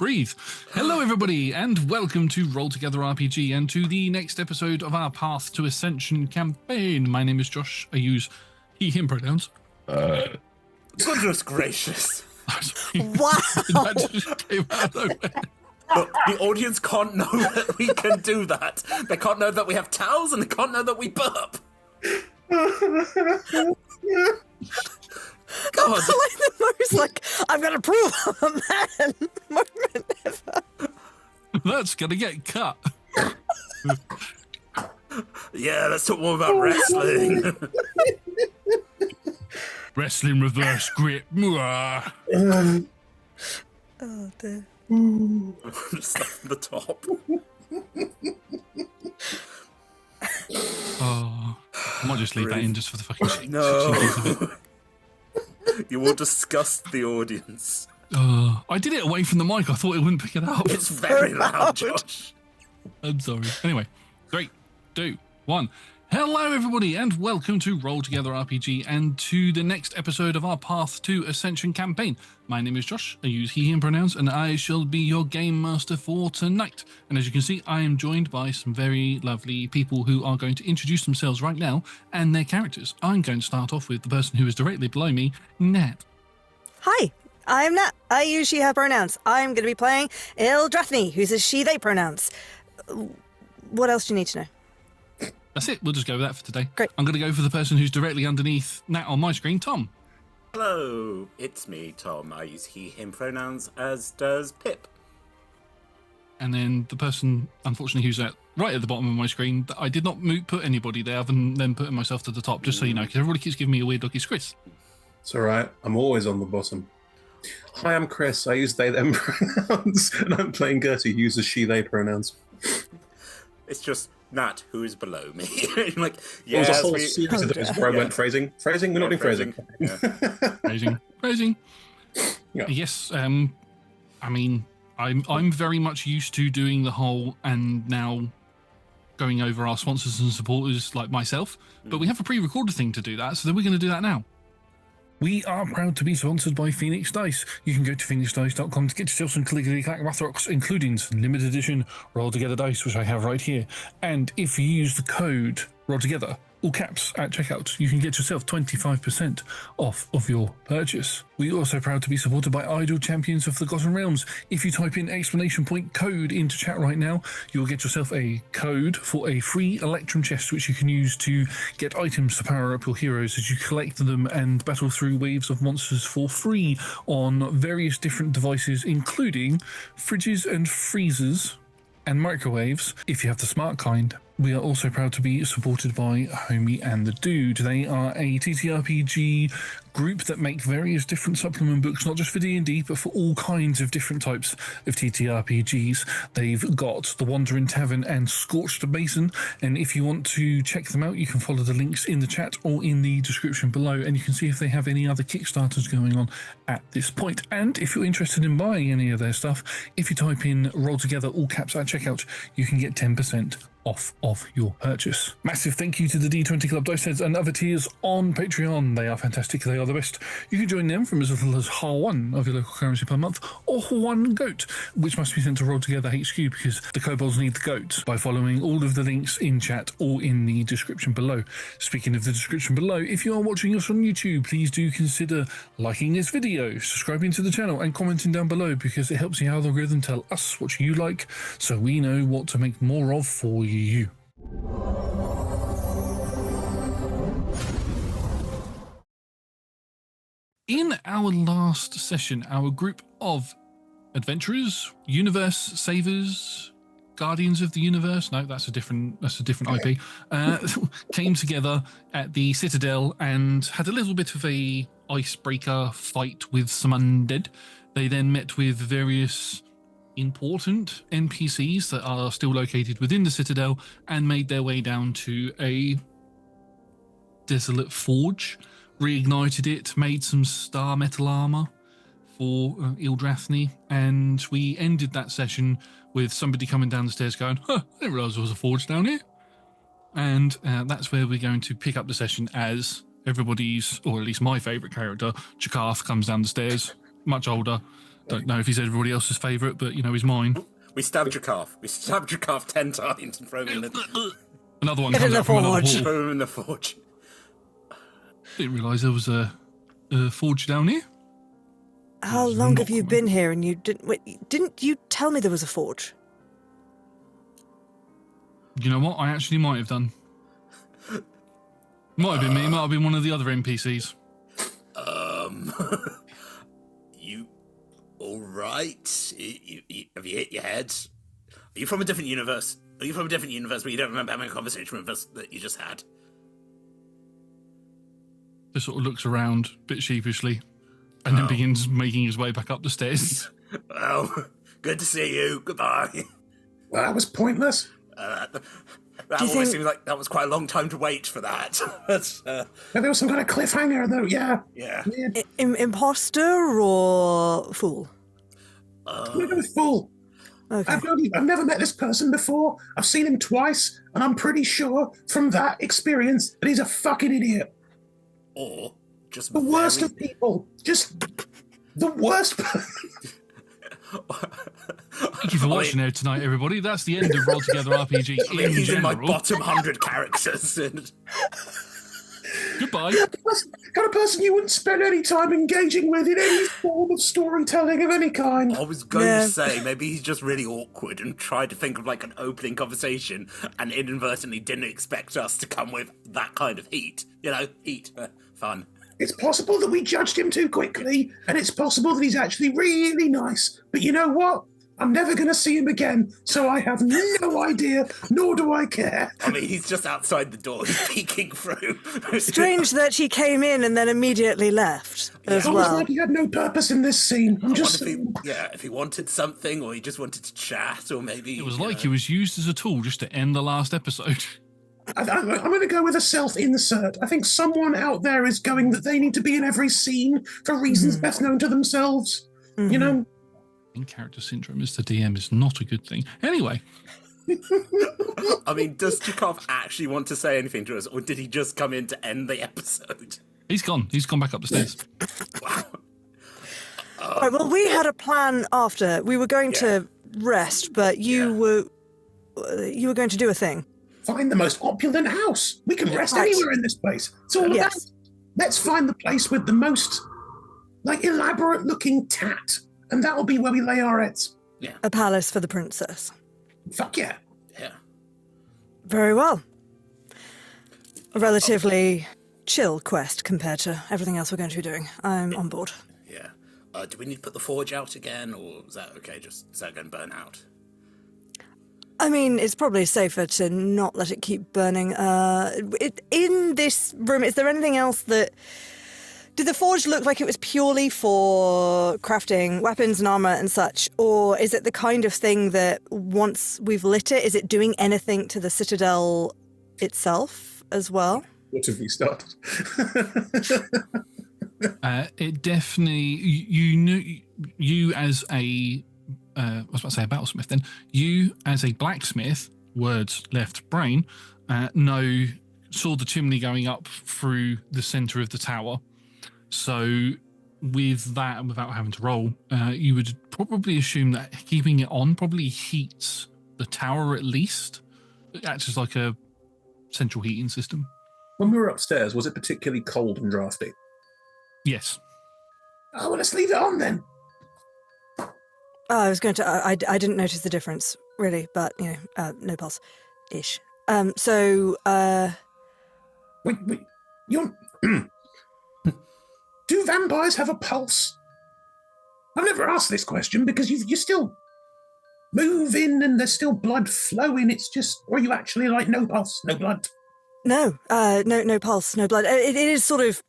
breathe. Hello, everybody, and welcome to Roll Together RPG and to the next episode of our Path to Ascension campaign. My name is Josh. I use he, him pronouns. Goodness gracious. Wow. That just came out of nowhere. Look, the audience can't know that we can do that. They can't know that we have towels, and they can't know that we burp. God. Like the most, like, I'm gonna prove I'm a man moment ever. That's going to get cut. Yeah, let's talk more about wrestling. Wrestling reverse grip. Mwah. Oh, dear. Just from the top. Oh, I might just leave that in just for the fucking No. You will disgust the audience. I did it away from the mic. I thought it wouldn't pick it up. It's very loud, Josh. I'm sorry. Anyway, 3, 2, 1. Hello, everybody, and welcome to Roll Together RPG and to the next episode of our Path to Ascension campaign. My name is Josh. I use he, him pronouns, and I shall be your game master for tonight. And as you can see, I am joined by some very lovely people who are going to introduce themselves right now and their characters. I'm going to start off with the person who is directly below me, Nat. Hi, I'm Nat. I use she, her pronouns. I'm going to be playing Ildrathni, who's a she, they pronouns. What else do you need to know? That's it. We'll just go with that for today. Great. I'm going to go for the person who's directly underneath Nat on my screen, Tom. Hello, it's me, Tom. I use he, him pronouns, as does Pip. And then the person, unfortunately, who's right at the bottom of my screen, I did not put anybody there other than then putting myself to the top, just so you know, because everybody keeps giving me a weird look. It's Chris. It's all right. I'm always on the bottom. Hi, I'm Chris. I use they, them pronouns, and I'm playing Gertie, who uses she, they pronouns. It's just Nat, who is below me. Like, There yeah, was a whole series of those where I went phrasing. Phrasing? We're not doing phrasing. Yeah. Phrasing. Yeah. Yes, I mean, I'm very much used to doing the whole and now going over our sponsors and supporters like myself, but we have a pre-recorded thing to do that, so then we're going to do that now. We are proud to be sponsored by Phoenix Dice. You can go to phoenixdice.com to get yourself some clickety-clack math rocks, including some limited edition Roll Together dice, which I have right here. And if you use the code Roll Together, all caps, at checkout, you can get yourself 25% off of your purchase. We are also proud to be supported by Idle Champions of the Forgotten Realms. If you type in exclamation point code into chat right now, you will get yourself a code for a free Electrum chest, which you can use to get items to power up your heroes as you collect them and battle through waves of monsters for free on various different devices, including fridges and freezers and microwaves, if you have the smart kind. We are also proud to be supported by Homie&theDude. They are a TTRPG group that make various different supplement books, not just for D&D, but for all kinds of different types of TTRPGs. They've got The Wandering Tavern and Scorched Basin, and if you want to check them out, you can follow the links in the chat or in the description below, and you can see if they have any other Kickstarters going on at this point. And if you're interested in buying any of their stuff, if you type in Roll Together, all caps at checkout, you can get 10% off of your purchase. Massive thank you to the D20 Club Dice Heads and other tiers on Patreon. They are fantastic. They are the best. You can join them from as little as one of your local currency per month, or one goat, which must be sent to Roll Together HQ because the kobolds need the goat, by following all of the links in chat or in the description below. Speaking of the description below, if you are watching us on YouTube, please do consider liking this video, subscribing to the channel, and commenting down below, because it helps the algorithm tell us what you like, so we know what to make more of for you. In our last session, our group of adventurers, universe savers, guardians of the universe, no, that's a different IP, came together at the Citadel and had a little bit of a icebreaker fight with some undead. They then met with various important NPCs that are still located within the Citadel and made their way down to a desolate forge, reignited it, made some star metal armor for Ildrathni, and we ended that session with somebody coming down the stairs going, I didn't realise there was a forge down here. And that's where we're going to pick up the session as everybody's, or at least my favourite character, Chakarth, comes down the stairs, much older, Don't know if he's everybody else's favourite, but, he's mine. We stabbed your calf. We stabbed your calf 10 times and thrown him in the... Another one Get comes in the out from another forge. wall. Throw him in the forge. Didn't realise there was a forge down here. How It's long not have you common. been here and you didn't... Wait, didn't you tell me there was a forge? You know what? I actually might have done. Might have been me. Might have been one of the other NPCs. You all right? Have you hit your head? Are you from a different universe? Are you from a different universe where you don't remember having a conversation with us that you just had? Just sort of looks around a bit sheepishly and then begins making his way back up the stairs. Well, good to see you. Goodbye. Well, that was pointless. That Do you always think- seems like that was quite a long time to wait for that. That's, Maybe there was some kind of cliffhanger, though. Yeah. yeah. Weird. Imposter or fool? Maybe it was full. Okay. I've never met this person before. I've seen him twice, and I'm pretty sure from that experience that he's a fucking idiot. Or just The worst of people. Just the worst. Thank you for watching there tonight, everybody. That's the end of Roll Together RPG I mean, in he's in my general. bottom 100 characters. And Goodbye. Kind of person you wouldn't spend any time engaging with in any form of storytelling of any kind. I was going Yeah. to say maybe he's just really awkward and tried to think of like an opening conversation and inadvertently didn't expect us to come with that kind of heat. Heat. Fun. It's possible that we judged him too quickly, and it's possible that he's actually really nice. But you know what? I'm never going to see him again, so I have no idea, nor do I care. I mean, he's just outside the door. He's peeking through. Strange that she came in and then immediately left as Almost well. like he had no purpose in this scene. I'm I just wonder if he wanted something or he just wanted to chat or maybe... It was like he was used as a tool just to end the last episode. I'm going to go with a self-insert. I think someone out there is going that they need to be in every scene for reasons best known to themselves. You know? In-character syndrome as the DM is not a good thing. Anyway, I mean, does Chikov actually want to say anything to us or did he just come in to end the episode? he's gone. He's gone back up the stairs. Wow. Right, well, we had a plan after. We were going to rest, but you were going to do a thing. Find the most opulent house. We can rest Right. anywhere in this place. It's all about. Yes. Let's find the place with the most, elaborate-looking tat, and that'll be where we lay our heads. A palace for the princess. Fuck yeah. Yeah. Very well. A relatively chill quest compared to everything else we're going to be doing. I'm on board. Yeah. Do we need to put the forge out again or is that okay? Is that going to burn out? I mean, it's probably safer to not let it keep burning. In this room, is there anything else that... Did the forge look like it was purely for crafting weapons and armor and such? Or is it the kind of thing that once we've lit it, is it doing anything to the citadel itself as well? What have we started? It definitely... You knew... You as a... I was about to say a battlesmith then. You as a blacksmith, words left brain, saw the chimney going up through the centre of the tower. So with that, and without having to roll, you would probably assume that keeping it on probably heats the tower at least. It acts as like a central heating system. When we were upstairs, was it particularly cold and drafty? Yes. Oh, well, let's leave it on then. Oh, I was going to... I didn't notice the difference, really, but, no pulse-ish. Wait, you're... Do vampires have a pulse? I've never asked this question because you still move in and there's still blood flowing. It's just... Or are you actually like no pulse, no blood? No, no pulse, no blood. It is sort of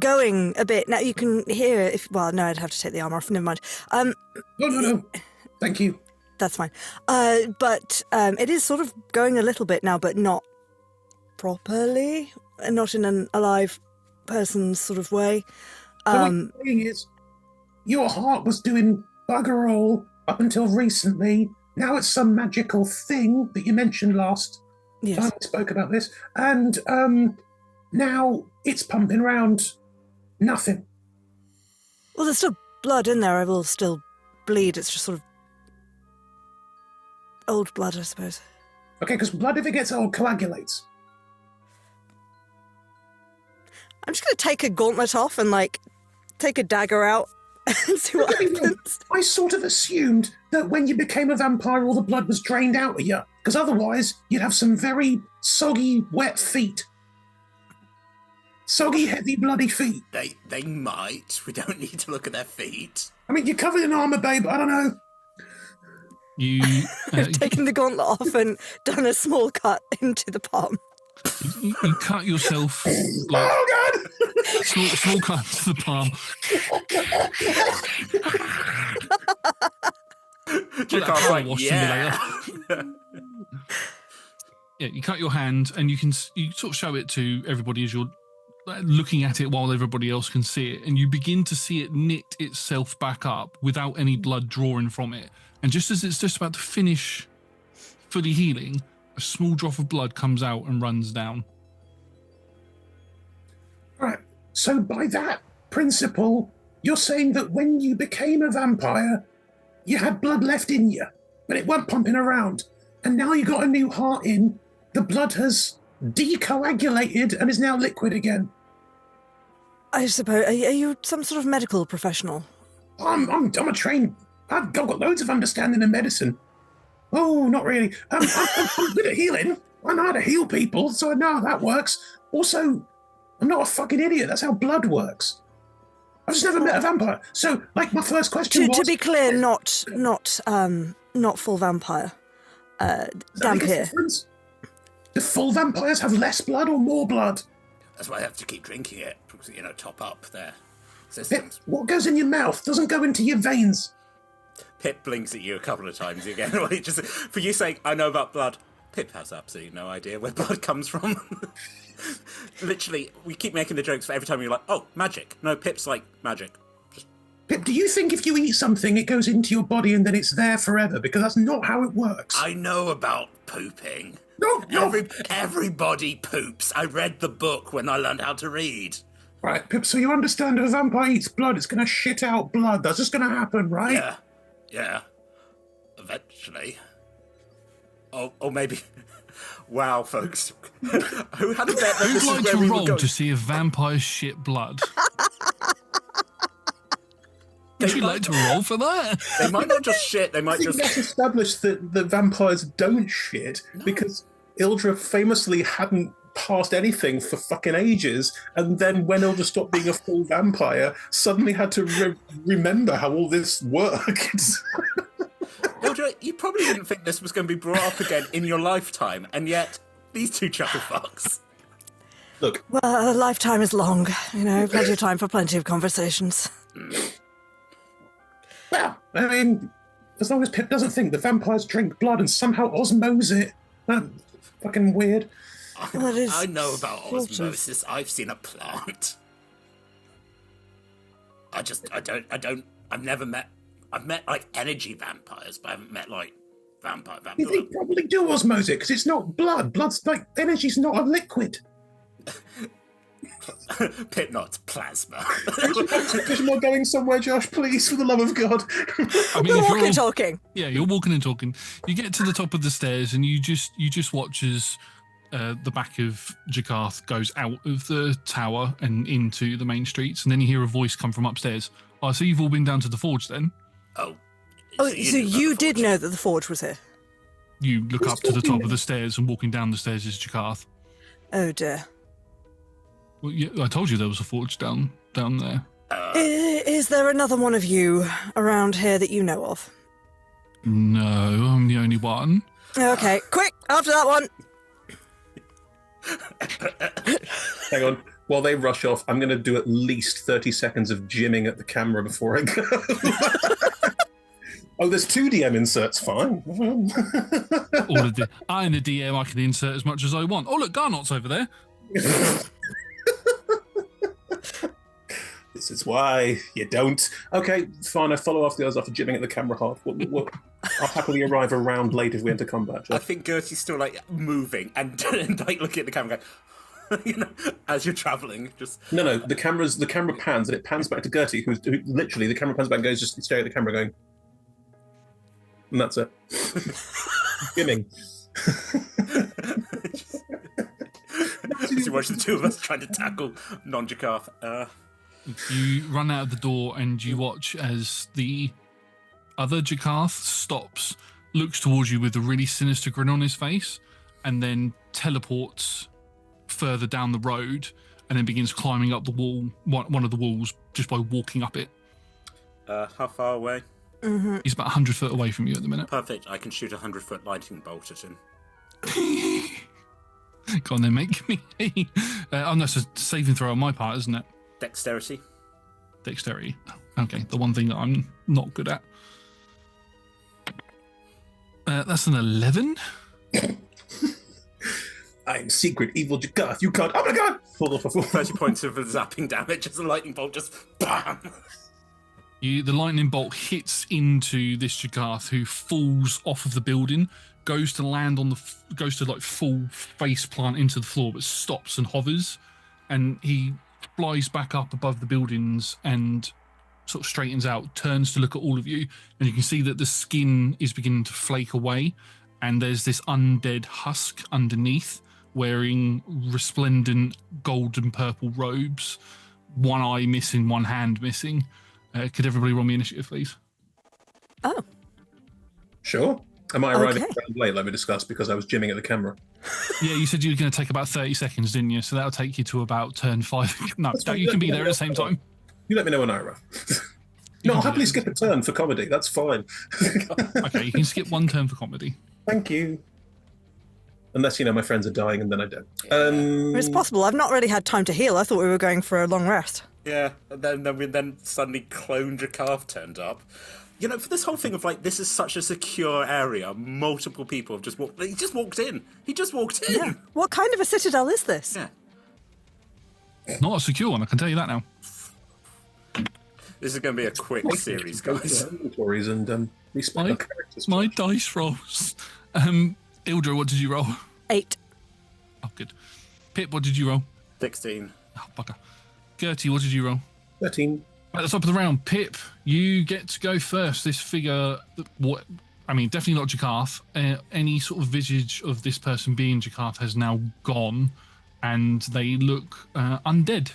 going a bit. Now you can hear if... Well, no, I'd have to take the armor off. Never mind. No. Thank you. That's fine. But it is sort of going a little bit now, but not properly. Not in an alive person's sort of way. So what you're saying is, your heart was doing bugger all up until recently. Now it's some magical thing that you mentioned last Yes. time we spoke about this. And now it's pumping around nothing. Well, there's still blood in there, I will still bleed. It's just sort of old blood, I suppose. Okay, because blood, if it gets old, coagulates. I'm just going to take a gauntlet off and, like, take a dagger out and see what happens. I sort of assumed that when you became a vampire, all the blood was drained out of you, because otherwise you'd have some very soggy, wet feet. Soggy, heavy, bloody feet. They might. We don't need to look at their feet. I mean, you're covered in armour, babe. I don't know. I've taken the gauntlet off and done a small cut into the palm. You cut yourself. Like, Oh, God! small cut to the palm. Jakar's like, wash yeah. Yeah, you cut your hand, and you sort of show it to everybody as you're looking at it while everybody else can see it, and you begin to see it knit itself back up without any blood drawing from it. And just as it's just about to finish fully healing, a small drop of blood comes out and runs down. Right. So by that principle, you're saying that when you became a vampire, you had blood left in you, but it weren't pumping around. And now you got a new heart in, the blood has decoagulated and is now liquid again. I suppose. Are you some sort of medical professional? I'm a trained... I've got loads of understanding in medicine. Oh, not really. I'm good at healing. I know how to heal people, so I know how that works. Also, I'm not a fucking idiot. That's how blood works. I've just never met a vampire. So, like, my first question was... To be clear, not full vampire. Damp here. Do full vampires have less blood or more blood? That's why I have to keep drinking it, because, top up their Pip, systems. what goes in your mouth doesn't go into your veins. Pip blinks at you a couple of times again. Just for you saying, I know about blood. Pip has absolutely no idea where blood comes from. Literally, we keep making the jokes for every time you're like, oh, magic. No, Pip's like, magic. Pip, do you think if you eat something, it goes into your body and then it's there forever? Because that's not how it works. I know about pooping. No. Everybody poops. I read the book when I learned how to read. Right, Pip, so you understand if a vampire eats blood, it's going to shit out blood. That's just going to happen, right? Yeah. Eventually. Or maybe... Wow, folks. Who had a bet that this Who'd is like where to we were roll going? to see if vampires shit blood? Would you like to roll for that? They might not just shit, they I might think just... that's established that the vampires don't shit because Ildra famously hadn't passed anything for fucking ages, and then when Ildra stopped being a full vampire, suddenly had to remember how all this worked. Ildra, you probably didn't think this was going to be brought up again in your lifetime, and yet these two chucklefucks. Look, Well, a lifetime is long. Plenty of time for plenty of conversations. Well, I mean, as long as Pip doesn't think the vampires drink blood and somehow osmose it, that's fucking weird. Well, it is I know about sort of. osmosis. I've seen a plant. I've met like energy vampires, but I haven't met like vampire They vampires. probably do osmose it because it's not blood. Blood's like, energy's not a liquid. Pip nods, plasma. is more going somewhere, Josh, please, for the love of God. I mean, We're if you're walking, all- talking. Yeah, you're walking and talking. You get to the top of the stairs, and you just watch as the back of Jakarth goes out of the tower and into the main streets, and then you hear a voice come from upstairs. Oh, so you've all been down to the forge then? Oh, Oh, so knew about you the did forge. know that the forge was here? You look Who's up to the talking top of then? the stairs, and walking down the stairs is Jakarth. Oh, dear. Well, yeah, I told you there was a forge down there. Is there another one of you around here that you know of? No, I'm the only one. Okay, quick, after that one. Hang on. While they rush off, I'm going to do at least 30 seconds of gymming at the camera before I go. Oh, there's 2 DM inserts, fine. All of the I and the DM, I can insert as much as I want. Oh, look, Garnot's over there. This is why you don't. Okay, fine, I follow off the others after gymming at the camera half. I'll happily arrive around late if we enter combat. I Josh. think Gertie's still like moving and like looking at the camera going, as you're traveling. Just No. The camera pans, and it pans back to Gertie, who literally the camera pans back and goes just staring at the camera, going, and that's it. Skimming. as you watch the two of us trying to tackle non-Jakarth. You run out of the door and you watch as the other Jakarth stops, looks towards you with a really sinister grin on his face, and then teleports further down the road and then begins climbing up the wall, one of the walls, just by walking up it. How far away? He's about 100 foot away from you at the minute. Perfect. I can shoot a 100-foot lightning bolt at him. Go on then, mate. Give me oh, no, it's a saving throw on my part, isn't it? Dexterity. Dexterity. Okay, the one thing that I'm not good at. That's an 11. I'm secret evil Jakarth. You can't. Oh my god! Hold off. 30 points of zapping damage as a lightning bolt just BAM! The lightning bolt hits into this Jakarth, who falls off of the building, goes to land on goes to like full face plant into the floor, but stops and hovers, and he flies back up above the buildings and sort of straightens out, turns to look at all of you, and you can see that the skin is beginning to flake away, and there's this undead husk underneath, wearing resplendent gold and purple robes, one eye missing, one hand missing. Could everybody roll me initiative, please? Oh. Sure. Am I arriving Okay. late, like we discussed, because I was gymming at the camera? Yeah, you said you were going to take about 30 seconds, didn't you? So that'll take you to about turn 5. No, fine. you can be there at the same time. You let me know when I arrive. No, I'll happily skip a turn for comedy. That's fine. Okay, you can skip one turn for comedy. Thank you. Unless, my friends are dying and then I don't. It's possible. I've not really had time to heal. I thought we were going for a long rest. Yeah, and then suddenly Clone Jakarth turned up. For this whole thing of this is such a secure area, multiple people have just walked. He just walked in. Yeah. What kind of a citadel is this? Yeah. Not a secure one, I can tell you that now. This is going to be a quick series, guys. Inventories and respect our characters. My dice rolls. Ildra, what did you roll? 8. Oh, good. Pip, what did you roll? 16. Oh, bugger. Gertie, what did you roll? 13. At the top of the round, Pip, you get to go first. This figure, definitely not Jakarth. Any sort of visage of this person being Jakarth has now gone, and they look undead.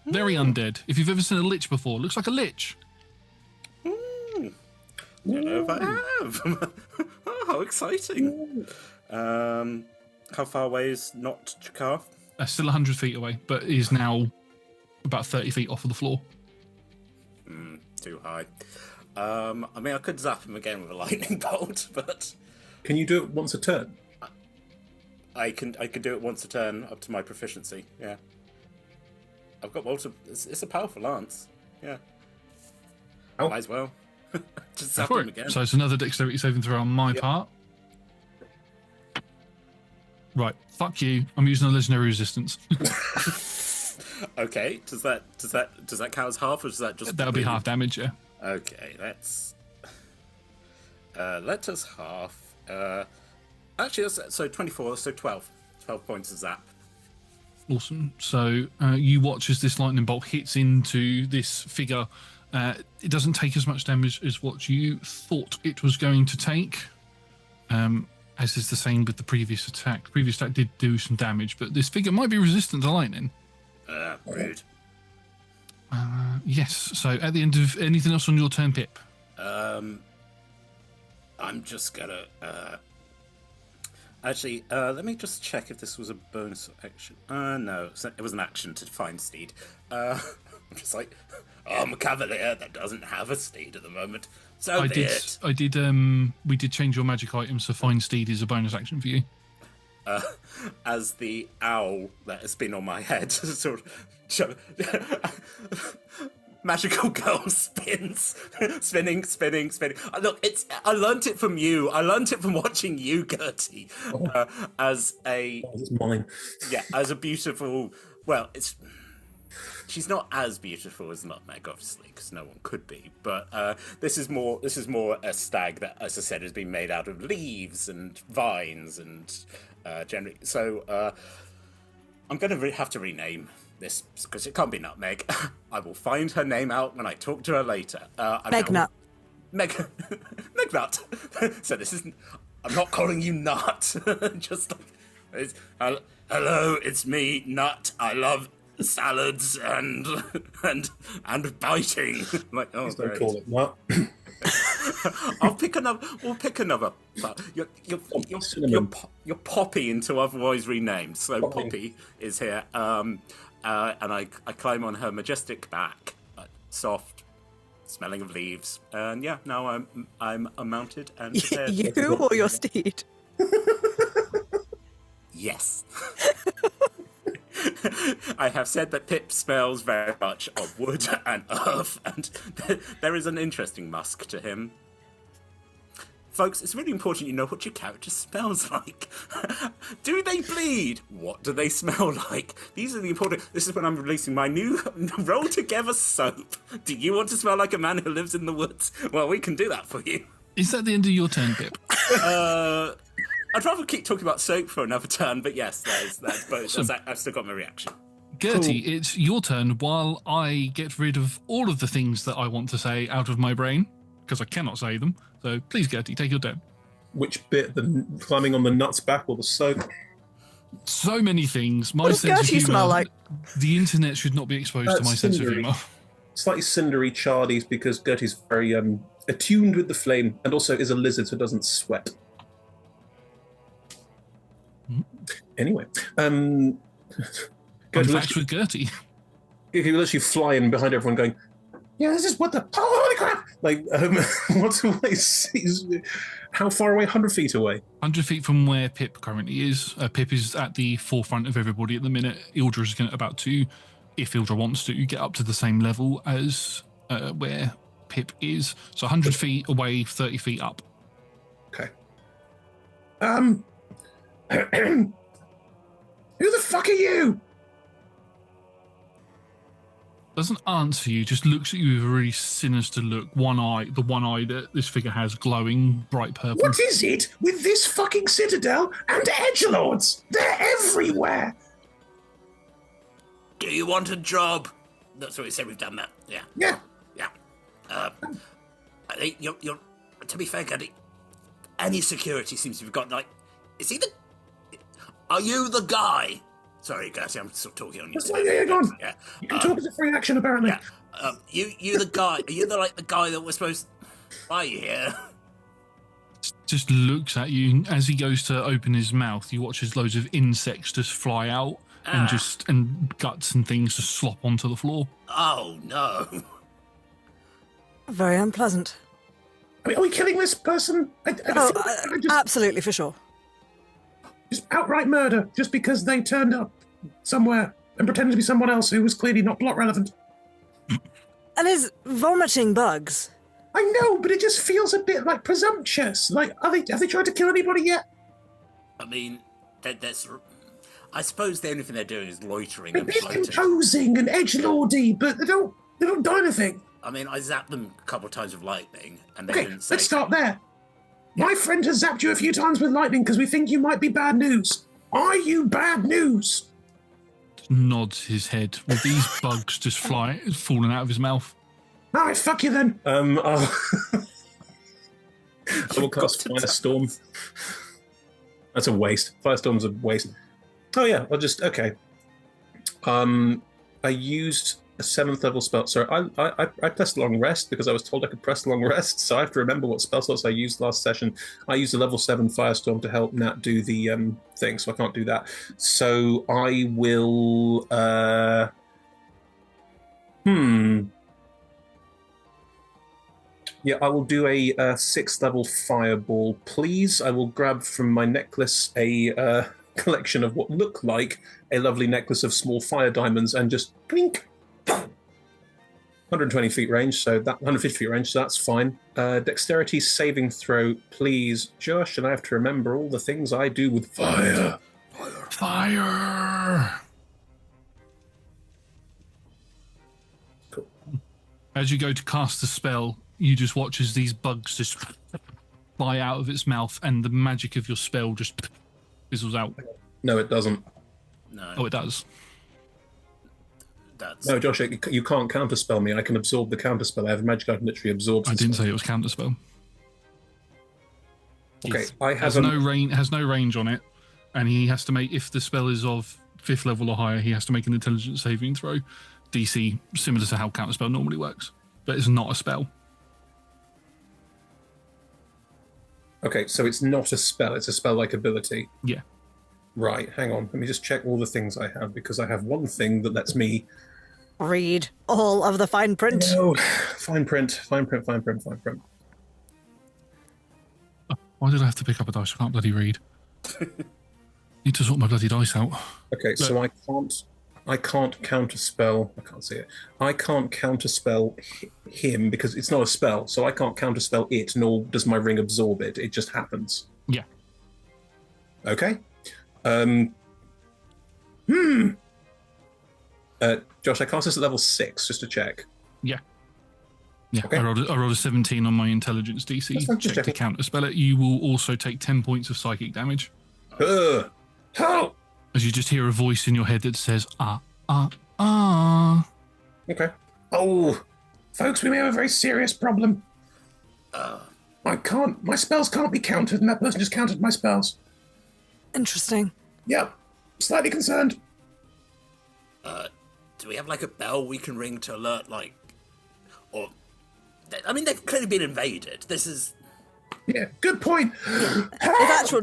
Very undead. If you've ever seen a lich before, looks like a lich. Don't know if I have. Oh, how exciting. How far away is not Jakarth? Still 100 feet away, but is now about 30 feet off of the floor. Too high. I could zap him again with a lightning bolt, but Can you do it once a turn? I can do it once a turn up to my proficiency. Yeah, I've got multiple. It's a powerful lance. Yeah, Oh. might as well just zap For him it. again. So it's another dexterity saving throw on my part. Right, fuck you. I'm using a legendary resistance. Okay, does that count as half, or does that just That'll be half damage, yeah. Okay, let us half. Actually, so 24, so 12 points of zap. Awesome. So you watch as this lightning bolt hits into this figure. It doesn't take as much damage as what you thought it was going to take. As is the same with the previous attack. The previous attack did do some damage, but this figure might be resistant to lightning. Rude. Yes. So at the end of anything else on your turn, Pip? I'm just gonna. Actually, let me just check if this was a bonus action. No, it was an action to find steed. I'm just like, I'm a cavalier that doesn't have a steed at the moment. So We did change your magic item, so find steed is a bonus action for you. As the owl that has been on my head sort of magical girl spins, spinning. Look, I learnt it from you. I learnt it from watching you, Gertie. As a It's mine. as a beautiful. Well, she's not as beautiful as Nutmeg, obviously, because no one could be. But this is more a stag that, as I said, has been made out of leaves and vines and generally. So I'm going to have to rename this because it can't be Nutmeg. I will find her name out when I talk to her later. Megnut. Megnut. So this isn't. I'm not calling you Nut. Just like, hello, it's me, Nut. I love salads and biting. Like, oh, Don't great. call it Nut. I'll pick another. We'll pick another. You're Poppy into otherwise renamed. So Poppy is here, and I climb on her majestic back, soft, smelling of leaves, and yeah, now I'm mounted and prepared. You or your steed? Yes. I have said that Pip smells very much of wood and earth, and there is an interesting musk to him. Folks, it's really important you know what your character smells like. Do they bleed? What do they smell like? These are the important... This is when I'm releasing my new Roll Together soap. Do you want to smell like a man who lives in the woods? Well, we can do that for you. Is that the end of your turn, Pip? I'd rather keep talking about soap for another turn, but yes, that's both. I've still got my reaction. Gertie, it's your turn while I get rid of all of the things that I want to say out of my brain, because I cannot say them. So please, Gertie, take your turn. Which bit? The climbing on the nut's back or the soap? So many things. My What does sense of Gertie humour, smell like? The internet should not be exposed to my sense of cindery. humour. Slightly cindery chardies because Gertie's very attuned with the flame and also is a lizard so doesn't sweat. Anyway, Fun Gertie facts with Gertie. if you literally fly in behind everyone going, yeah, this is what the holy crap! Like, what's how far away? 100 feet away. 100 feet from where Pip currently is. Pip is at the forefront of everybody at the minute. Ildra is about to, if Ildra wants to, get up to the same level as where Pip is. So 100 feet away, 30 feet up. Okay. Who the fuck are you? Doesn't answer you, just looks at you with a really sinister look. The one eye that this figure has glowing bright purple. What is it with this fucking citadel and edgelords? They're everywhere. Do you want a job? That's what we said. We've done that. Yeah. Yeah. I think you're. To be fair, Gertie, any security seems to have got like. Is he the? Are you the guy? Sorry, Gertie, I'm still talking on you. Yeah, go on. Yeah. You can talk as a free action, apparently. Yeah. You the guy? Are you the guy that was supposed? Why are you here? Just looks at you as he goes to open his mouth. You watch as loads of insects just fly out and guts and things just slop onto the floor. Oh no! Very unpleasant. I mean, are we killing this person? Absolutely, for sure. Just outright murder, just because they turned up somewhere and pretended to be someone else who was clearly not plot relevant. And is vomiting bugs. I know, but it just feels a bit like presumptuous. Like, have they tried to kill anybody yet? I mean, that's. I suppose the only thing they're doing is loitering They're and being floating. imposing and edgelordy, but they don't do anything. I mean, I zapped them a couple of times with lightning, and they Okay, didn't say. let's start there. My friend has zapped you a few times with lightning because we think you might be bad news. Are you bad news? Nods his head with these bugs just falling out of his mouth. All right, fuck you then. I will cast Firestorm. That's a waste. Firestorm's a waste. Oh yeah, okay. I used a 7th level spell. Sorry, I pressed long rest because I was told I could press long rest, so I have to remember what spell slots I used last session. I used a level 7 Firestorm to help Nat do the thing, so I can't do that. So I will Yeah, I will do a 6th level fireball, please. I will grab from my necklace a collection of what look like a lovely necklace of small fire diamonds and just blink. 120 feet range, so that 150 feet range, so that's fine. Dexterity saving throw, please, Josh, and I have to remember all the things I do with fire. Fire! Cool. As you go to cast the spell, you just watch as these bugs just fly out of its mouth and the magic of your spell just fizzles out. No, it doesn't. No. Oh, it does. That's... No, Josh, you can't counterspell me. I can absorb the counterspell. I have a magic item that literally absorbs. I the didn't spell. say it was counterspell. Okay, It I have has no range on it, and he has to make, if the spell is of 5th level or higher, he has to make an intelligence saving throw. DC similar to how counterspell normally works, but it's not a spell. Okay, so it's not a spell. It's a spell-like ability. Yeah. Right. Hang on. Let me just check all the things I have because I have one thing that lets me. Read all of the fine print. No, fine print. Why did I have to pick up a dice? I can't bloody read. Need to sort my bloody dice out. Okay, so I can't counterspell. I can't see it. I can't counterspell him because it's not a spell, so I can't counterspell it, nor does my ring absorb it. It just happens. Yeah. Okay. Josh, I cast this at level 6, just to check. Yeah. Yeah, Okay. I rolled a 17 on my intelligence DC That's fine, just check to checking. counterspell it. You will also take 10 points of psychic damage How? as you just hear a voice in your head that says, ah. Okay. Oh, folks, we may have a very serious problem. My spells can't be countered, and that person just countered my spells. Interesting. Yep, slightly concerned. Do we have like a bell we can ring to alert, like, or? I mean, they've clearly been invaded. This is. Yeah, good point. If actual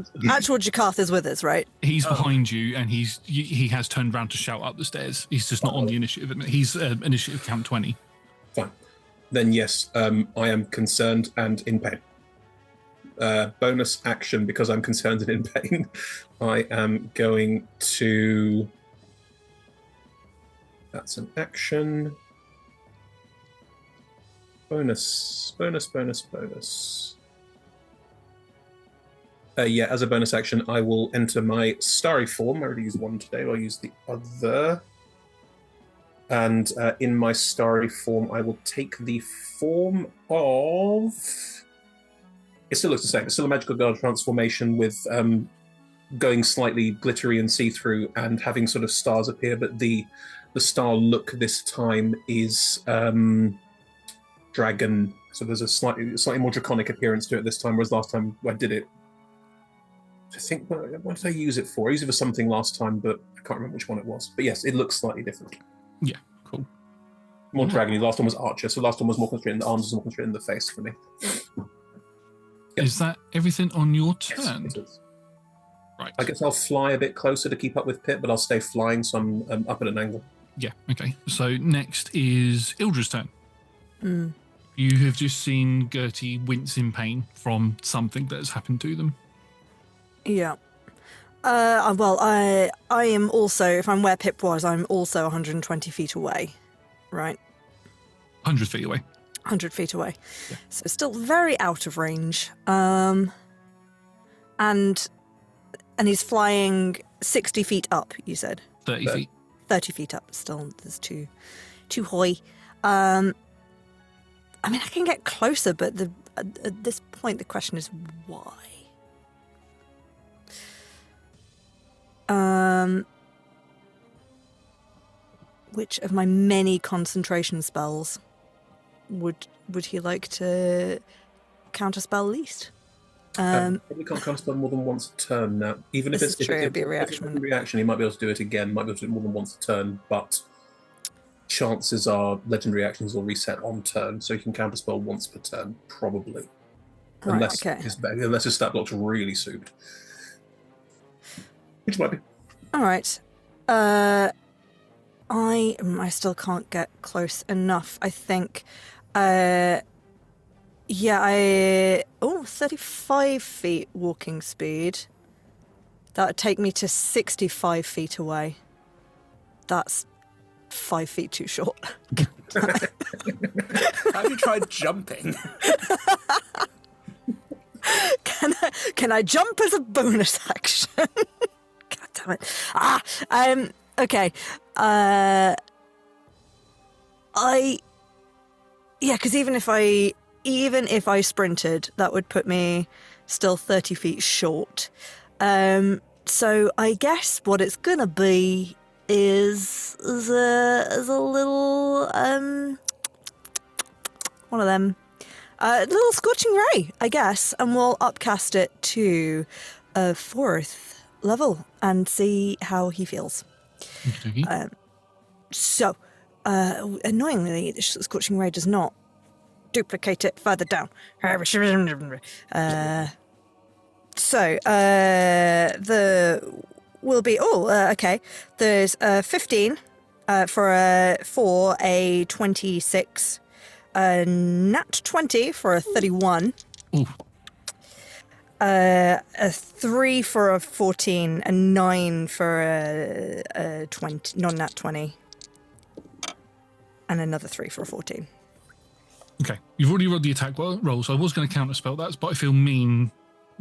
Jakarth is with us, right? He's behind you, and he has turned round to shout up the stairs. He's just not on the initiative. He's initiative count 20. Fine. Then yes, I am concerned and in pain. Bonus action, because I'm concerned and in pain. I am going to... That's an action. Bonus. Yeah, as a bonus action, I will enter my starry form. I already used one today. I'll use the other. And in my starry form, I will take the form of... It still looks the same. It's still a magical guard transformation with going slightly glittery and see-through and having sort of stars appear, but the star look this time is dragon. So there's a slightly more draconic appearance to it this time, whereas last time I did it, I think, what did I use it for? I used it for something last time, but I can't remember which one it was. But yes, it looks slightly different. Yeah, cool. More dragony. Last one was archer, so last one was more concentrated in the arms, was more concentrated in the face for me. Is that everything on your turn? Yes, it is. Right. I guess I'll fly a bit closer to keep up with Pip, but I'll stay flying, so I'm up at an angle. Yeah, okay. So next is Ildra's turn. You have just seen Gertie wince in pain from something that has happened to them. Yeah. Well, I am also, if I'm where Pip was, I'm also 120 feet away, right? 100 feet away. 100 feet away. Yeah. So still very out of range. And he's flying 60 feet up, you said? 30 feet. 30 feet up. Still, there's too high. I mean, I can get closer, but at this point, the question is why? Which of my many concentration spells would he like to counterspell least? Probably can't counterspell more than once a turn now. Even if This it's is true, if it'd be a if reaction, it's a reaction, he might be able to do it again. Might be able to do it more than once a turn, but chances are legendary actions will reset on turn, so you can counterspell once per turn, probably. Right, Unless okay. unless his stat block's really souped. Which might be. All right. I still can't get close enough. I think. 35 feet walking speed. That would take me to 65 feet away. That's 5 feet too short. Have you tried jumping? Can I jump as a bonus action? God damn it. Okay. Because even if I sprinted, that would put me still 30 feet short. So I guess what it's gonna be is a little one of them, little scorching ray, I guess, and we'll upcast it to a 4th level and see how he feels. Okay. So, annoyingly, the scorching ray does not duplicate it further down. The will be okay. There's 15 for a 26, nat 20 for a 31. Ooh. A 3 for a 14, a 9 for a 20, non-nat 20, and another 3 for a 14. Okay, you've already rolled the attack roll, so I was going to counterspell that, but I feel mean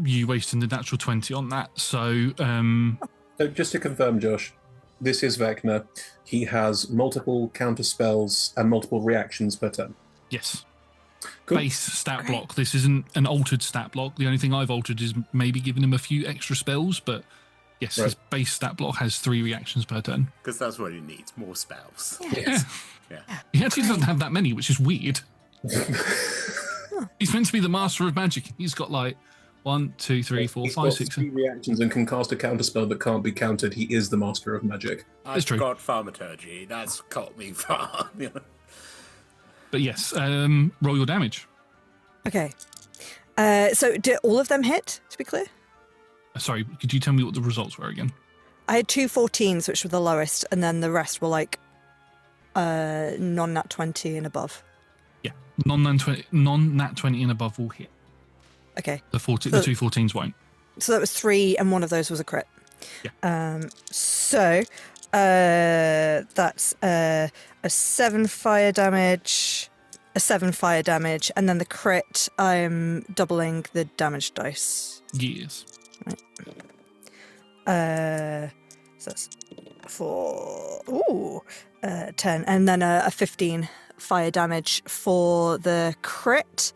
you wasting the natural 20 on that. So, So just to confirm, Josh, this is Vecna. He has multiple counter spells and multiple reactions per turn. yes. Cool. Base stat block. This isn't an altered stat block. The only thing I've altered is maybe giving him a few extra spells, but yes, his base stat block has 3 reactions per turn. Because that's what he needs, more spells. Yeah. Yeah. He actually doesn't have that many, which is weird. He's meant to be the master of magic. He's got like 1, 2, 3, 4, He's 5, got 6. 3 reactions and can cast a counter spell that can't be countered. He is the master of magic. I've true. got thaumaturgy. That's got me far. But yes, roll your damage. Okay. So did all of them hit, to be clear? Sorry, could you tell me what the results were again? I had 2 14s, which were the lowest, and then the rest were like non-nat 20 and above. Yeah, non-nat 20 and above will hit. Okay. The 2 14s won't. So that was 3, and one of those was a crit. Yeah. So that's a 7 fire damage, and then the crit, I'm doubling the damage dice. Yes. So that's 10, and then a 15 fire damage for the crit.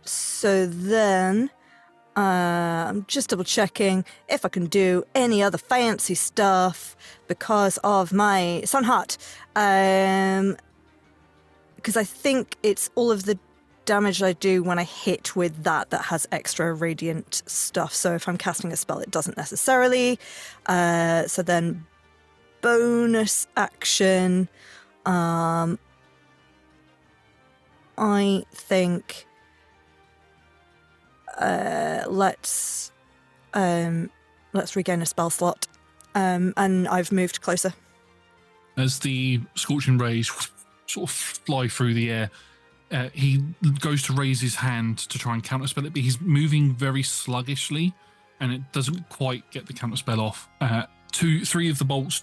So then I'm just double checking if I can do any other fancy stuff because of my Sun Heart. Because I think it's all of the damage I do when I hit with that has extra radiant stuff. So if I'm casting a spell, it doesn't necessarily. So then bonus action. I think let's regain a spell slot. And I've moved closer. As the scorching rays sort of fly through the air, he goes to raise his hand to try and counterspell it, but he's moving very sluggishly, and it doesn't quite get the counterspell off. 3 of the bolts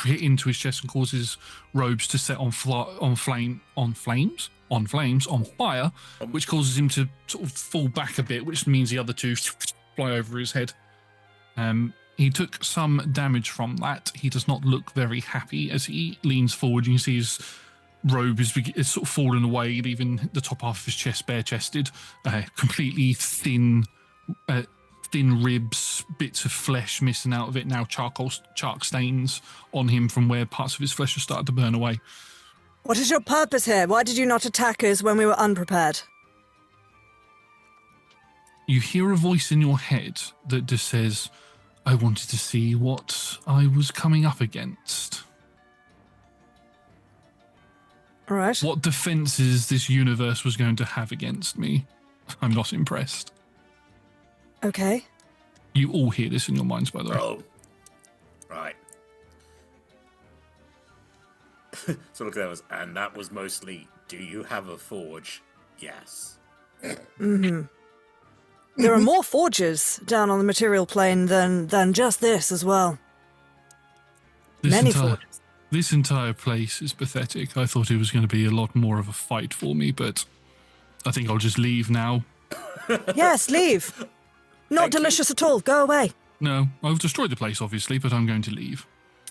hit into his chest and cause his robes to set on fire, which causes him to sort of fall back a bit, which means the other 2 fly over his head. He took some damage from that. He does not look very happy as he leans forward. You can see his robe is sort of fallen away, leaving the top half of his chest bare-chested, completely thin ribs, bits of flesh missing out of it, now chark stains on him from where parts of his flesh have started to burn away. What is your purpose here? Why did you not attack us when we were unprepared? You hear a voice in your head that just says, I wanted to see what I was coming up against. All right. What defenses this universe was going to have against me. I'm not impressed. Okay. You all hear this in your minds, by the way. Oh. Right. So look at those, and that was mostly, do you have a forge? Yes. Mm-hmm. There are more forges down on the material plane than just this as well. Many forges. This entire place is pathetic. I thought it was going to be a lot more of a fight for me, but I think I'll just leave now. Yes, leave. Not Thank delicious at all. Go away. No, I've destroyed the place, obviously, but I'm going to leave.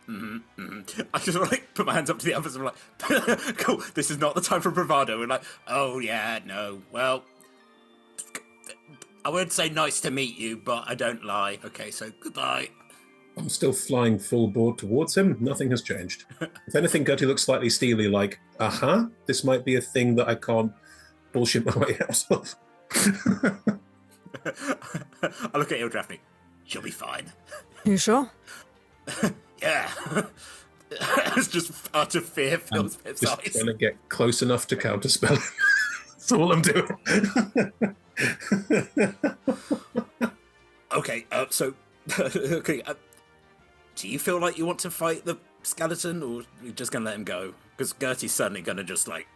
Mm-hmm, mm-hmm. I just want to put my hands up to the others and I'm like, cool, this is not the time for bravado. We're like, oh yeah, no, well, I would say nice to meet you, but I don't lie. Okay, so goodbye. I'm still flying full board towards him. Nothing has changed. If anything, Gertie looks slightly steely, like, this might be a thing that I can't bullshit my way out of. I look at Ildrafni. She'll be fine. You sure? Yeah. It's just utter fear fills Pip's Just eyes. trying to get close enough to counterspell him. That's all I'm doing. Okay, so okay, do you feel like you want to fight the skeleton, or you're just gonna let him go? Because Gertie's certainly gonna just like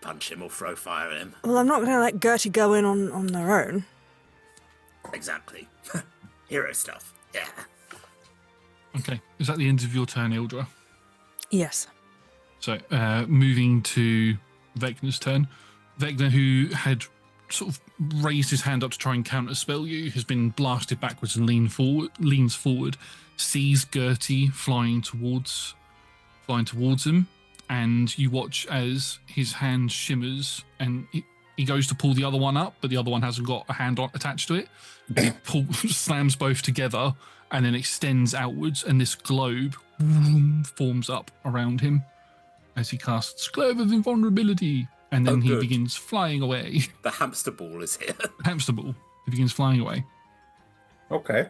punch him or throw fire at him. Well, I'm not going to let Gertie go in on their own. Exactly. Hero stuff. Yeah. Okay, is that the end of your turn, Ildra? Yes. So, moving to Vecna's turn. Vecna, who had sort of raised his hand up to try and counterspell you, has been blasted backwards and leans forward, sees Gertie flying towards him, and you watch as his hand shimmers, and he goes to pull the other one up, but the other one hasn't got a hand attached to it. And he slams both together and then extends outwards, and this globe forms up around him as he casts Globe of Invulnerability, and then he begins flying away. The hamster ball is here. Hamster ball. He begins flying away. Okay.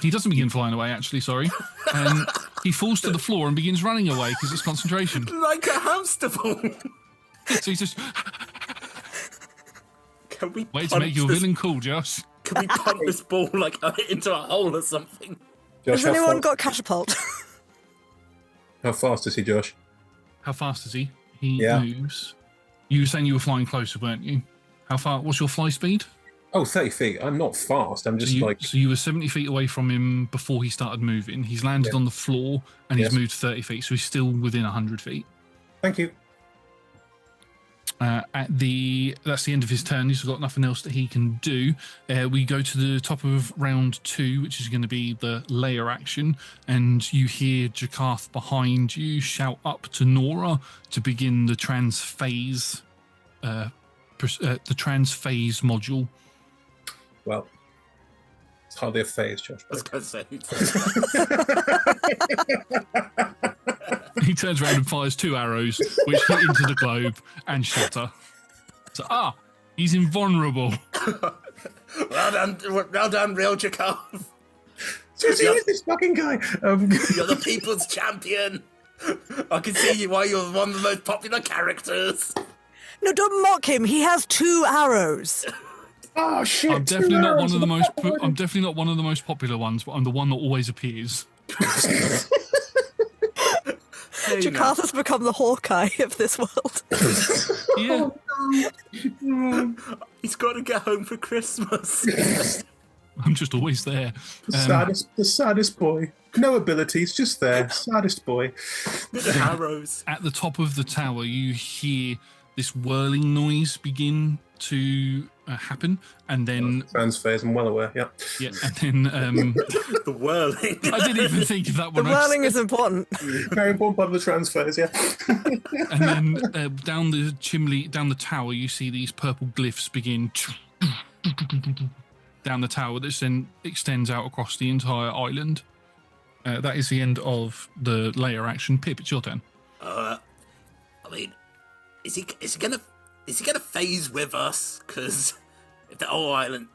He doesn't begin flying away, actually, sorry. He falls to the floor and begins running away because it's concentration. Like a hamster ball. So he's just... Can we Way to make your villain cool, Josh. Can we pump this ball like into a hole or something? Josh, Has anyone got catapult? how fast is he, Josh? How fast is he? He Yeah. moves. You were saying you were flying closer, weren't you? How far? What's your fly speed? Oh, 30 feet. I'm not fast. I'm just So you were 70 feet away from him before he started moving. He's landed on the floor and he's Yes. moved 30 feet, so he's still within 100 feet. Thank you. That's the end of his turn. He's got nothing else that he can do. We go to the top of round 2, which is going to be the layer action, and you hear Jakarth behind you shout up to Nora to begin the transphase, module. Well, it's hardly a phase, Josh. I was going to say. He turns around and fires 2 arrows, which hit into the globe and shatter. So, he's invulnerable. Well done, real Jakarth. Seriously, who is this fucking guy? You're the people's champion. I can see why you're one of the most popular characters. No, don't mock him. He has 2 arrows. Oh shit! I'm definitely not one of the most. I'm definitely not one of the most popular ones, but I'm the one that always appears. Jakarth has become the Hawkeye of this world. Yeah. He's got to get home for Christmas. I'm just always there. The saddest boy. No abilities, just there. Saddest boy. Arrows. At the top of the tower, you hear this whirling noise begin to happen, and then Transphase, I'm well aware. Yeah. and then The whirling. I didn't even think of that The one. whirling is important. Very important part of the transphase. Yeah. And then down the chimney, down the tower, you see these purple glyphs begin down the tower. That then extends out across the entire island. That is the end of the layer action. Pip, it's your turn. I mean, is he gonna phase with us? Because if the whole island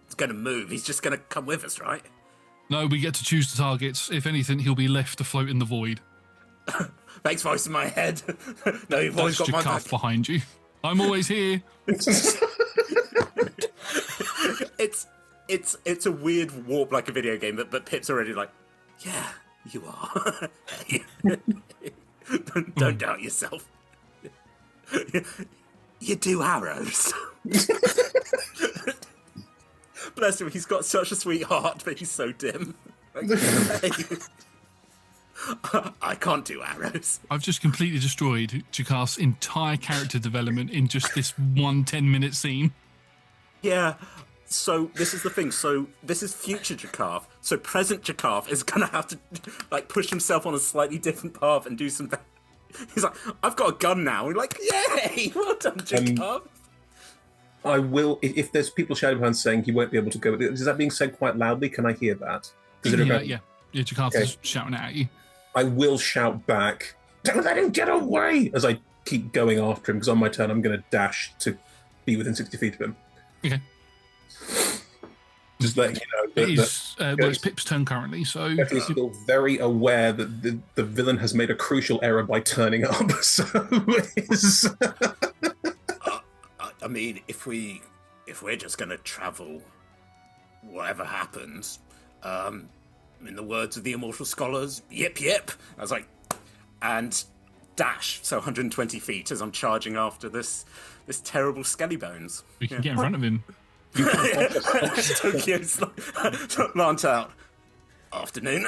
is gonna move, he's just gonna come with us, right? No, we get to choose the targets. If anything, he'll be left to float in the void. Thanks, voice in my head. No, you've always That's got my Jakarth back. behind you. I'm always here. It's a weird warp like a video game, but Pip's already like, yeah, you are. Don't doubt yourself. You do arrows. Bless him, he's got such a sweet heart, but he's so dim. I can't do arrows. I've just completely destroyed Jakarth's entire character development in just this one 10-minute scene. Yeah, so this is the thing. So this is future Jakarth. So present Jakarth is going to have to like push himself on a slightly different path and do some... He's like, I've got a gun now. We're like, yay! Well done, Jakarth. I will. If there's people shouting behind saying he won't be able to go, is that being said quite loudly? Can I hear that? Yeah. Jakarta's shouting at you. I will shout back, "Don't let him get away!" as I keep going after him, because on my turn I'm going to dash to be within 60 feet of him. Okay. Just letting you know. It's Pip's turn currently, so... He's still very aware that the villain has made a crucial error by turning up, so... I mean, if we're just going to travel, whatever happens, in the words of the immortal scholars, yip yip. I was like, and dash, so 120 feet as I'm charging after this terrible skelly bones. We can get in front of him. Tokyo's lance out. Afternoon.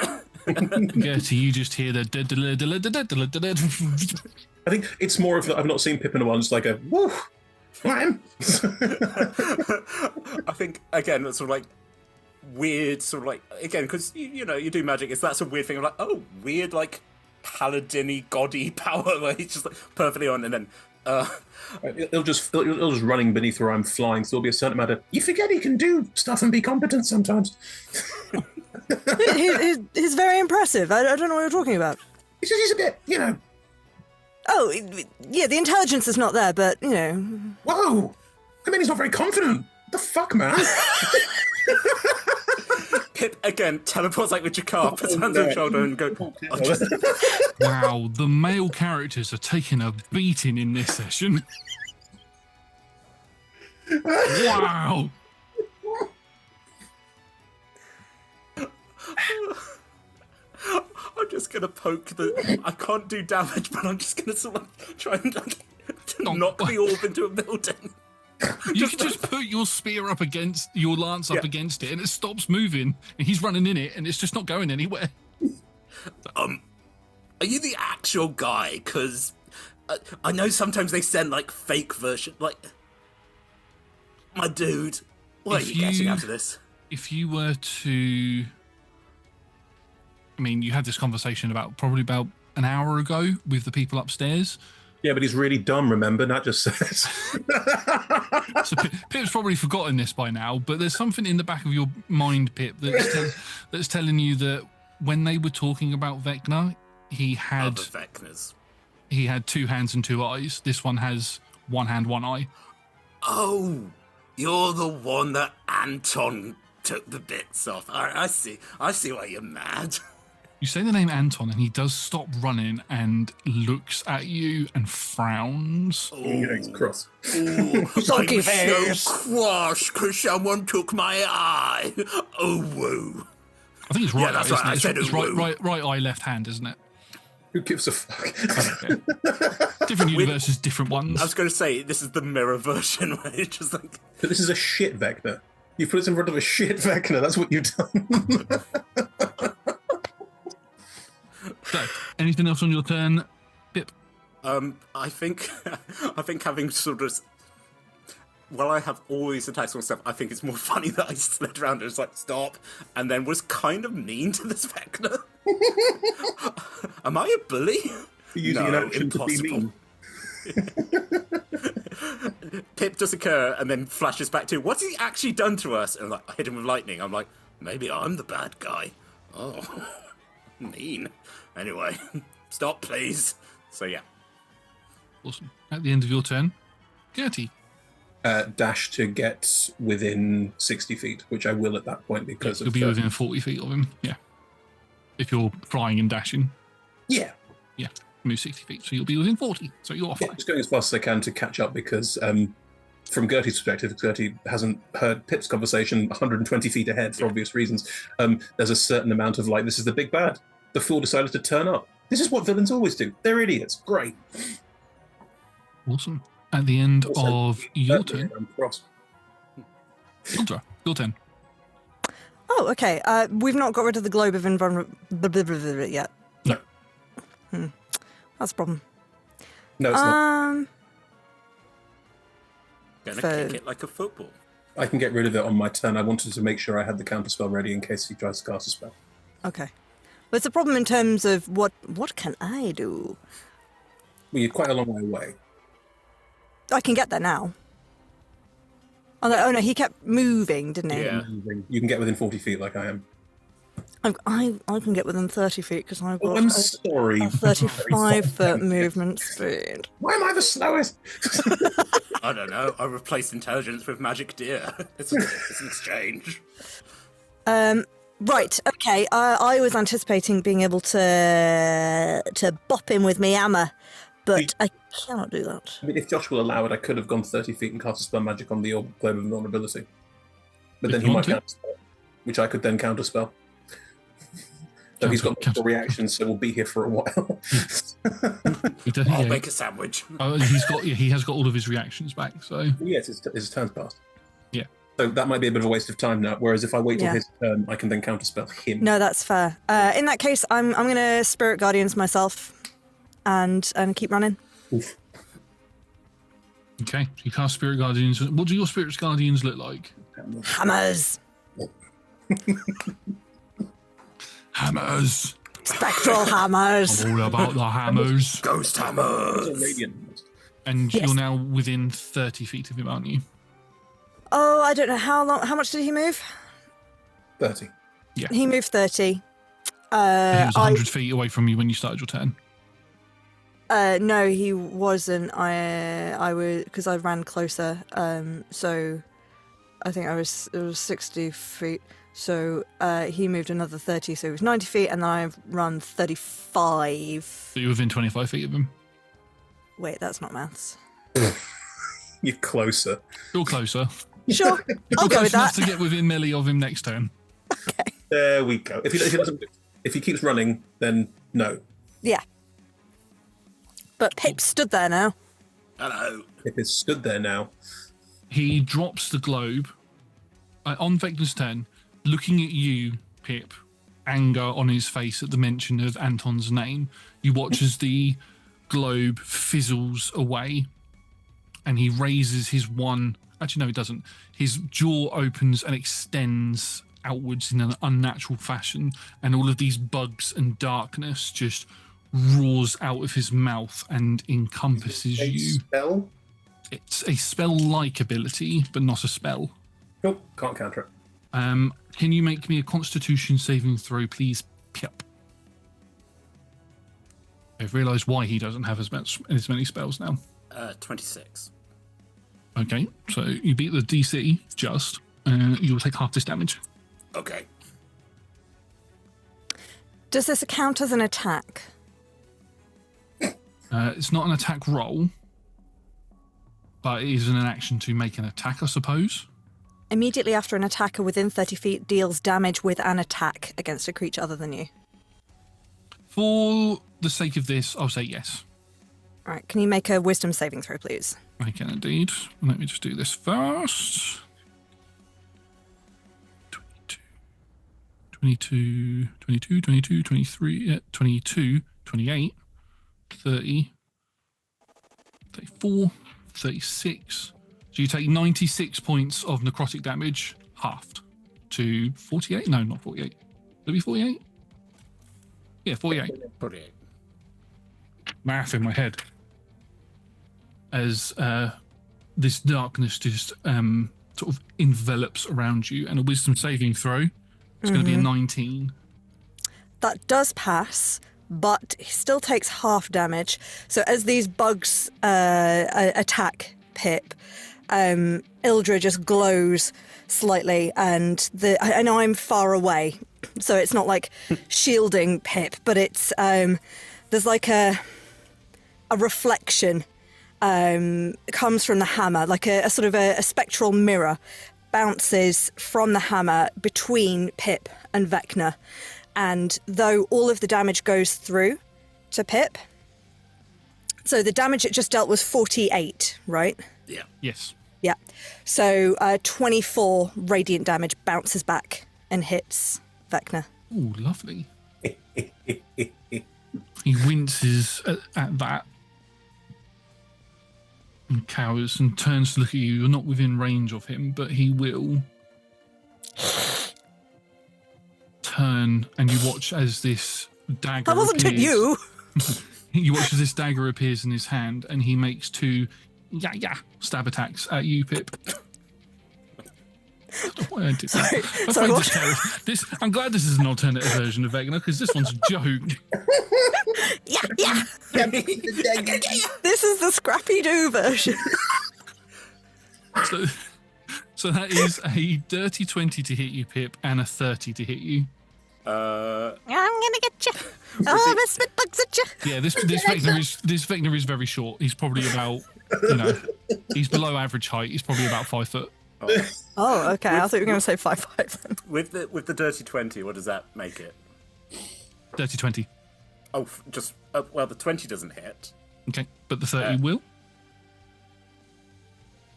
Gertie, you just hear the... I think it's more of I've not seen Pip in a while, just like a woo, man. I think again that's sort of like weird, sort of like again because you know you do magic. That's a weird thing. I'm like weird like paladin-y, gaudy power where he's just like perfectly on, and then it'll just running beneath where I'm flying. So there'll be a certain amount of you forget he can do stuff and be competent sometimes. He's very impressive. I don't know what you're talking about. He's a bit, you know. Oh, yeah, the intelligence is not there, but, you know... Whoa! I mean, he's not very confident. What the fuck, man? Pip, again, teleports like with Jakar, puts hands on his shoulder and go... Wow, the male characters are taking a beating in this session. Wow! I'm just gonna poke I can't do damage, but I'm just gonna sort of try and knock the orb into a building. You can just put your spear up against your lance up against it, and it stops moving. And he's running in it, and it's just not going anywhere. Are you the actual guy? Because I know sometimes they send like fake version, like my dude. What are you getting out of this? If you were to, I mean, you had this conversation probably about an hour ago with the people upstairs. Yeah, but he's really dumb, remember? Nat just says. So Pip's probably forgotten this by now, but there's something in the back of your mind, Pip, that's telling you that when they were talking about Vecna, he had... Other Vecnas. He had 2 hands and 2 eyes. This one has 1 hand, 1 eye. Oh, you're the one that Anton took the bits off. I see why you're mad. You say the name Anton, and he does stop running and looks at you and frowns. He's cross. I'm Sulky so face. cross because someone took my eye. Oh, woo. I think it's right. Yeah, that's eye, right. I said it's woo. right eye, left hand, isn't it? Who gives a fuck? Okay. Different universes, different ones. I was going to say, this is the mirror version where it's just like... But this is a shit Vecna. You put us in front of a shit Vecna, that's what you've done. So, anything else on your turn, Pip? I think having sort of... Well, I have always attacked myself. I think it's more funny that I slid around and was like, stop, and then was kind of mean to this Vecna. Am I a bully? Using an action impossible. to be mean. Pip does occur and then flashes back to, what's he actually done to us? And like, I hit him with lightning. I'm like, maybe I'm the bad guy. Oh, mean. Anyway, stop, please. So, yeah. Awesome. At the end of your turn, Gertie. Dash to get within 60 feet, which I will at that point because You'll be within 40 feet of him, yeah. If you're flying and dashing. Yeah. Yeah, move 60 feet, so you'll be within 40, so you're fine. Yeah, just going as fast as I can to catch up because from Gertie's perspective, Gertie hasn't heard Pip's conversation 120 feet ahead for obvious reasons. There's a certain amount of like, this is the big bad. The fool decided to turn up. This is what villains always do. They're idiots. Great. Awesome. At the end of your turn, I'm cross. Sandra, your turn. Oh, okay. We've not got rid of the globe of invulnerability yet. No. That's a problem. No, it's not. Gonna kick it like a football. I can get rid of it on my turn. I wanted to make sure I had the counterspell ready in case he tries to cast a spell. Okay. But it's a problem in terms of what can I do? Well, you're quite a long way away. I can get there now. Oh no, he kept moving, didn't he? Yeah. You can get within 40 feet like I am. I can get within 30 feet because I've got Oh, I'm sorry. a 35-foot movement speed. Why am I the slowest? I don't know. I replaced intelligence with magic deer. It's an exchange. Right, okay. I was anticipating being able to bop him with my hammer, but I cannot do that. I mean, if Josh will allow it, I could have gone 30 feet and cast a spell magic on the globe of invulnerability. But then If he you might want to. counterspell, which I could then counterspell. So he's got multiple reactions, so we'll be here for a while. He does, I'll yeah. make a sandwich. He has got all of his reactions back. So Yes, his turn's passed. yeah. So that might be a bit of a waste of time now. Whereas if I wait till Yeah. his turn, I can then counterspell him. No, that's fair. In that case, I'm going to Spirit Guardians myself and keep running. Oof. Okay, you cast Spirit Guardians. What do your Spirit Guardians look like? Hammers! Hammers. Spectral hammers! I'm all about the hammers. Ghost Those hammers. are radiant. And Yes. you're now within 30 feet of him, aren't you? Oh, I don't know how much did he move? 30. He moved 30. He was I 100 feet away from you when you started your turn. no, he wasn't. I was because I ran closer. So I think it was 60 feet. So he moved another 30, so it was 90 feet, and then I've run 35. So you're within 25 feet of him. Wait, that's not maths. You're closer. You're closer. Sure, I'll go Close with enough that. to get within melee of him next turn. There we go. If he keeps running, then no. Yeah. But Pip stood there now. Hello. If it's stood there now, He drops the globe on Vecna's turn, looking at you, Pip, anger on his face at the mention of Anton's name. You watch as the globe fizzles away and he raises his one. Actually, no, he doesn't. His jaw opens and extends outwards in an unnatural fashion, and all of these bugs and darkness just roars out of his mouth and encompasses a you. spell. It's a spell-like ability, but not a spell. Nope, can't counter it. Can you make me a Constitution saving throw, please, Pip? I've realised why he doesn't have as many spells now. 26. Okay, so you beat the DC just, you'll take half this damage. Okay. Does this count as an attack? It's not an attack roll, but it is an action to make an attack, I suppose. Immediately after an attacker within 30 feet deals damage with an attack against a creature other than you. For the sake of this, I'll say yes. All right, can you make a wisdom saving throw, please? I can indeed. Let me just do this first. 22, 22, 22, 23, 22, 28, 30, 34, 36. So you take 96 points of necrotic damage, halved, to 48? No, not 48. Would it be 48? Yeah, 48. 48. Math in my head. As this darkness just sort of envelops around you, and a wisdom saving throw. It's going to be a 19. That does pass, but he still takes half damage. So as these bugs attack Pip, Ildra just glows slightly, and I know I'm far away, so it's not like shielding Pip, but it's there's like a reflection comes from the hammer, like a sort of a spectral mirror bounces from the hammer between Pip and Vecna. And though all of the damage goes through to Pip, so the damage it just dealt was 48, right? Yeah. Yes. Yeah. So 24 radiant damage bounces back and hits Vecna. Oh, lovely. He winces at that and cowers and turns to look at you. You're not within range of him, but he will turn, and you watch as this dagger That wasn't appears. at you! You watch as this dagger appears in his hand, and he makes two stab attacks at you, Pip. Why I did that. I Sorry, find what? I'm glad this is an alternative version of Vecna because this one's a joke. Yeah. This is the Scrappy-Doo version. So that is a dirty 20 to hit you, Pip, and a 30 to hit you. I'm gonna get you. Oh, the spit bugs at you. Yeah, this Vecna is very short. He's probably about, he's below average height. He's probably about 5 foot. Oh, okay. I thought you were going to say 5'5". With the dirty 20, what does that make it? Dirty 20. Oh, just well, the 20 doesn't hit. Okay, but the 30 will.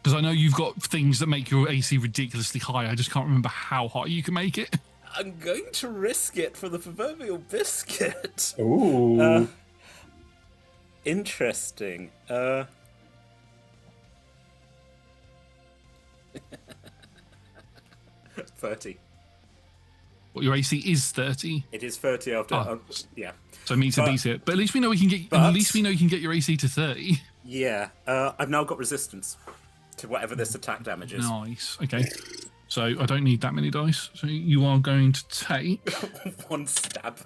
Because I know you've got things that make your AC ridiculously high. I just can't remember how high you can make it. I'm going to risk it for the proverbial biscuit. Ooh. Interesting. 30. Well, your AC is 30. It is 30 after. Yeah. So it means to beat it. But at least we know we can get. At least we know you can get your AC to 30. Yeah. I've now got resistance to whatever this attack damage is. Nice. Okay. So I don't need that many dice. So you are going to take. 1 stab.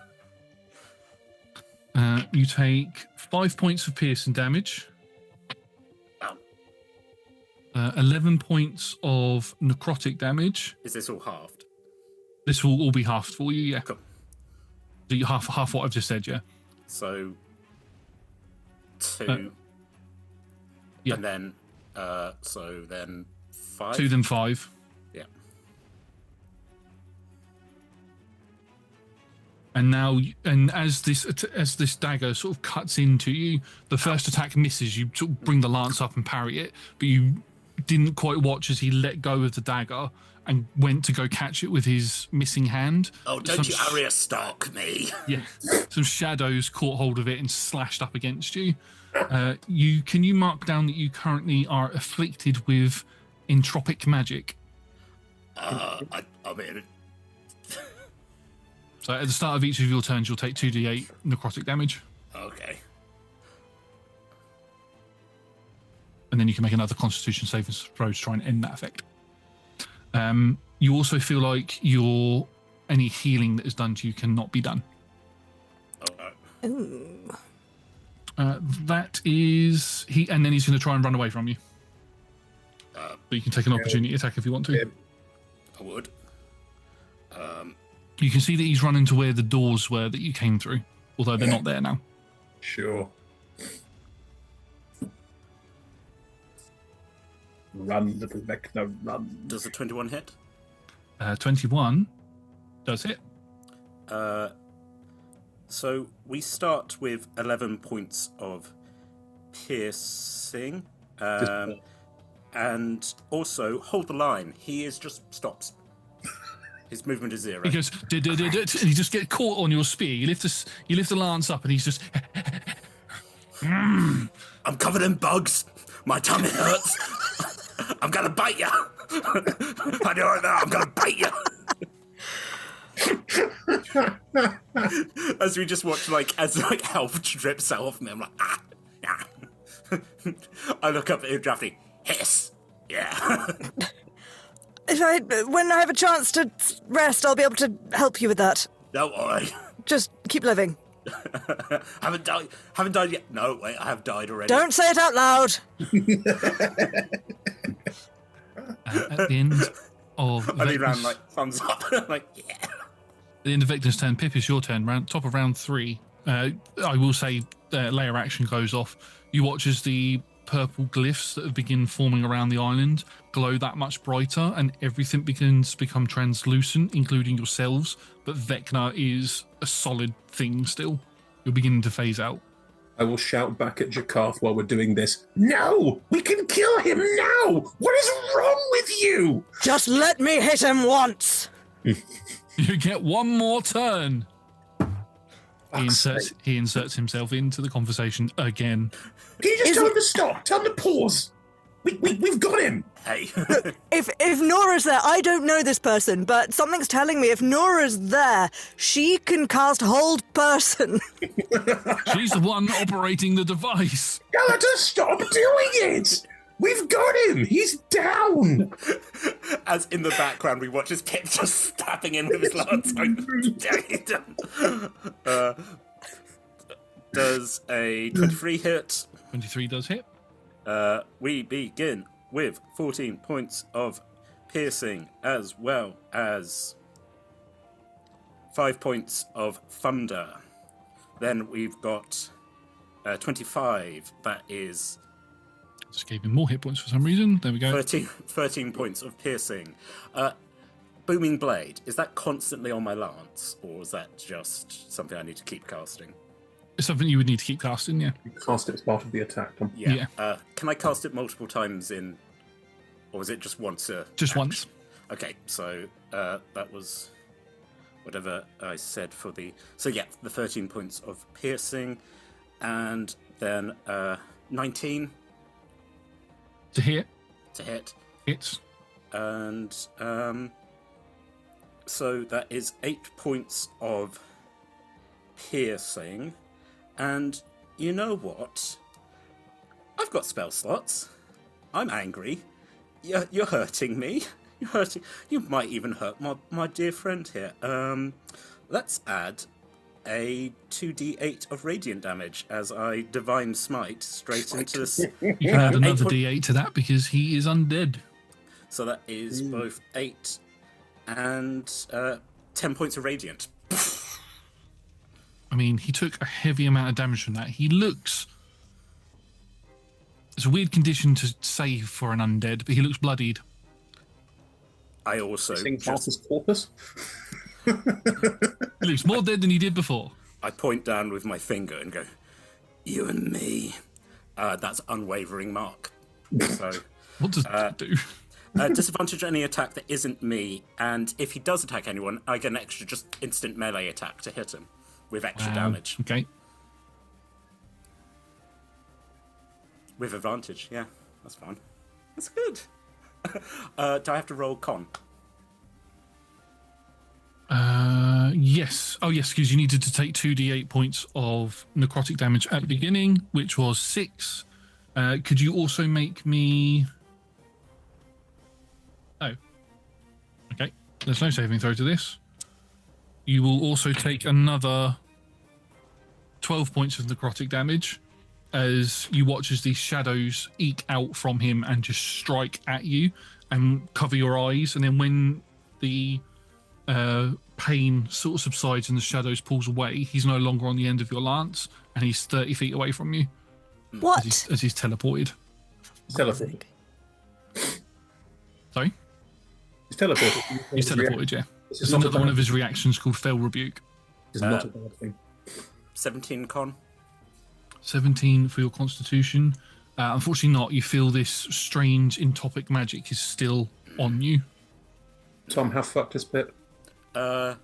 You take 5 points of piercing damage. 11 points of necrotic damage. Is this all halved? This will all be halved for you, yeah. Cool. So you half what I've just said, yeah. So 2. Yeah. And then so then 5. 2 then 5. Yeah. And now, and as this dagger sort of cuts into you, the first attack misses. You sort of bring the lance up and parry it, but you didn't quite watch as he let go of the dagger and went to go catch it with his missing hand. Oh, don't you Arya stalk me? Yeah, some shadows caught hold of it and slashed up against you. Can you mark down that you currently are afflicted with entropic magic? I mean. So at the start of each of your turns, you'll take 2d8 necrotic damage. Okay. And then you can make another Constitution saving throw to try and end that effect. You also feel like any healing that is done to you cannot be done. Ooh. That is and then he's going to try and run away from you. But you can take an opportunity attack if you want to. Yeah. I would. You can see that he's running to where the doors were that you came through, although they're not there now. Sure. Run, little Vecna, run. Does the 21 hit? 21 does hit. So we start with 11 points of piercing. And also, hold the line. He just stops. His movement is 0. He goes, and you just get caught on your spear. You lift the lance up, and he's just. I'm covered in bugs. My tummy hurts. I'm gonna bite you. I do it now. I'm gonna bite you. As we just watch, as health drips out of me, I'm like, ah. I look up at him, drafty. Hiss. Yeah. When I have a chance to rest, I'll be able to help you with that. Don't worry. Just keep living. Haven't died yet. No, wait, I have died already. Don't say it out loud. At the end of I need round Vecna's, thumbs up. Like, yeah. at the end of Vecna's turn, Pip, it's your turn. Top of round 3. I will say layer action goes off. You watch as the purple glyphs that have begin forming around the island glow that much brighter, and everything begins to become translucent, including yourselves. But Vecna is a solid thing still. You're beginning to phase out. I will shout back at Jakarth while we're doing this. No! We can kill him now! What is wrong with you? Just let me hit him once. You get one more turn. He inserts himself into the conversation again. Can you just tell him to stop? Tell him to pause. We've got him. Hey. If Nora's there, I don't know this person, but something's telling me if Nora's there, she can cast Hold Person. She's the one operating the device. Tell her to stop doing it. We've got him! He's down! As in the background, we watch as Pip just stabbing him with his lance. Does a 23 hit? 23 does hit. We begin with 14 points of piercing, as well as 5 points of thunder. Then we've got 25. That is Just gave him more hit points for some reason. There we go. 13 points of piercing. Booming Blade, is that constantly on my lance, or is that just something I need to keep casting? It's something you would need to keep casting, yeah. You cast it as part of the attack, Tom. Yeah. Can I cast it multiple times in, or is it just once? Just once. Okay, so that was whatever I said for the... So yeah, the 13 points of piercing, and then 19 To hit. to hit. Hits. And so that is 8 points of piercing. And you know what? I've got spell slots. I'm angry. You're hurting me. You're hurting. You might even hurt my dear friend here. Let's add a 2d8 of radiant damage as I divine smite straight into this. You can add another 8 d8 to that because he is undead. So that is both 8 and 10 points of radiant. I mean, he took a heavy amount of damage from that. He looks... It's a weird condition to say for an undead, but he looks bloodied. I also Sing Marcus Corpus. He looks more dead than he did before. I point down with my finger and go, "You and me." That's unwavering mark. So What does that do? disadvantage on any attack that isn't me, and if he does attack anyone, I get an extra just instant melee attack to hit him with extra damage. Okay. With advantage, yeah. That's fine. That's good. Do I have to roll con? Yes. Oh, yes, because you needed to take 2d8 points of necrotic damage at the beginning, which was 6. Could you also make me... Oh. Okay. There's no saving throw to this. You will also take another 12 points of necrotic damage as you watch as these shadows eke out from him and just strike at you and cover your eyes. And then when the pain sort of subsides and the shadows pulls away, he's no longer on the end of your lance and he's 30 feet away from you What? as he's teleported. He's teleported. Sorry? He's teleported. He's teleported, yeah. This There's is not a another one bad- of his reactions called Fell Rebuke. This is not a bad thing. 17 con? 17 for your constitution. Unfortunately not. You feel this strange entopic magic is still on you. Tom, how fucked is Pip? So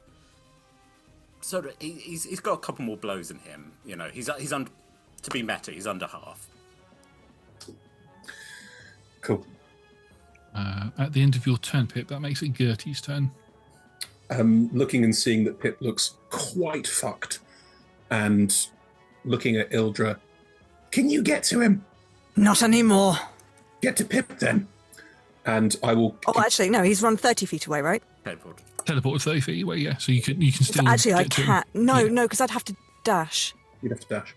he's got a couple more blows in him. You know, he's under, to be meta, he's under half. Cool. At the end of your turn, Pip, that makes it Gertie's turn. Looking and seeing that Pip looks quite fucked, and looking at Ildra, Can you get to him? Not anymore. Get to Pip then. and I will. Oh, actually, no, he's run 30 feet away, right? Teleport. Teleport 30 feet away, yeah. So you can still. Actually, I get to him. can't. No, Yeah. no, because I'd have to dash. You'd have to dash.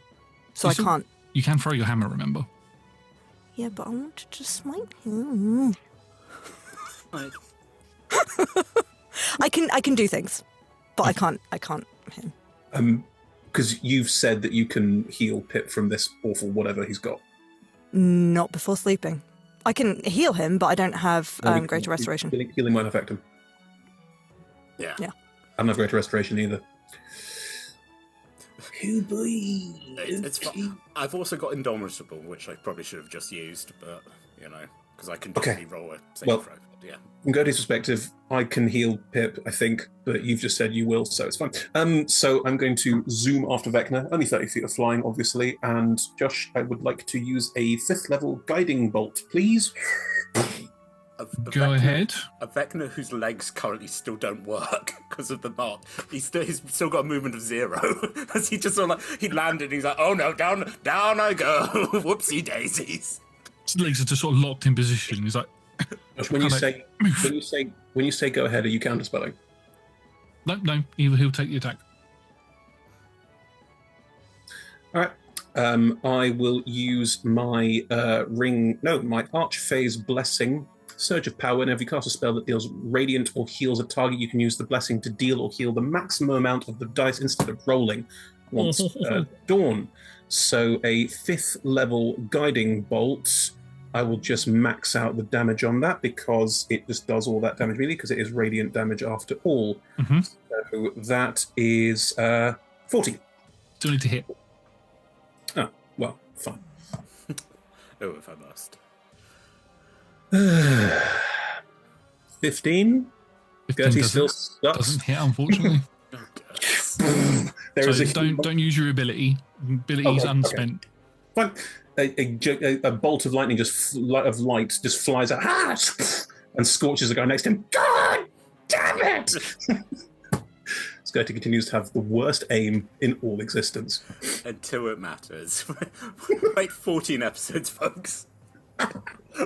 So You I still- can't. You can throw your hammer, remember? Yeah, but I want to smite him. Right. I can do things, but I can't hit him. Because you've said that you can heal Pip from this awful whatever he's got. Not before sleeping. I can heal him, but I don't have greater restoration. Healing won't affect him. Yeah. Yeah. I don't have greater restoration either. Oh boy. It's fun. I've also got Indomitable, which I probably should have just used, but, you know, because I can Okay. definitely roll a saving Well- throw. Yeah. From Godey's perspective, I can heal Pip, I think, but you've just said you will, so it's fine. So I'm going to zoom after Vecna, only 30 feet of flying, obviously, and Josh, I would like to use a 5th level guiding bolt, please. Go ahead. A Vecna whose legs currently still don't work because of the mark. He's still got a movement of 0. As he just sort of like, he landed and he's like, oh no, down I go. Whoopsie daisies. His legs are just sort of locked in position. He's like, Josh, when you say go ahead, are you counterspelling? no, he'll take the attack. All right. I will use my my Archphase Blessing, Surge of Power. Whenever you cast a spell that deals radiant or heals a target, you can use the blessing to deal or heal the maximum amount of the dice instead of rolling once dawn. So a 5th level guiding bolt. I will just max out the damage on that because it just does all that damage really, because it is radiant damage after all. Mm-hmm. So that is 40. Still need to hit. Oh, well, fine. Oh, if I must. 15? 15 Gertie still sucks. doesn't hit, unfortunately. Oh, Don't use your ability. Ability's unspent. Fine. A bolt of lightning of light just flies out and scorches the guy next to him. God damn it! Skirty continues to have the worst aim in all existence. Until it matters. Wait 14 episodes, folks.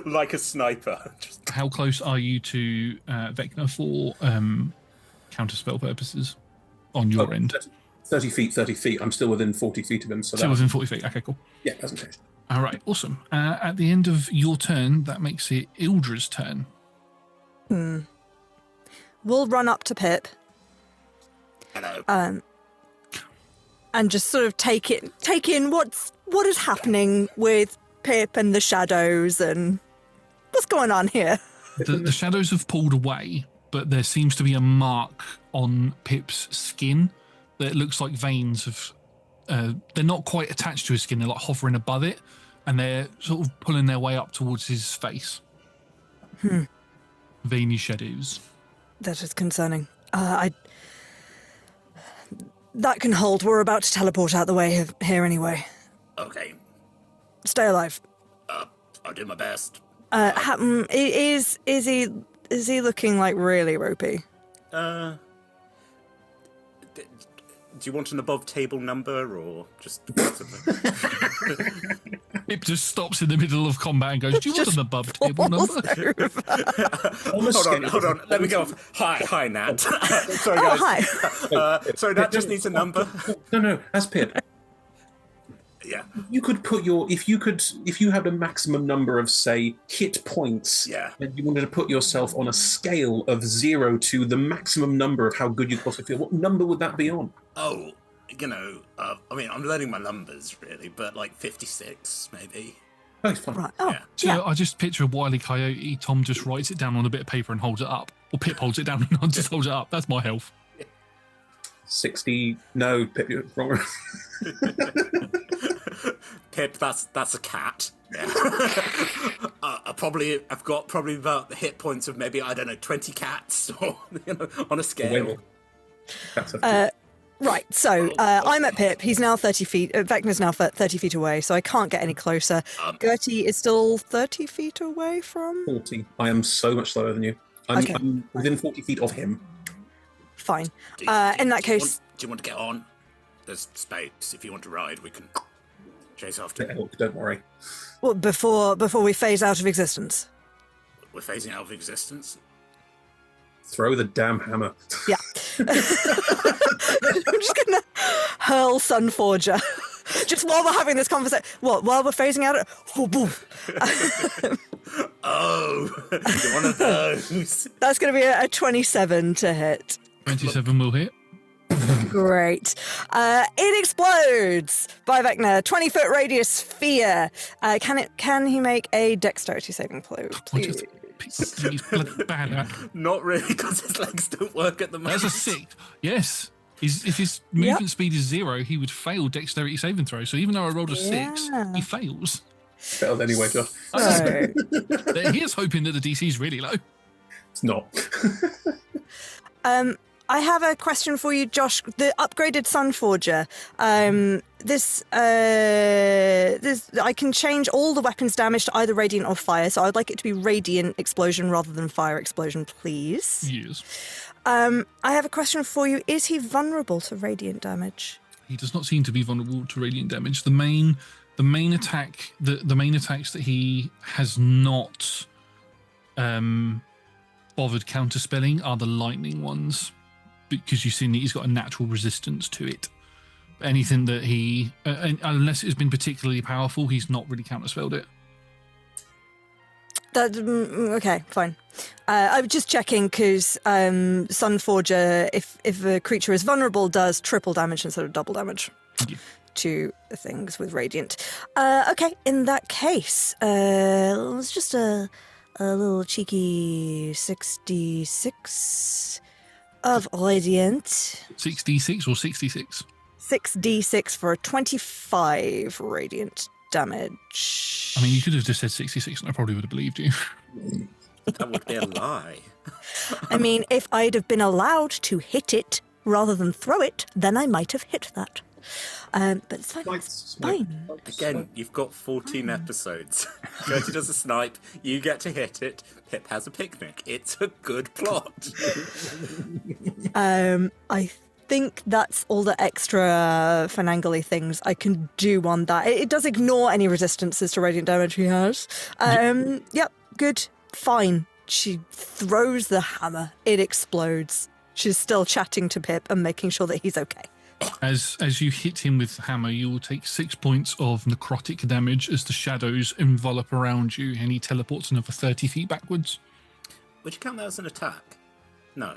Like a sniper. How close are you to Vecna for counterspell purposes on your end? 30 feet. I'm still within 40 feet of him. So Still within 40 feet. Okay, cool. Yeah, it hasn't changed. All right, awesome. At the end of your turn, that makes it Ildra's turn. We'll run up to Pip. Hello. And just sort of take in what is happening with Pip and the shadows and what's going on here. The shadows have pulled away, but there seems to be a mark on Pip's skin that looks like veins of. They're not quite attached to his skin; they're like hovering above it, and they're sort of pulling their way up towards his face. Veiny shadows. That is concerning. That can hold. We're about to teleport out the way here anyway. Okay. Stay alive. I'll do my best. Is he looking like really ropey? Do you want an above table number or just Pip just stops in the middle of combat and goes, "Do you want an above table number?" Hold on. Let me go off. Hi, Nat. Sorry, guys. Hi. Sorry, Nat just needs a number. No, that's Pip. Yeah. You could put if you had a maximum number of, say, hit points, and you wanted to put yourself on a scale of 0 to the maximum number of how good you possibly feel, what number would that be on? Oh, I mean, I'm learning my numbers really, but like 56 maybe. Oh, it's fine. Right. Oh, Yeah. So I just picture a Wile E. Coyote. Tom just writes it down on a bit of paper and holds it up, or Pip holds it down and just holds it up. That's my health. 60. No, Pip, you're wrong. Pip, that's a cat. Yeah. I've got probably about the hit points of maybe, I don't know, 20 cats or on a scale. Right, so I'm at Pip. He's now 30 feet. Vecna's now 30 feet away, so I can't get any closer. Gertie is still 30 feet away from... 40. I am so much slower than you. I'm within 40 feet of him. Fine. In that case... Do you want to get on? There's space. If you want to ride, we can chase after you. Don't worry. Well, before we phase out of existence. We're phasing out of existence? Throw the damn hammer. Yeah. I'm just going to hurl Sunforger. Just while we're having this conversation. What? While we're phasing out? Oh, you're one of those. That's going to be a 27 to hit. 27 will hit. Great. It explodes by Vecna. 20-foot radius sphere. Can he make a dexterity saving throw, please? He's bloody bad at that. Not really, because his legs don't work at the moment. That's a 6. Yes. If his movement speed is 0, he would fail dexterity saving throw. So even though I rolled a 6, he fails. Failed anyway, Josh. So, He is hoping that the DC is really low. It's not. I have a question for you, Josh. The upgraded Sunforger. This I can change all the weapons damage to either radiant or fire. So I'd like it to be radiant explosion rather than fire explosion, please. Yes. I have a question for you. Is he vulnerable to radiant damage? He does not seem to be vulnerable to radiant damage. The main the main attack, the main attacks that he has not bothered counterspelling are the lightning ones, because you've seen that he's got a natural resistance to it. Anything that he, unless it's been particularly powerful, he's not really counterspelled it. Okay, fine. I was just checking because Sunforger, if a creature is vulnerable, does triple damage instead of double damage to things with Radiant. Okay, in that case, it's just a little cheeky 66 of Radiant. 6d6 or 66? 6d6 for a 25 Radiant damage. I mean, you could have just said 66 and I probably would have believed you. That would be a lie. I mean, if I'd have been allowed to hit it rather than throw it, then I might have hit that. But it's fine. It's fine. Again, you've got 14 episodes. Gertie does a snipe, you get to hit it, Pip has a picnic. It's a good plot. I think that's all the extra finangly things I can do on that. It does ignore any resistances to radiant damage he has. Yep, good, fine. She throws the hammer. It explodes. She's still chatting to Pip and making sure that he's okay. As you hit him with the hammer, you will take 6 points of necrotic damage as the shadows envelop around you, and he teleports another 30 feet backwards. Would you count that as an attack? No.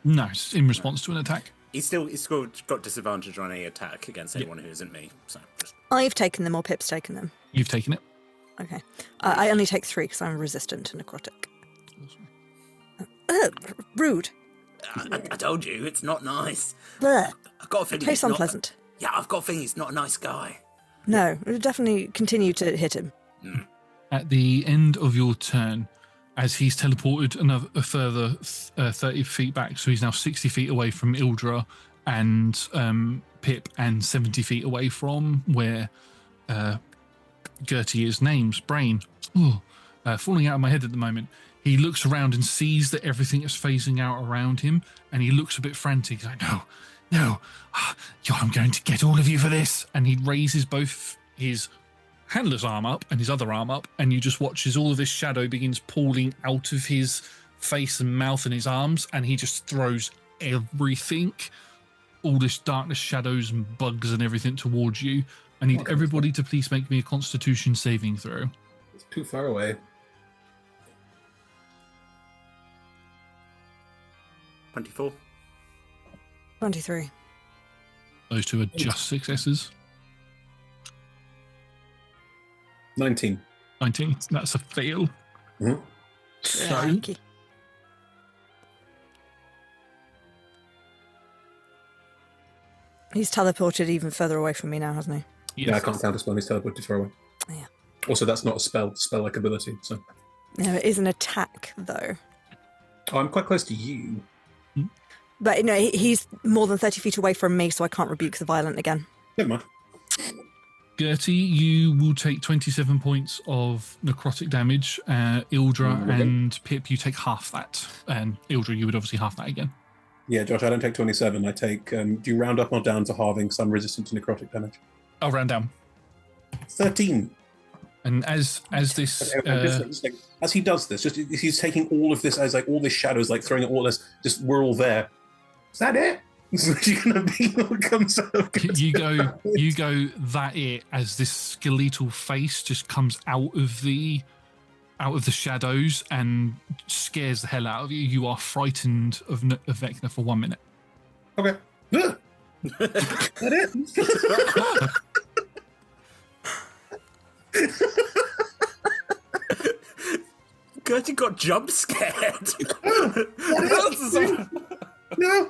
No, it's in response to an attack. He's got disadvantage on any attack against anyone who isn't me. So just... I've taken them or Pip's taken them. You've taken it. Okay. I only take 3 because I'm resistant to necrotic. Rude. I told you, it's not nice. Blech. I've got a feeling Tastes unpleasant. Yeah, I've got a feeling he's not a nice guy. No, we'll definitely continue to hit him. At the end of your turn, as he's teleported a further 30 feet back, so he's now 60 feet away from Ildra and Pip, and 70 feet away from where Gertie is. Names, brain, falling out of my head at the moment. He looks around and sees that everything is phasing out around him, and he looks a bit frantic. He's like, no, I'm going to get all of you for this. And he raises both his handler's arm up and his other arm up, and you just watch as all of this shadow begins pooling out of his face and mouth and his arms, and he just throws everything, all this darkness, shadows and bugs and everything towards you. I need everybody to please make me a Constitution saving throw. It's too far away. 24. 23. Those two are just successes. 19. 19. That's a fail. Mm-hmm. So, Lucky. He's teleported even further away from me now, hasn't he? Yeah, I can't counterspell. He's teleported far away. Yeah. Also, that's not a spell-like ability. So, No, it is an attack, though. I'm quite close to you. But no, he's more than 30 feet away from me, so I can't rebuke the violent again. Never mind. Gertie, you will take 27 points of necrotic damage. Ildra and Pip, you take half that. And Ildra, you would obviously half that again. Yeah, Josh, I don't take 27. I take. Do you round up or down to halving? So I'm resistant to necrotic damage. I'll round down. 13. And as this, as he does this, just he's taking all of this as like all this shadows, like throwing it all this. Just we're all there. Is that it? Is you gonna be what comes out? you go that it as this skeletal face just comes out of the shadows and scares the hell out of you. You are frightened of Vecna for 1 minute. Okay. Is that it? Gertie got jump scared. No.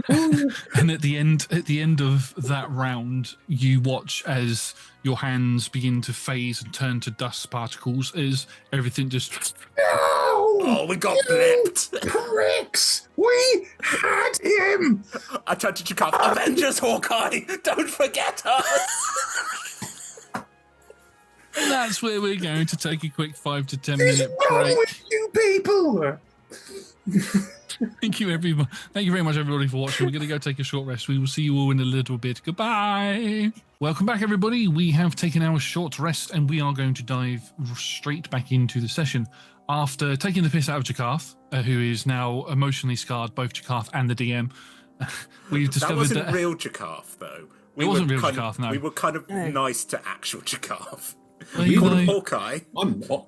And at the end of that round, you watch as your hands begin to phase and turn to dust particles as everything just... Oh, we got blipped. Pricks! We had him! I tried to check off Avengers, Hawkeye! Don't forget us! And that's where we're going to take a quick 5 to 10 What's minute wrong break. with you people? Thank you, everyone. Thank you very much, everybody, for watching. We're going to go take a short rest. We will see you all in a little bit. Goodbye. Welcome back, everybody. We have taken our short rest, and we are going to dive straight back into the session. After taking the piss out of Jakarth, who is now emotionally scarred, both Jakarth and the DM, we've discovered that... wasn't real Jakarth, though. It wasn't real Jakarth, no. We were kind of nice to actual Jakarth. Well, We you called know. him Hawkeye. I'm not.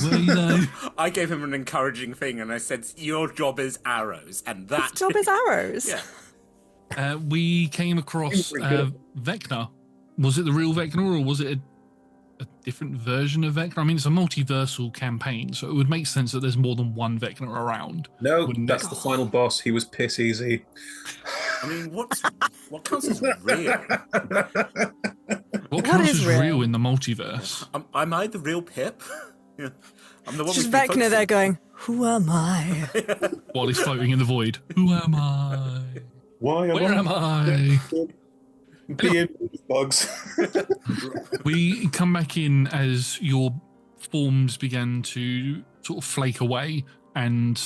Well, you know. I gave him an encouraging thing, and I said, "Your job is arrows," and that Job is arrows. yeah. We came across Vecna. Was it the real Vecna, or was it a different version of Vecna? I mean, it's a multiversal campaign, so it would make sense that there's more than one Vecna around. No, Wouldn't that's it? the final boss. He was piss easy. I mean, what counts as real? What counts is as real? real in the multiverse? Am I the real Pip? Yeah. I'm the one. Just we've been Vecna there focusing- going, who am I? While he's floating in the void. Who am I? Why Where am I? Being bugs. We come back in as your forms begin to sort of flake away and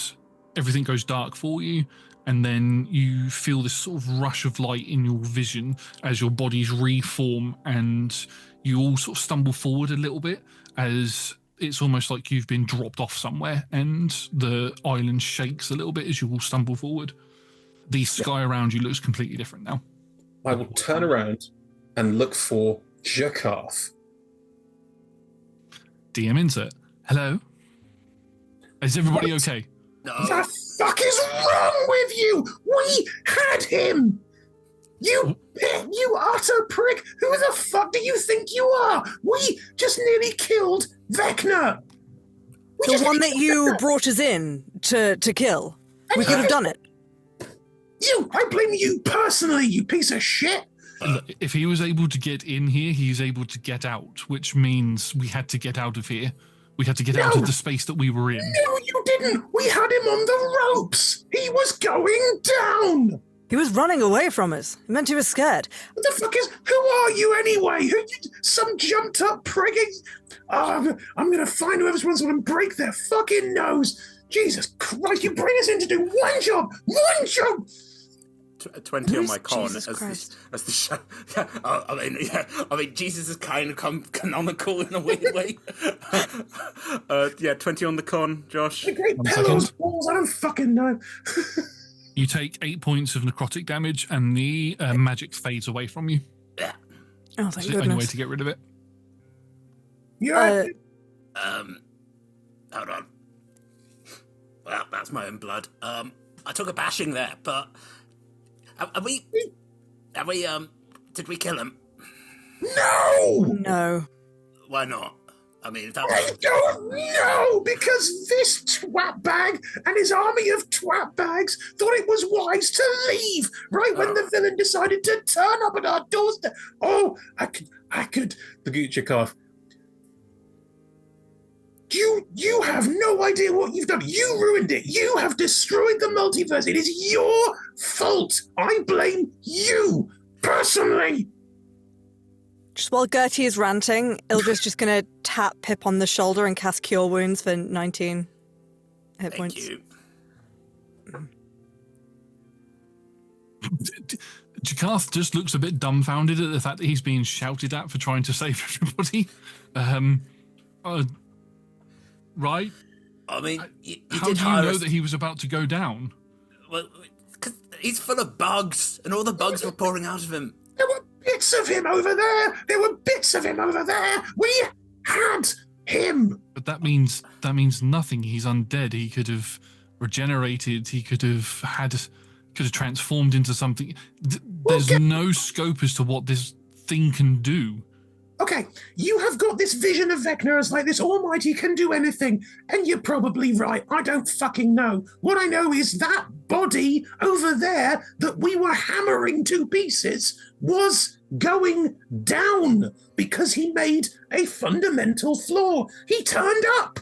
everything goes dark for you. And then you feel this sort of rush of light in your vision as your bodies reform, and you all sort of stumble forward a little bit as it's almost like you've been dropped off somewhere, and the island shakes a little bit as you all stumble forward. The sky around you looks completely different now. I will turn around and look for Jakarth. DM insert. Hello? Is everybody okay? No. The fuck is wrong with you? We had him! You utter prick! Who the fuck do you think you are? We just nearly killed Vecna! The one that you brought us in to kill. We could have done it. I blame you personally, you piece of shit! Look, if he was able to get in here, he's able to get out, which means we had to get out of here. We had to get out of the space that we were in. No, you didn't! We had him on the ropes! He was going down! He was running away from us. It meant he was scared. What the fuck is... Who are you anyway? Some jumped up prick? I'm gonna find whoever's runs on and break their fucking nose! Jesus Christ, you bring us in to do one job! One job! 20 on my Who's con Jesus Christ? as the show. Yeah, I mean, Jesus is kind of canonical in a weird way. 20 on the con, Josh. The great 1 pillows, second. balls, I don't fucking know. You take 8 points of necrotic damage, and the magic fades away from you. Oh, It's thank the only way goodness. to get rid of it. Yeah. Hold on. Well, that's my own blood. I took a bashing there, but have we, did we kill him? No! No. Why not? I mean, if that I was... don't know, because this twat bag and his army of twat bags thought it was wise to leave right when the villain decided to turn up at our doorstep. Oh, I could. The Jakarth. You have no idea what you've done. You ruined it. You have destroyed the multiverse. It is your fault. I blame you personally. Just while Gertie is ranting, Ildra's just going to tap Pip on the shoulder and cast Cure Wounds for 19 hit Thank points. you. Jakarth just looks a bit dumbfounded at the fact that he's being shouted at for trying to save everybody. Right? I mean, you How did do you hire know us... that he was about to go down? Well, 'cause he's full of bugs, and all the bugs were pouring out of him. There were bits of him over there. There were bits of him over there. We had him. But that means nothing. He's undead. He could have regenerated. He could have transformed into something. There's no scope as to what this thing can do. Okay, you have got this vision of Vecna as like this almighty can do anything, and you're probably right. I don't fucking know. What I know is that body over there that we were hammering to pieces was going down because he made a fundamental flaw. He turned up.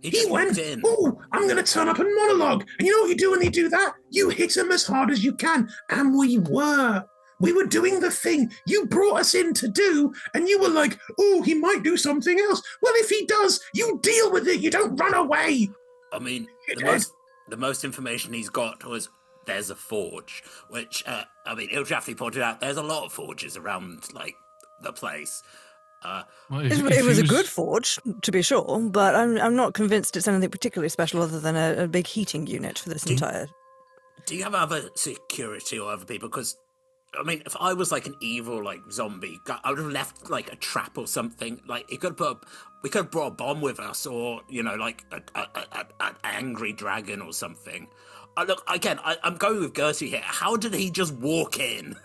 He He just went, walked in. oh, I'm going to turn up and monologue. And you know what you do when you do that? You hit him as hard as you can. And we were. We were doing the thing you brought us in to do, and you were like, oh, he might do something else. Well, if he does, you deal with it. You don't run away. I mean, Shithead. the most information he's got was there's a forge, which, Ildrafty pointed out there's a lot of forges around, like, the place. Well, It was a good forge, to be sure, but I'm not convinced it's anything particularly special other than a big heating unit for this entire... Do you have other security or other people? Because, if I was like an evil, like, zombie, I would have left, like, a trap or something. Like, we could have brought a bomb with us, or, like, an angry dragon or something. Look, again, I'm going with Gertie here. How did he just walk in?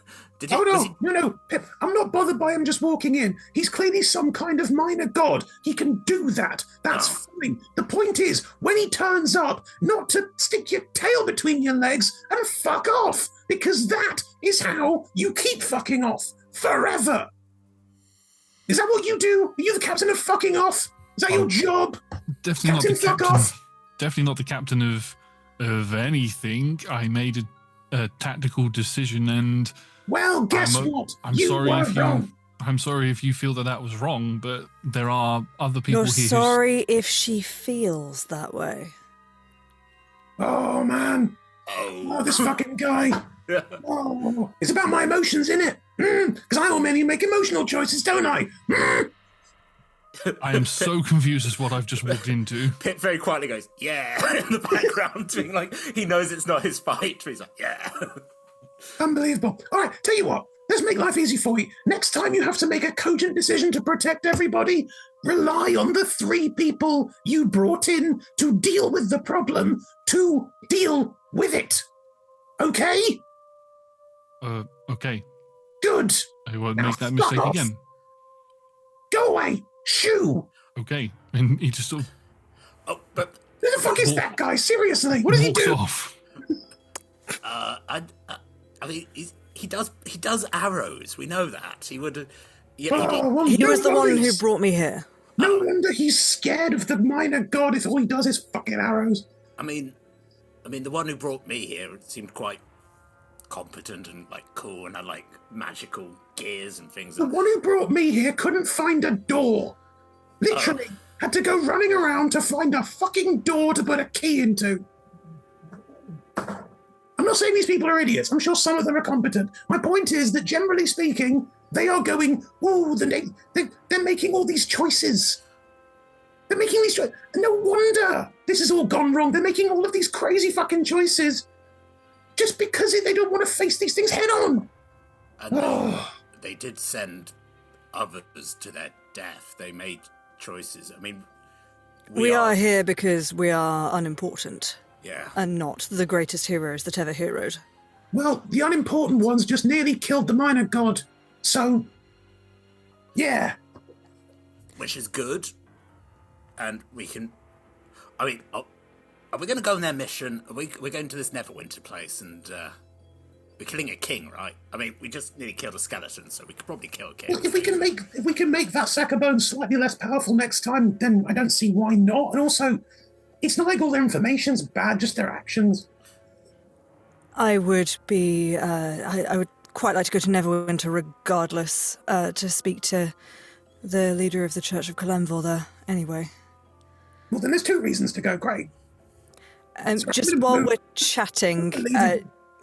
No, Pip, I'm not bothered by him just walking in. He's clearly some kind of minor god. He can do that. That's fine. The point is, when he turns up, not to stick your tail between your legs and fuck off, because that is how you keep fucking off forever. Is that what you do? Are you the captain of fucking off? Is that your job? Definitely Captain not the fuck captain. off? Definitely not the captain of anything. I made a tactical decision, and Well, guess what? I'm you sorry were if wrong. I'm sorry if you feel that was wrong, but there are other people You're here. sorry if she feels that way. Oh, man. Oh, this fucking guy. Oh, it's about my emotions, innit? Because I only make emotional choices, don't I? I am so confused as what I've just walked into. Pip very quietly goes, yeah, in the background, doing like, he knows it's not his fight, but he's like, yeah. Unbelievable. All right, tell you what. Let's make life easy for you. Next time you have to make a cogent decision to protect everybody, rely on the 3 people you brought in to deal with the problem, to deal with it. Okay? Okay. Good. I won't Now make that fuck mistake off. again. Go away. Shoo. Okay. And he just sort of Oh, but Who the fuck is that guy? Seriously, what does he walks do? off. he does arrows. We know that. He would. Oh, He no was the one who worries. brought me here. No wonder he's scared of the minor god if all he does is fucking arrows. The one who brought me here seemed quite competent and like cool and had like magical gears and things. The one who brought me here couldn't find a door. Literally, had to go running around to find a fucking door to put a key into. I'm not saying these people are idiots. I'm sure some of them are competent. My point is that generally speaking, they are going, they're making all these choices. They're making these choices. No wonder this has all gone wrong. They're making all of these crazy fucking choices just because they don't want to face these things head on. And they did send others to their death. They made choices. We are here because we are unimportant. Yeah. And not the greatest heroes that ever heroed. Well, the unimportant ones just nearly killed the minor god. So, yeah. Which is good. And we can... are we going to go on their mission? We're going to this Neverwinter place and we're killing a king, right? We just nearly killed a skeleton, so we could probably kill a king. Well, if we can make that sack of bones slightly less powerful next time, then I don't see why not. And also, it's not like all their information's bad, just their actions. I would be... I would quite like to go to Neverwinter regardless, to speak to the leader of the Church of Kalemvor there, anyway. Well, then there's 2 reasons to go. Great. Just while we're chatting,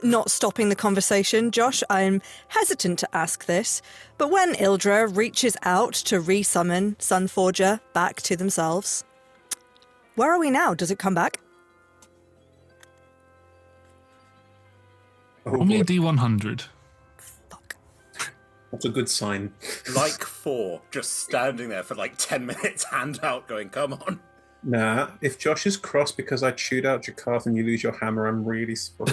not stopping the conversation, Josh, I'm hesitant to ask this, but when Ildra reaches out to resummon Sunforger back to themselves, where are we now? Does it come back? Roll me a D100. Fuck. That's a good sign. Like 4, just standing there for like 10 minutes, hand out, going, come on. Nah, if Josh is cross because I chewed out your cart and you lose your hammer, I'm really sorry.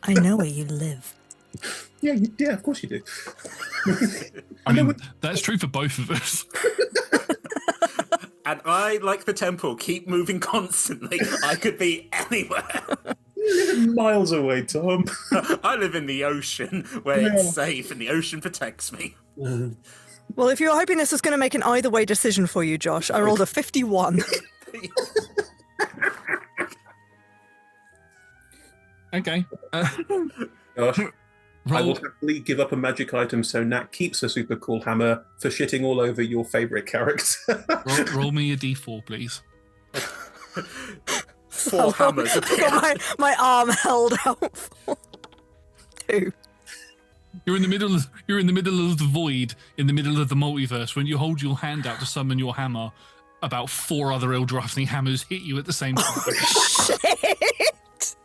I know where you live. Yeah, of course you do. That's true for both of us. And I, like the temple, keep moving constantly. I could be anywhere. You live miles away, Tom. I live in the ocean where it's safe and the ocean protects me. Well, if you were hoping this was going to make an either-way decision for you, Josh, I rolled a 51. Okay. Josh, I will Roll, happily give up a magic item so Nat keeps a super cool hammer for shitting all over your favourite character. roll me a D4, please. 4 hammers I've appear. got my arm held out for 2. You're in the middle of the void, in the middle of the multiverse. When you hold your hand out to summon your hammer, about 4 other Eldrathni hammers hit you at the same time. Shit!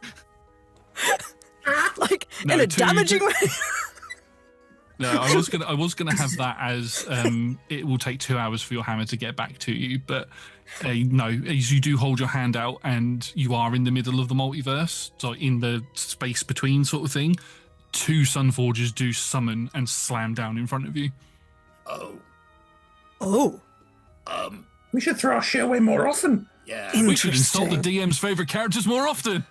Like, No, in a 2 damaging way? No, I was gonna have that as it will take 2 hours for your hammer to get back to you, but no, as you do hold your hand out and you are in the middle of the multiverse, so in the space between sort of thing, 2 Sunforgers do summon and slam down in front of you. Oh. We should throw our shit away more often. Yeah. We should insult the Interesting. DM's favorite characters more often.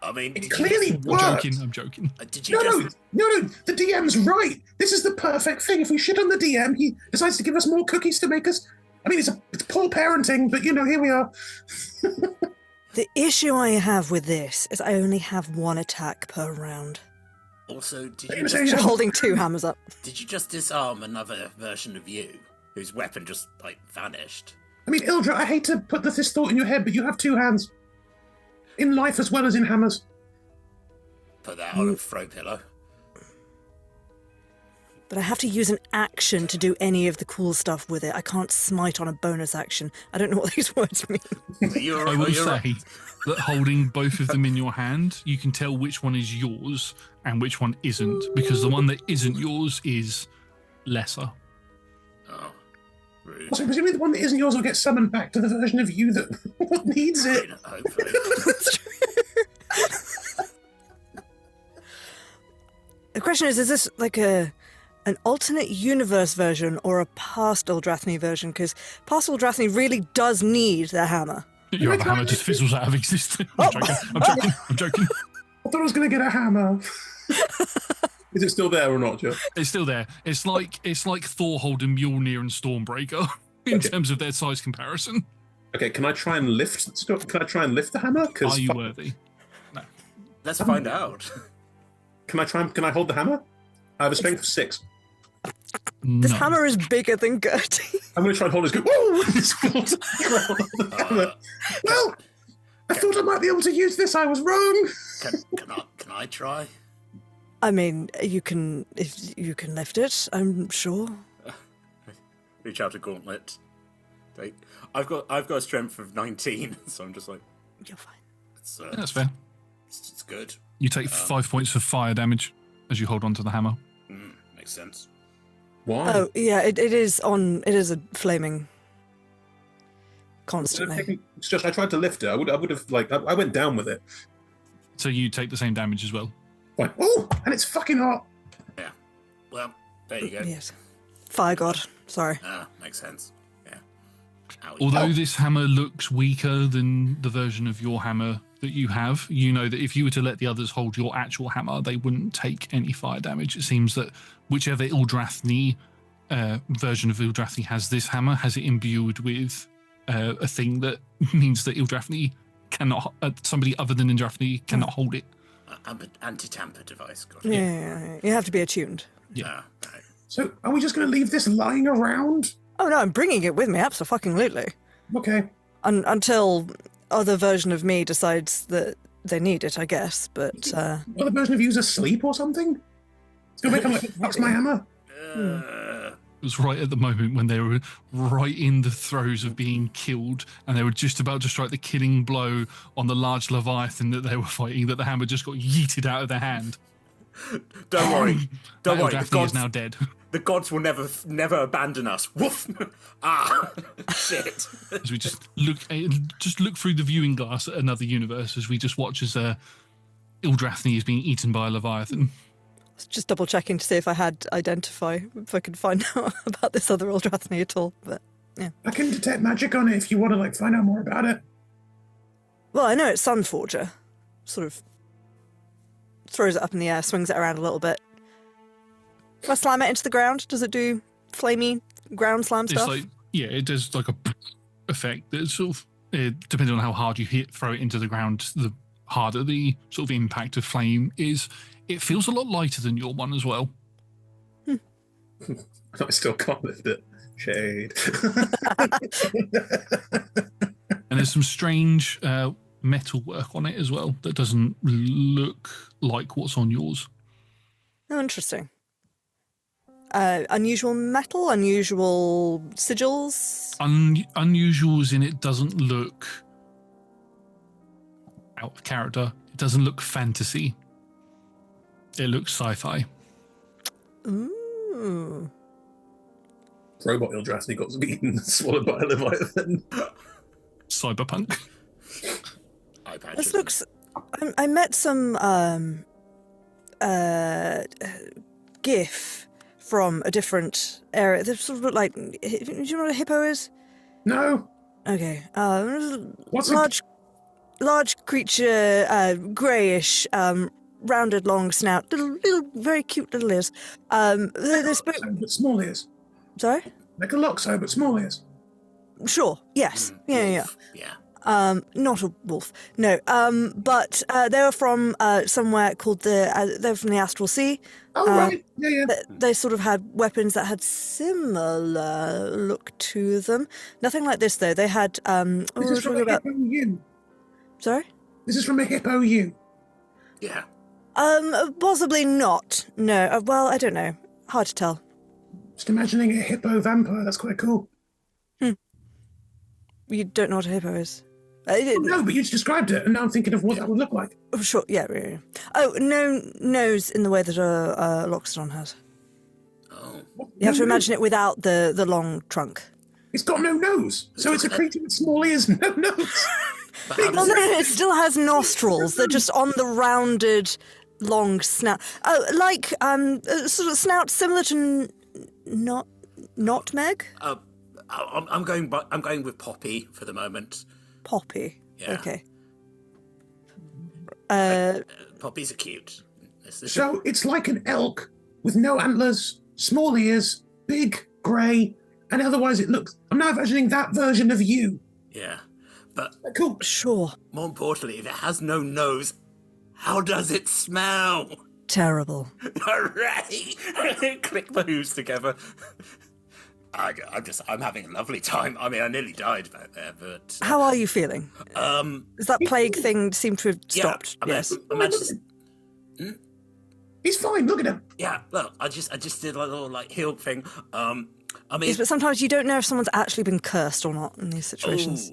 I mean, It clearly I'm works. I'm joking. did you No, just... no, the DM's right. This is the perfect thing. If we shit on the DM, he decides to give us more cookies to make us. I mean, it's poor parenting, but here we are. The issue I have with this is I only have 1 attack per round. Also, did Wait you a second. just, Just holding 2 hammers up. did you just disarm another version of you whose weapon just, like, vanished? I mean, Ildra, I hate to put this thought in your head, but you have 2 hands. In life as well as in hammers. Put that on a throw pillow. But I have to use an action to do any of the cool stuff with it. I can't smite on a bonus action. I don't know what these words mean. You're, I will you're say that holding both of them in your hand, you can tell which one is yours and which one isn't, because the one that isn't yours is lesser. Oh, rude. Also, presumably the one that isn't yours will get summoned back to the version of you that needs it. Hopefully. The question is this like an alternate universe version or a past Eldrathni version? Because past Eldrathni really does need their hammer. Your other hammer just fizzles out of existence. I'm joking. I thought I was going to get a hammer. Is it still there or not, Joe? It's still there. It's like Thor holding Mjolnir and Stormbreaker in terms of their size comparison. Okay, can I try and lift stuff? Can I try and lift the hammer? Are you worthy? No. Let's find out. Can I hold the hammer? I have a strength of 6. This No. hammer is bigger than Gertie. I'm going to try and hold it. Go. Whoa! It's falls to the ground on the hammer. Well, I thought I might be able to use this. I was wrong. Can I try? I mean, you can lift it, I'm sure. Reach out a gauntlet. I've got a strength of 19, so I'm just like, You're fine. it's That's fair. it's good. You take 5 points of fire damage as you hold onto the hammer. Makes sense. Why? Oh, yeah, it is a flaming constantly. It's just I tried to lift it. I would have I went down with it. So you take the same damage as well. Fine. Oh, and it's fucking hot. Yeah. Well, there you go. Yes. Fire god, sorry. Makes sense. Yeah. Owie. Although this hammer looks weaker than the version of your hammer that you have, you know that if you were to let the others hold your actual hammer, they wouldn't take any fire damage. It seems that whichever Eldrathni version of Eldrathni has this hammer, has it imbued with a thing that means that Eldrathni cannot, somebody other than Eldrathni cannot hold it. Anti-tamper device. Got Yeah, you have to be attuned. Yeah. Right. So, are we just going to leave this lying around? Oh no, I'm bringing it with me, absolutely. Okay. Until other version of me decides that they need it, I guess. But Well, the version of you's asleep or something? It's going to become like, that's my hammer. It was right at the moment when they were right in the throes of being killed, and they were just about to strike the killing blow on the large Leviathan that they were fighting, that the hammer just got yeeted out of their hand. Don't worry. Don't worry. Eldrathni is now dead. The gods will never abandon us. Woof. Shit. As we just look through the viewing glass at another universe, as we just watch as Eldrathni is being eaten by a Leviathan. just double checking to see if I had identify, if I could find out about this other Eldrathni at all. But yeah. I can detect magic on it if you want to find out more about it. Well, I know it's Sunforger. Sort of throws it up in the air, swings it around a little bit. If I slam it into the ground, does it do flamey ground slam stuff? It does like a effect that sort of, depending on how hard you throw it into the ground, the harder the sort of impact of flame is. It feels a lot lighter than your one as well. I still can't lift it. Shade. And And there's some strange metal work on it as well that doesn't look like what's on yours. Oh, interesting. Unusual metal, unusual sigils. Unusual as in it doesn't look out of character. It doesn't look fantasy. It looks sci-fi. Ooh. Robot Ildrathi got eaten, swallowed by a Leviathan. Cyberpunk. This looks. I met some GIF from a different area. They sort of look like. Do you know what a hippo is? No. Okay. What's large creature, greyish, rounded, long snout, little, very cute little ears. They spoke. But small ears. Sorry. Like a Loxo, but small ears. Sure. Yes. Yeah. Yeah. Not a wolf. No. But they were from somewhere called they're from the Astral Sea. Oh, right. Yeah. They sort of had weapons that had similar look to them. Nothing like this though. They had. This is from a Hippo U. Sorry. This is from a Hippo U. Yeah. Possibly not. No. Well, I don't know. Hard to tell. Just imagining a hippo vampire. That's quite cool. You don't know what a hippo is. No, but you just described it, and now I'm thinking of what that would look like. Oh, sure. Yeah. Oh, no nose in the way that a Loxodon has. Oh. You have to imagine it without the long trunk. It's got no nose, so it's a creature with small ears and no nose. Well, no, it still has nostrils. They're just on the rounded, long snout. Oh, like sort of snout similar to nutmeg. I'm going with Poppy for the moment. Poppy. Yeah. Okay. Poppies are cute. So it's like an elk with no antlers, small ears, big, grey, and otherwise it looks. I'm now imagining that version of you. Yeah, but Cool. Sure. more importantly, if it has no nose, how does it smell? Terrible. Hooray! Click my hooves together. I'm having a lovely time. I mean, I nearly died back there, but How are you feeling? Does that plague thing seem to have stopped? Yes. He's fine. Look at him. Yeah, look, I just did a little heal thing. I mean, Yes, but sometimes you don't know if someone's actually been cursed or not in these situations.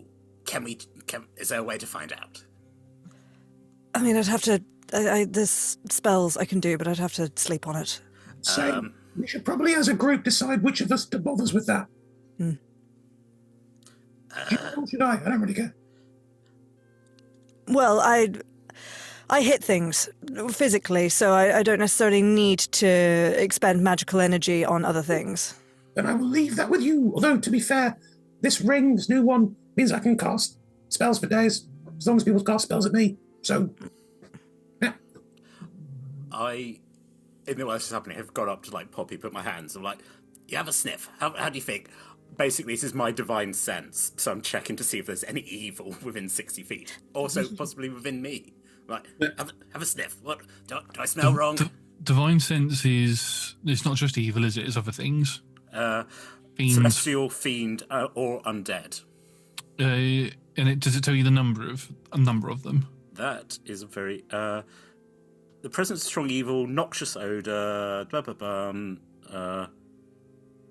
Is there a way to find out? I mean, I'd have to. There's spells I can do, but I'd have to sleep on it. So we should probably, as a group, decide which of us bothers with that. Or should I? I don't really care. Well, I hit things physically, so I don't necessarily need to expend magical energy on other things. Then I will leave that with you. Although, to be fair, this ring, this new one, means I can cast spells for days, as long as people cast spells at me. So, yeah. In the way this is happening, I've got up to Poppy, put my hands. I'm like, you have a sniff. How do you think? Basically, this is my divine sense, so I'm checking to see if there's any evil within 60 feet. Also, possibly within me. Like, have a sniff. What? Do I smell wrong? Divine sense is... It's not just evil, is it? It's other things. Fiends. Celestial, fiend, or undead. And does it tell you the number of them? That is a very... the presence of strong evil, noxious odor,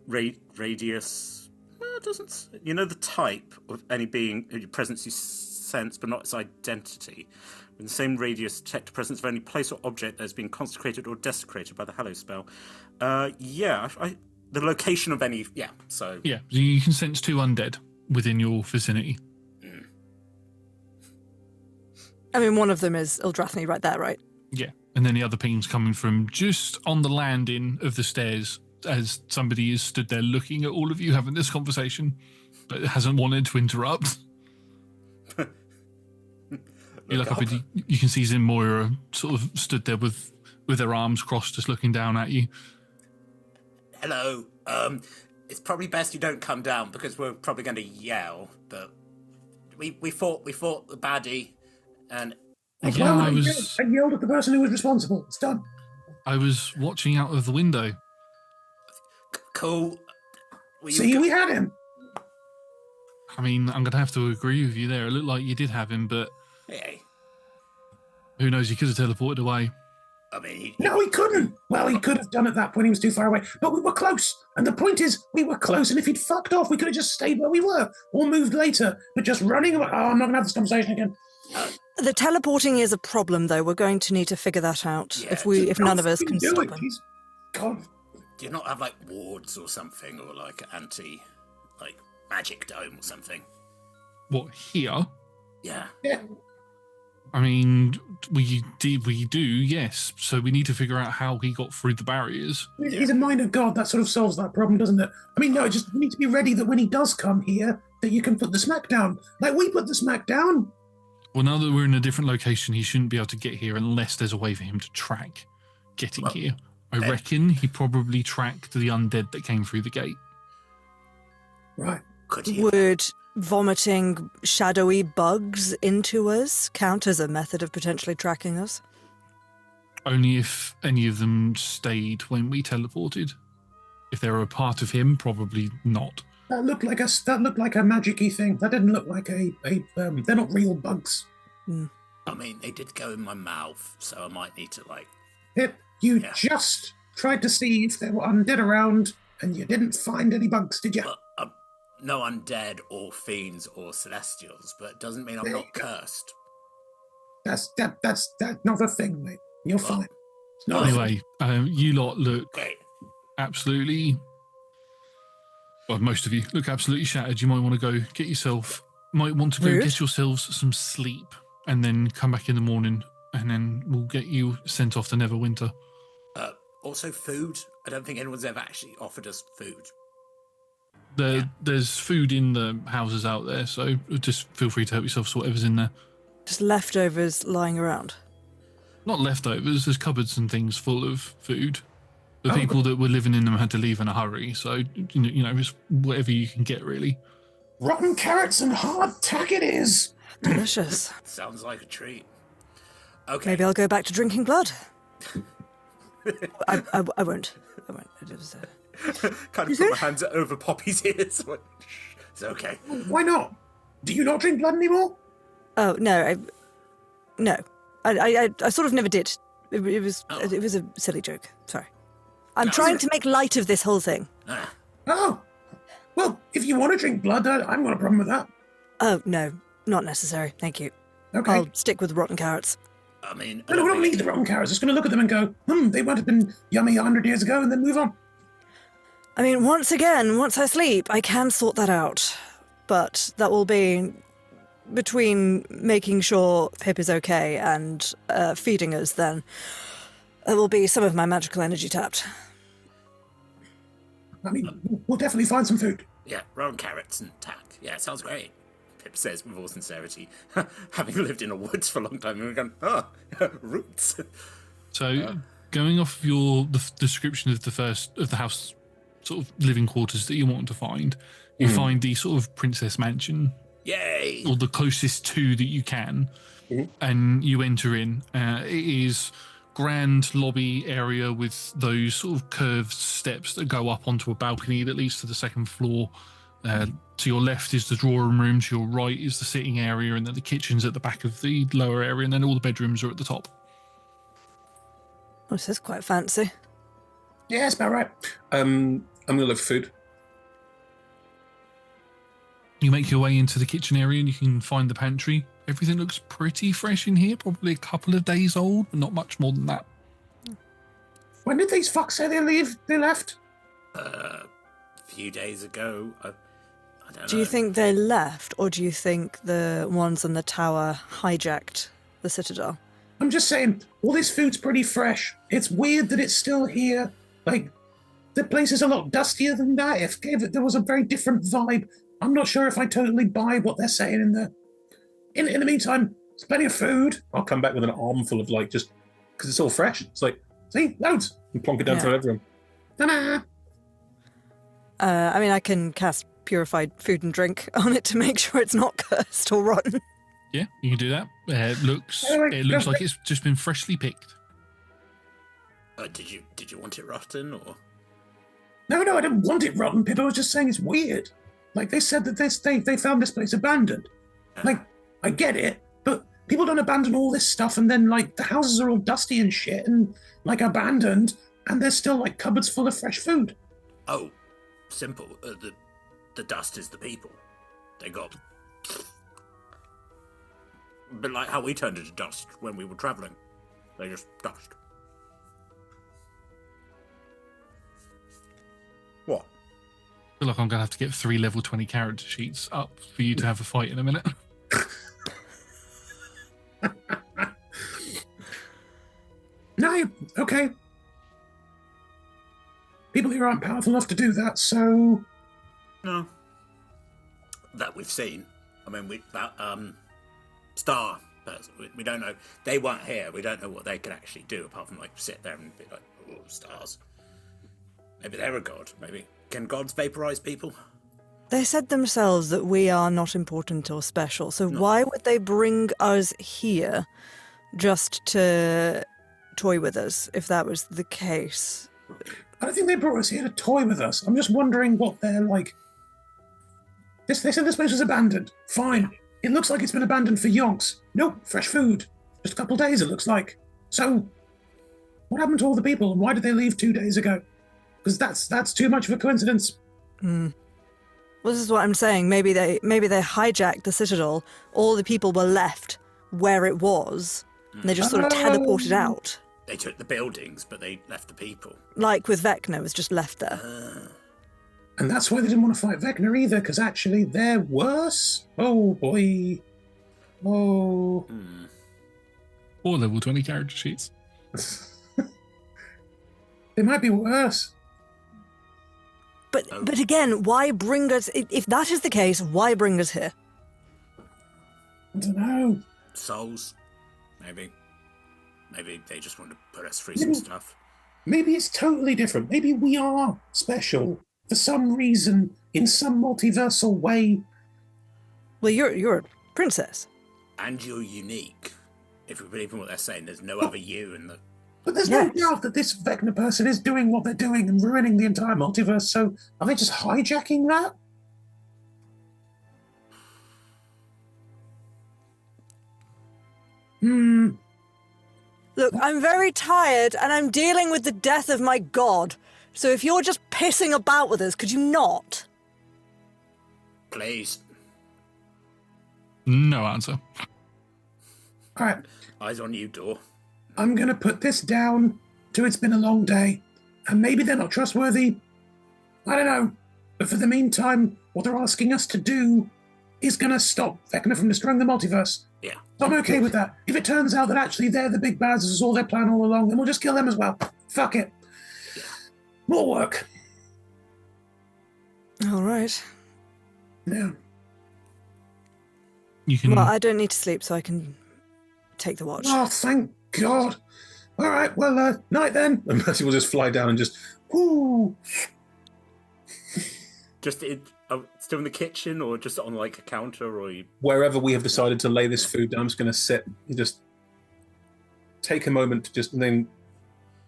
radius... it doesn't... You know the type of any being, your presence you sense, but not its identity. In the same radius, detect the presence of any place or object that has been consecrated or desecrated by the Hallow spell. The location of any... Yeah, so... Yeah, so you can sense 2 undead within your vicinity. I mean, one of them is Ildrathi right there, right? Yeah, and then the other ping's coming from just on the landing of the stairs as somebody is stood there looking at all of you having this conversation, but hasn't wanted to interrupt. You look up and you can see Zimoira sort of stood there with her arms crossed, just looking down at you. Hello. It's probably best you don't come down because we're probably going to yell. But we fought the baddie, and I yelled at the person who was responsible. It's done. I was watching out of the window. Cool. We had him. I mean, I'm going to have to agree with you there. It looked like you did have him, but Hey, who knows? He could have teleported away. I mean, No, he couldn't. Well, he could have done at that point. He was too far away. But we were close. And the point is, we were close. And if he'd fucked off, we could have just stayed where we were or moved later. But just running away. Oh, I'm not going to have this conversation again. The teleporting is a problem, though. We're going to need to figure that out Yeah, if none of us can do stop it. him. He's gone. do you not have like wards or something, or like magic dome or something? What, here? Yeah. Yeah. I mean, we do, yes. So we need to figure out how he got through the barriers. He's a minor god. That sort of solves that problem, doesn't it? I mean, no, just we need to be ready that when he does come here, that you can put the smack down. Like we put the smack down. Well, now that we're in a different location, he shouldn't be able to get here unless there's a way for him to track getting here. I reckon he probably tracked the undead that came through the gate. Right. Could he? Would vomiting shadowy bugs into us count as a method of potentially tracking us? Only if any of them stayed when we teleported. If they were a part of him, probably not. That looked like a magic-y thing. That didn't look like they're not real bugs. I mean, they did go in my mouth, so I might need to like. Pip, you just tried to see if there were undead around, and you didn't find any bugs, did you? No undead or fiends or celestials, but it doesn't mean I'm not cursed. That's not a thing, mate. You're fine. It's not Anyway, you lot look Great. absolutely... Well, most of you look absolutely shattered. You might want to go get yourself... Might want to go Rude. get yourselves some sleep and then come back in the morning and then we'll get you sent off to Neverwinter. Also, food. I don't think anyone's ever actually offered us food. There's food in the houses out there, so just feel free to help yourself to whatever's in there. Just leftovers lying around. Not leftovers, there's cupboards and things full of food. The people that were living in them had to leave in a hurry, so, you know, just whatever you can get, really. rotten carrots and hard tack it is. Delicious. Sounds like a treat. Okay. Maybe I'll go back to drinking blood. I won't. I won't. It was, Kind of put my hands over Poppy's ears. It's okay. Why not? Do you not drink blood anymore? Oh no, I sort of never did. It was a silly joke. Sorry. I'm trying to make light of this whole thing. Oh, well, if you want to drink blood, I haven't got a problem with that. Oh no, not necessary. Thank you. Okay. I'll stick with rotten carrots. I mean, No, we don't need the rotten carrots. Just going to look at them and go, they might have been yummy 100 years ago, and then move on. I mean, once I sleep, I can sort that out. But that will be between making sure Pip is okay and feeding us, then there will be some of my magical energy tapped. I mean, we'll definitely find some food. Yeah, rotten carrots and tack. Yeah, sounds great. Pip says with all sincerity, having lived in the woods for a long time, we're going, roots. So, going off the description of the house sort of living quarters that you want to find, you find the sort of princess mansion, Yay! or the closest to that you can, and you enter in. It is grand lobby area with those sort of curved steps that go up onto a balcony that leads to the second floor. To your left is the drawing room, to your right is the sitting area, and then the kitchen's at the back of the lower area, and then all the bedrooms are at the top. Oh, this is quite fancy. Yeah, that's about right. I'm going to look for food. You make your way into the kitchen area and you can find the pantry. Everything looks pretty fresh in here, probably a couple of days old, but not much more than that. When did these fucks say they left? A few days ago. I don't know. Do you think they left, or do you think the ones in the tower hijacked the citadel? I'm just saying, all this food's pretty fresh. It's weird that it's still here. Like, the place is a lot dustier than that. If there was a very different vibe. I'm not sure if I totally buy what they're saying in there. In the meantime, there's plenty of food. I'll come back with an armful of just because it's all fresh. It's like, see, loads, and plonk it down for everyone. Ta-da! I mean, I can cast purified food and drink on it to make sure it's not cursed or rotten. Yeah, you can do that. It looks like it's just been freshly picked. Did you want it rotten or? No, I didn't want it rotten, Pip. I was just saying it's weird. Like, they said that they found this place abandoned. Like, I get it, but people don't abandon all this stuff and then, like, the houses are all dusty and shit and, like, abandoned, and there's still, like, cupboards full of fresh food. Oh, simple. The dust is the people. They got... A bit like how we turned into dust when we were travelling. They just dust. What? I feel like I'm going to have to get 3 level 20 character sheets up for you to have a fight in a minute. No, okay. People here aren't powerful enough to do that, so... No. That we've seen. I mean, Star person, we don't know. They weren't here. We don't know what they can actually do apart from, like, sit there and be like, oh, stars. Maybe they're a god. Maybe. Can gods vaporize people? They said themselves that we are not important or special, so why would they bring us here just to toy with us, if that was the case? I don't think they brought us here to toy with us. I'm just wondering what they're like. They said this place was abandoned. Fine. It looks like it's been abandoned for yonks. Nope, fresh food. Just a couple days, it looks like. So, what happened to all the people, and why did they leave 2 days ago? Because that's too much of a coincidence. Well, this is what I'm saying. Maybe they hijacked the Citadel. All the people were left where it was, and they just sort of teleported out. They took the buildings, but they left the people. Like with Vecna, was just left there. And that's why they didn't want to fight Vecna either, because actually they're worse. Oh, boy. Oh. 4 level 20 character sheets. They might be worse. But again, why bring us... If that is the case, why bring us here? I don't know. Souls, maybe. Maybe they just want to put us through some stuff. Maybe it's totally different. Maybe we are special for some reason, in some multiversal way. Well, you're a princess. And you're unique. If we believe in what they're saying, there's no other you in the... But there's no doubt that this Vecna person is doing what they're doing and ruining the entire multiverse, so are they just hijacking that? Look, I'm very tired and I'm dealing with the death of my god. So if you're just pissing about with us, could you not? Please. No answer. All right, Eyes on you, Door. I'm going to put this down to it's been a long day, and maybe they're not trustworthy. I don't know. But for the meantime, what they're asking us to do is going to stop Vecna from destroying the multiverse. Yeah. So I'm okay with that. If it turns out that actually they're the big bads, this is all their plan all along, then we'll just kill them as well. Fuck it. More work. All right. Yeah. You can. Well, I don't need to sleep, so I can take the watch. Oh, thank God. All right, well, night then. And Mercy will just fly down and just, whoo. Just still in the kitchen, or just on like a counter, or you... Wherever we have decided to lay this food down, I'm just going to sit and just take a moment to just, and then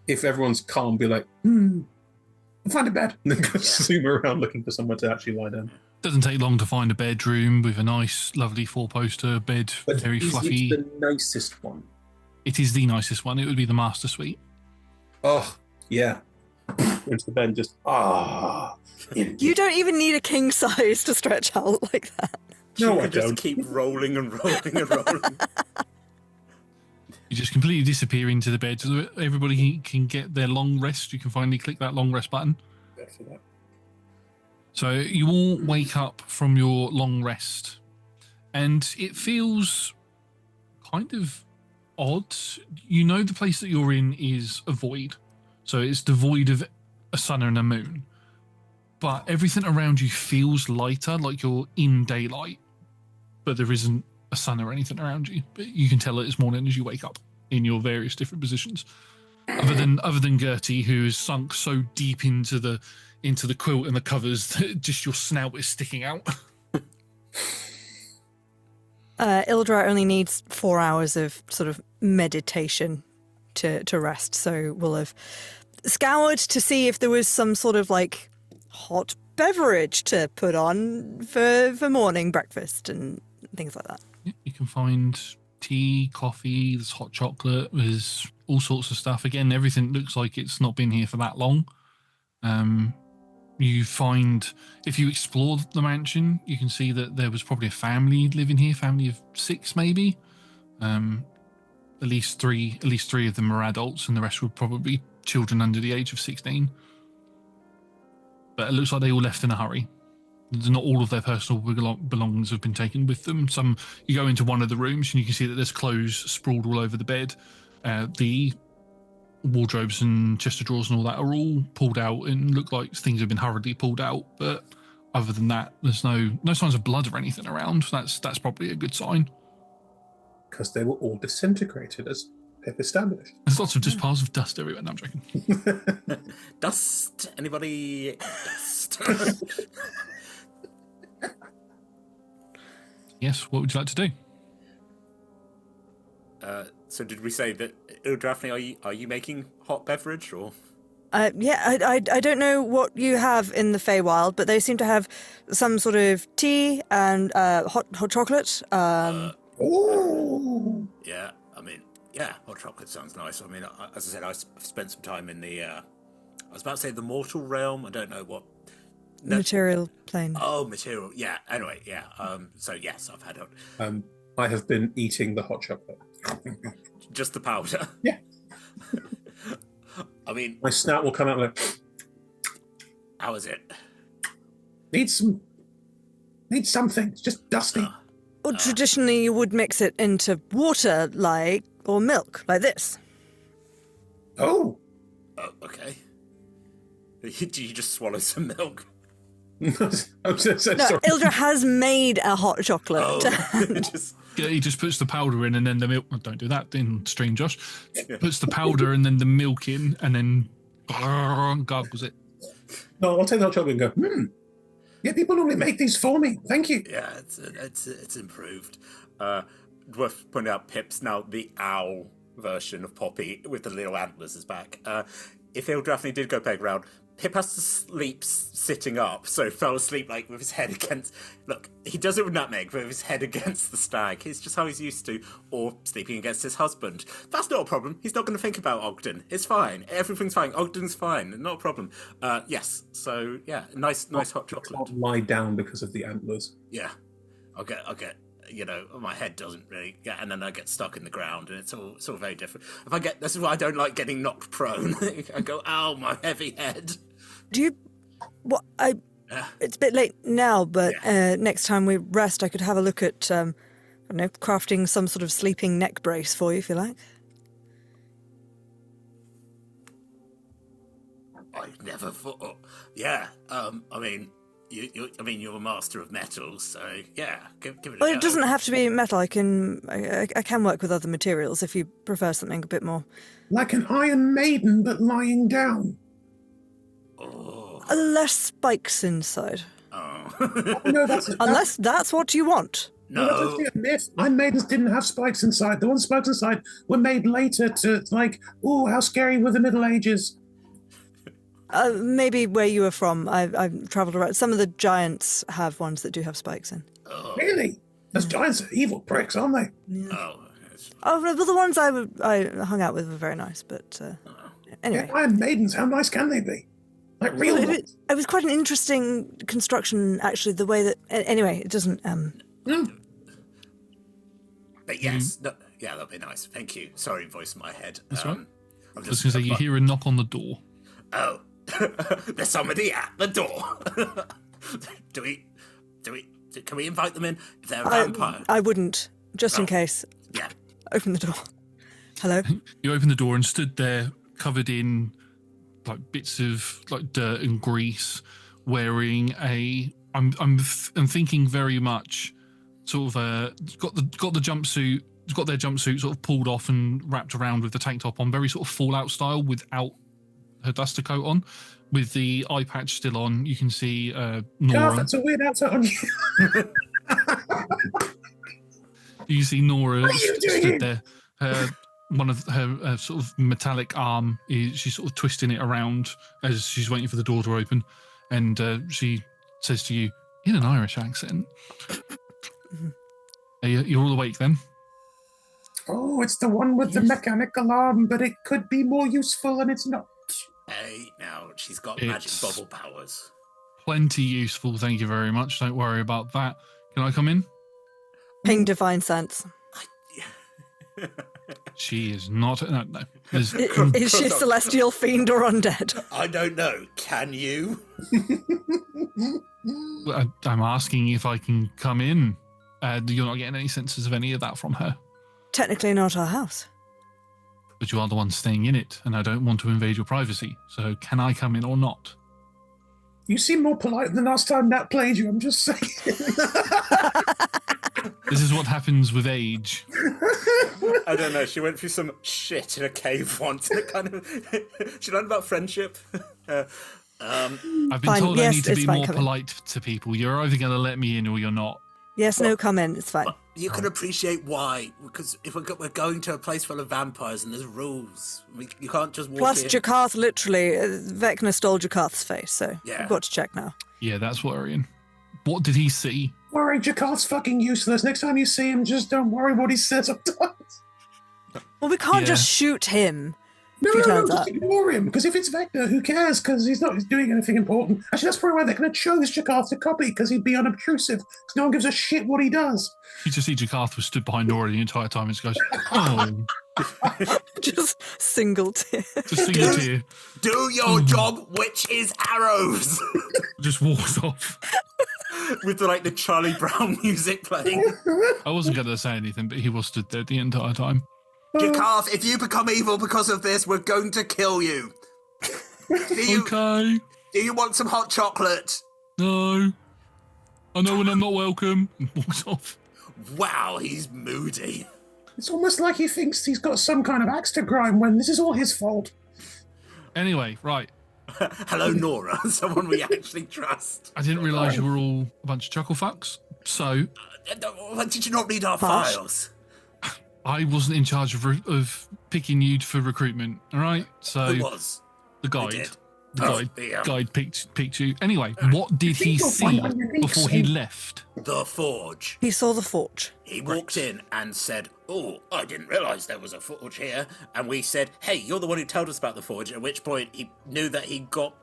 if everyone's calm, be like, Find a bed. and then go zoom around looking for somewhere to actually lie down. Doesn't take long to find a bedroom with a nice, lovely 4-poster bed, But very is fluffy. it the nicest one? It is the nicest one. It would be the master suite. Oh, yeah. Into the bed, just, You don't even need a king size to stretch out like that. No, you I can just don't. keep rolling and rolling and rolling. You just completely disappear into the bed so that everybody can get their long rest. You can finally click that long rest button. So you all wake up from your long rest, and it feels kind of odd. You know the place that you're in is a void, so it's devoid of a sun and a moon. But everything around you feels lighter, like you're in daylight, but there isn't a sun or anything around you. But you can tell it is morning as you wake up in your various different positions. Other than Gertie, who is sunk so deep into the quilt and the covers that just your snout is sticking out. Ildra only needs 4 hours of sort of meditation to rest, so we'll have scoured to see if there was some sort of like hot beverage to put on for morning breakfast and things like that. Yeah, you can find tea, coffee, there's hot chocolate, there's all sorts of stuff. Again, everything looks like it's not been here for that long. You find, if you explore the mansion, you can see that there was probably a family living here, family of 6 maybe. At least three of them are adults, and the rest were probably children under the age of 16. But it looks like they all left in a hurry. Not all of their personal belongings have been taken with them. Some, you go into one of the rooms and you can see that there's clothes sprawled all over the bed. The wardrobes and chest of drawers and all that are all pulled out and look like things have been hurriedly pulled out. But other than that, there's no signs of blood or anything around. That's probably a good sign. Because they were all disintegrated, as Pip established. There's lots of just piles of dust everywhere. No, I'm joking. Dust? Anybody? Dust. Yes, what would you like to do? So did we say that Ildrafne, are you making hot beverage or? Yeah, I don't know what you have in the Feywild, but they seem to have some sort of tea and hot chocolate. Ooh. Yeah, I mean, yeah, hot chocolate sounds nice. I mean, as I said, I've spent some time in the. I was about to say the mortal realm. I don't know what. No. Material plane. Oh, material. Yeah. Anyway, yeah. So yes, I've had it. I have been eating the hot chocolate. Just the powder. Yeah. I mean, My snout will come out like, how is it? Needs something. It's just dusty. Or traditionally, you would mix it into water, or milk, like this. Oh. Okay. Do you just swallow some milk? I'm so No, sorry. Ildra has made a hot chocolate. Oh, just Yeah, he just puts the powder in and then the milk. Oh, don't do that, then stream Josh. Puts the powder and then the milk in and then gargles it. No, I'll take the hot chocolate and go, Yeah, people normally make these for me. Thank you. yeah, it's improved. Worth pointing out, Pip's now the owl version of Poppy with the little antlers is back. If Ildrafne did go peg round, Pip has to sleep sitting up, so fell asleep with his head against. Look, he does it with Nutmeg, but with his head against the stag. It's just how he's used to, or sleeping against his husband. That's not a problem. He's not going to think about Ogden. It's fine. Everything's fine. Ogden's fine. Not a problem. Yes. So yeah, nice hot chocolate. I'll lie down because of the antlers. Yeah, I'll get. My head doesn't really get, and then I get stuck in the ground, and it's all very different. This is why I don't like getting knocked prone. I go, ow, my heavy head. Do you... It's a bit late now, but next time we rest, I could have a look at, I don't know, crafting some sort of sleeping neck brace for you, if you like. I never thought. Yeah, I mean, you're a master of metals, so yeah, give it a Well, go. it doesn't have to be metal. I can work with other materials if you prefer something a bit more. Like an Iron Maiden, but lying down. Oh. Less spikes inside. Oh. No, that's Unless that's what you want. that's No. actually a myth. Iron Maidens didn't have spikes inside. The ones spikes inside were made later to how scary were the Middle Ages. Maybe where you were from. I've travelled around. Some of the giants have ones that do have spikes in. Really? Those giants are evil pricks, aren't they? Oh. Oh, well, the ones I hung out with were very nice, but anyway. Yeah, Iron Maidens, how nice can they be? Like real Well, ones. it was quite an interesting construction, actually, the way that... Anyway, it doesn't... But yes, yeah, that'd be nice. Thank you. Sorry, voice in my head. That's right. I'm I was going to say, you hear a knock on the door. Oh, there's somebody at the door. Can we invite them in? If they're a vampire. I wouldn't, just in case. Yeah. Open the door. Hello? You open the door and stood there covered in bits of dirt and grease, wearing I'm thinking very much sort of got the jumpsuit, got their jumpsuit sort of pulled off and wrapped around with the tank top on, very sort of Fallout style without her duster coat on, with the eye patch still on. You can see Nora. God, that's a weird outfit on you. You see Nora What are you doing stood there. One of her sort of metallic arm she's sort of twisting it around as she's waiting for the door to open, and she says to you in an Irish accent, you're all awake then? Oh, it's the one with the mechanical arm, but it could be more useful and it's not. Hey, now she's got magic It's- bubble powers. Plenty useful, thank you very much. Don't worry about that. Can I come in? Ping divine sense. She is not. No. There's, Is she celestial, fiend, or undead? I don't know. Can you? I'm asking if I can come in. You're not getting any senses of any of that from her. Technically not our house. But you are the one staying in it, and I don't want to invade your privacy. So can I come in or not? You seem more polite than last time Nat played you, I'm just saying. This is what happens with age. I don't know. She went through some shit in a cave once. And it kind of. She learned about friendship. I've been Fine, told I yes, need to it's be fine, more come in. polite to people. You're either going to let me in or you're not. Yes, no, come in. It's fine. You can appreciate why, because if we're going to a place full of vampires and there's rules, you can't just walk Plus, in. Jakarth literally, Vecna stole Jakarth's face, so Yeah. we've got to check now. Yeah, that's worrying. What did he see? Worry, Jakarth's fucking useless. Next time you see him, just don't worry what he says sometimes. Well, we can't Yeah. just shoot him. No, If he turns just up. ignore him, because if it's Vecna, who cares? Because he's not doing anything important. Actually, that's probably why Vecna chose Jakarth to copy, because he'd be unobtrusive, because no one gives a shit what he does. You just see Jakarth was stood behind Nora the entire time and just goes, oh, Just single tear. just single tear, Do your job, which is arrows. just walks off. With the Charlie Brown music playing. I wasn't going to say anything, but he was stood there the entire time. Jakarth, if you become evil because of this, we're going to kill you. Okay, Do you want some hot chocolate? no. I know when I'm not welcome. And walks off. Wow, he's moody. It's almost like he thinks he's got some kind of axe to grind when this is all his fault. Anyway, right. Hello, Nora, someone we actually trust. I didn't realise you were all a bunch of chuckle fucks. So Did you not read our Bosh. files? I wasn't in charge of picking you for recruitment. All right. So Who was? the guide, did. the Oh, guide, the, guide picked you. Anyway, what did he You'll see find out your before next he thing. left? The forge. He saw the forge. He walked in and said, "Oh, I didn't realise there was a forge here." And we said, "Hey, you're the one who told us about the forge." At which point he knew that he got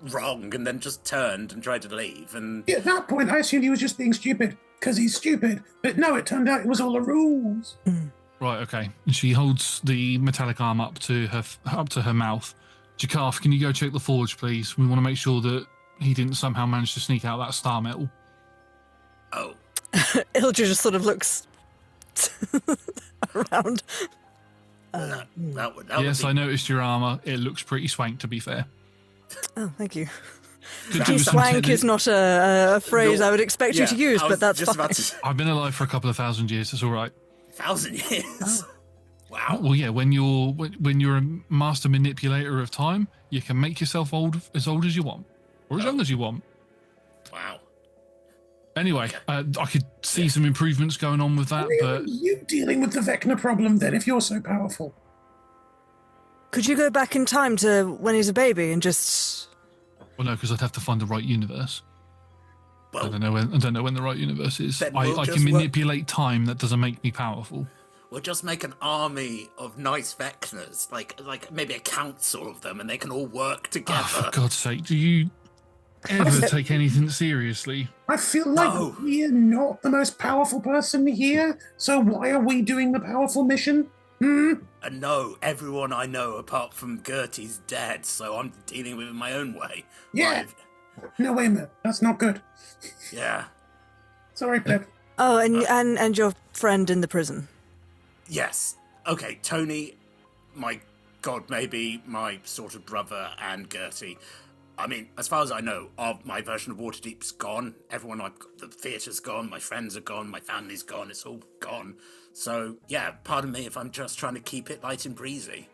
wrong and then just turned and tried to leave. And At that point, I assumed he was just being stupid, because he's stupid. But no, it turned out it was all the rules. Right. Okay. And she holds the metallic arm up to her mouth. Jakarth, can you go check the forge, please? We want to make sure that he didn't somehow manage to sneak out that star metal. oh, Ildra just sort of looks around. that would Yes, be I noticed your armor. It looks pretty swank, to be fair. Oh, thank you. Could do with some Swank is not a phrase No, I would expect you to use, I was but that's just fine. about to say, I've been alive for a couple of thousand years. It's all right. 1,000 years. Wow. Well, yeah. When you're a master manipulator of time, you can make yourself as old as you want, or as young as you want. Wow. Anyway, I could see some improvements going on with that, Why but are you dealing with the Vecna problem then, if you're so powerful? Could you go back in time to when he's a baby and just... well, no, because I'd have to find the right universe. I Well, don't know when the right universe is. Then I we'll can just work- manipulate time. That doesn't make me powerful. we'll just make an army of nice Vecnas, like maybe a council of them, and they can all work together. Oh, for God's sake, do you ever take anything seriously? I feel like No. we're not the most powerful person here, so why are we doing the powerful mission? And no, everyone I know apart from Gertie's dead, so I'm dealing with it my own way. Yeah. I've- No, wait a minute. That's not good. yeah. Sorry, Pip. Oh, and your friend in the prison. Yes. Okay, Tony, my god, maybe my sort of brother, and Gertie. I mean, as far as I know, my version of Waterdeep's gone. Everyone I've got, the theatre's gone, my friends are gone, my family's gone, it's all gone. So, yeah, pardon me if I'm just trying to keep it light and breezy.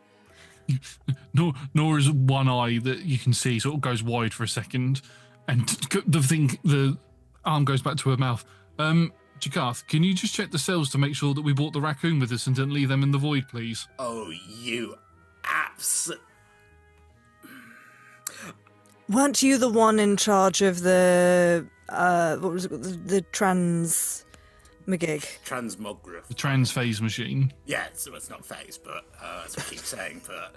Nor is one eye that you can see sort of goes wide for a second, and the arm goes back to her mouth. Jakarth, can you just check the cells to make sure that we brought the raccoon with us and didn't leave them in the void, please? Oh, you abs... Weren't you the one in charge of the what was it? The transmagig? Transmograph. The transphase machine. Yeah, so it's not phase, but as I keep saying, but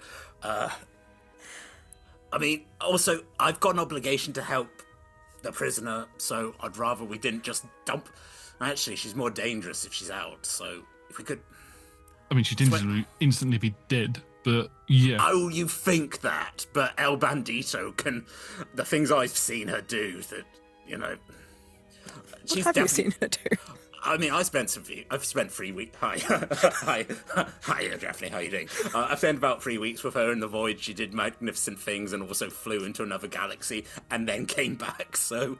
I mean, also, I've got an obligation to help the prisoner, so I'd rather we didn't just dump. Actually, she's more dangerous if she's out, so if we could. I mean, she'd instantly be dead, but yeah. Oh, you think that, but El Bandito can. The things I've seen her do that, you know. What have you seen her do? I mean, I've spent 3 weeks. Hi, Daphne. How you doing? I spent about 3 weeks with her in the void. She did magnificent things and also flew into another galaxy and then came back. So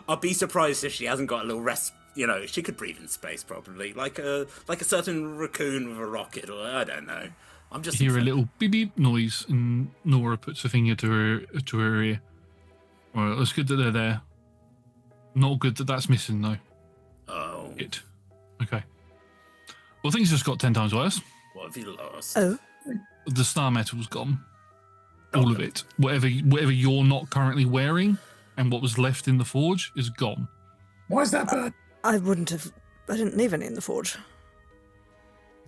I'll be surprised if she hasn't got a little rest. You know, she could breathe in space probably, like a certain raccoon with a rocket, or I don't know. I'm just hear a little beep beep noise, and Nora puts a finger to her ear. All right, it's good that they're there. Not good that that's missing though. Oh. It. Okay. Well, things just got 10 times worse. What have you lost? Oh. The star metal's gone. All of it. Whatever you're not currently wearing and what was left in the forge is gone. Why is that bad? I didn't leave any in the forge.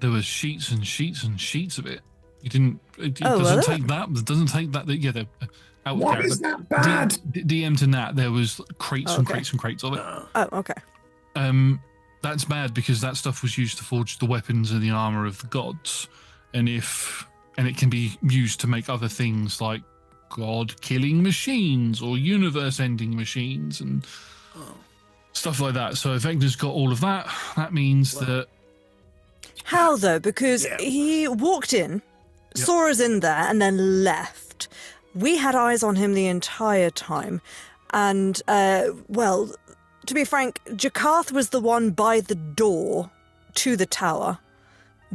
There was sheets and sheets and sheets of it. You didn't. It Oh, doesn't well. take that. It doesn't take that. Yeah, they're out Why there. is But that bad? DM to Nat, there was crates and Okay. crates and crates of it. Oh, okay. That's bad because that stuff was used to forge the weapons and the armor of the gods, and it can be used to make other things like god-killing machines or universe-ending machines and stuff like that. So if Vecna's got all of that, that means that How though? Because Yeah. he walked in, Yep. saw us in there, and then left. We had eyes on him the entire time, and well, to be frank, Jakarth was the one by the door to the tower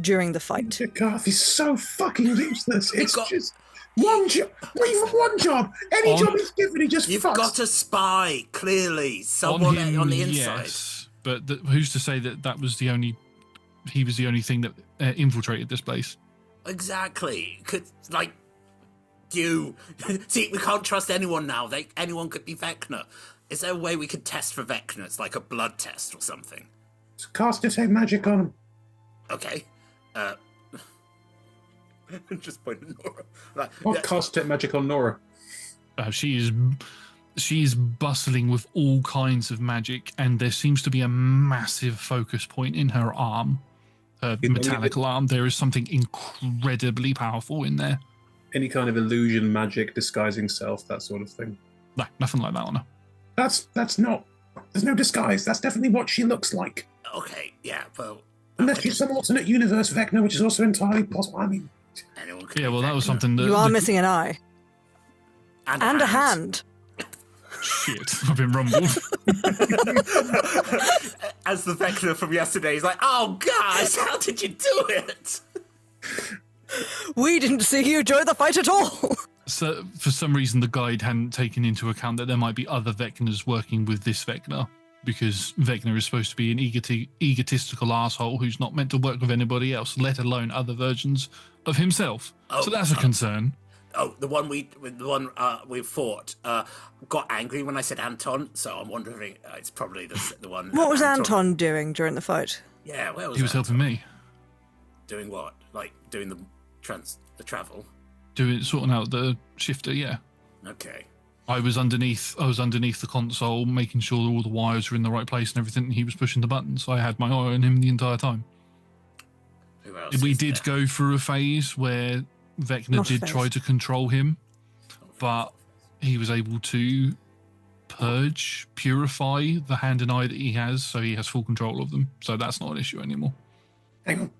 during the fight. Jakarth is so fucking useless. It's got- just one job. Not even one job. Any On- job he's given, he just You've fucks. got a spy, clearly. Someone on the inside. yes, but who's to say that was the only? He was the only thing that infiltrated this place. Exactly. Could, like, you. See, we can't trust anyone now. Anyone could be Vecna. Is there a way we could test for Vecna? It's like a blood test or something. Cast detect magic on him. Okay. Just point at Nora. Like, What cast detect magic on Nora? She is bustling with all kinds of magic, and there seems to be a massive focus point in her arm, her metallic arm. There is something incredibly powerful in there. Any kind of illusion, magic, disguising self, that sort of thing. No, nothing like that on her. That's not. There's no disguise. That's definitely what she looks like. okay, yeah, well. Unless she's some alternate universe Vecna, which is also entirely possible. I mean, Anyone could Yeah, be well, that was Vecna. something that You are missing an eye and a hand. Shit, I've been rumbled. As the Vecna from yesterday, he's like, oh, guys, how did you do it? We didn't see you during the fight at all. So, for some reason, the guide hadn't taken into account that there might be other Vecnas working with this Vecna, because Vecna is supposed to be an egotistical asshole who's not meant to work with anybody else, let alone other versions of himself. So that's a concern. Oh, the one we fought got angry when I said Anton, so I'm wondering it's probably the one. What was Anton doing during the fight? Yeah, where was He was Anton? helping me, Doing what? Like doing the travel? sorting out the shifter. Yeah, Okay. I was underneath the console, making sure all the wires were in the right place and everything. And he was pushing the buttons. So I had my eye on him the entire time. Who else? We is did there? go through a phase where Vecna Not a did phase. try to control him, but he was able to purify the hand and eye that he has, so he has full control of them. So that's not an issue anymore. hang on.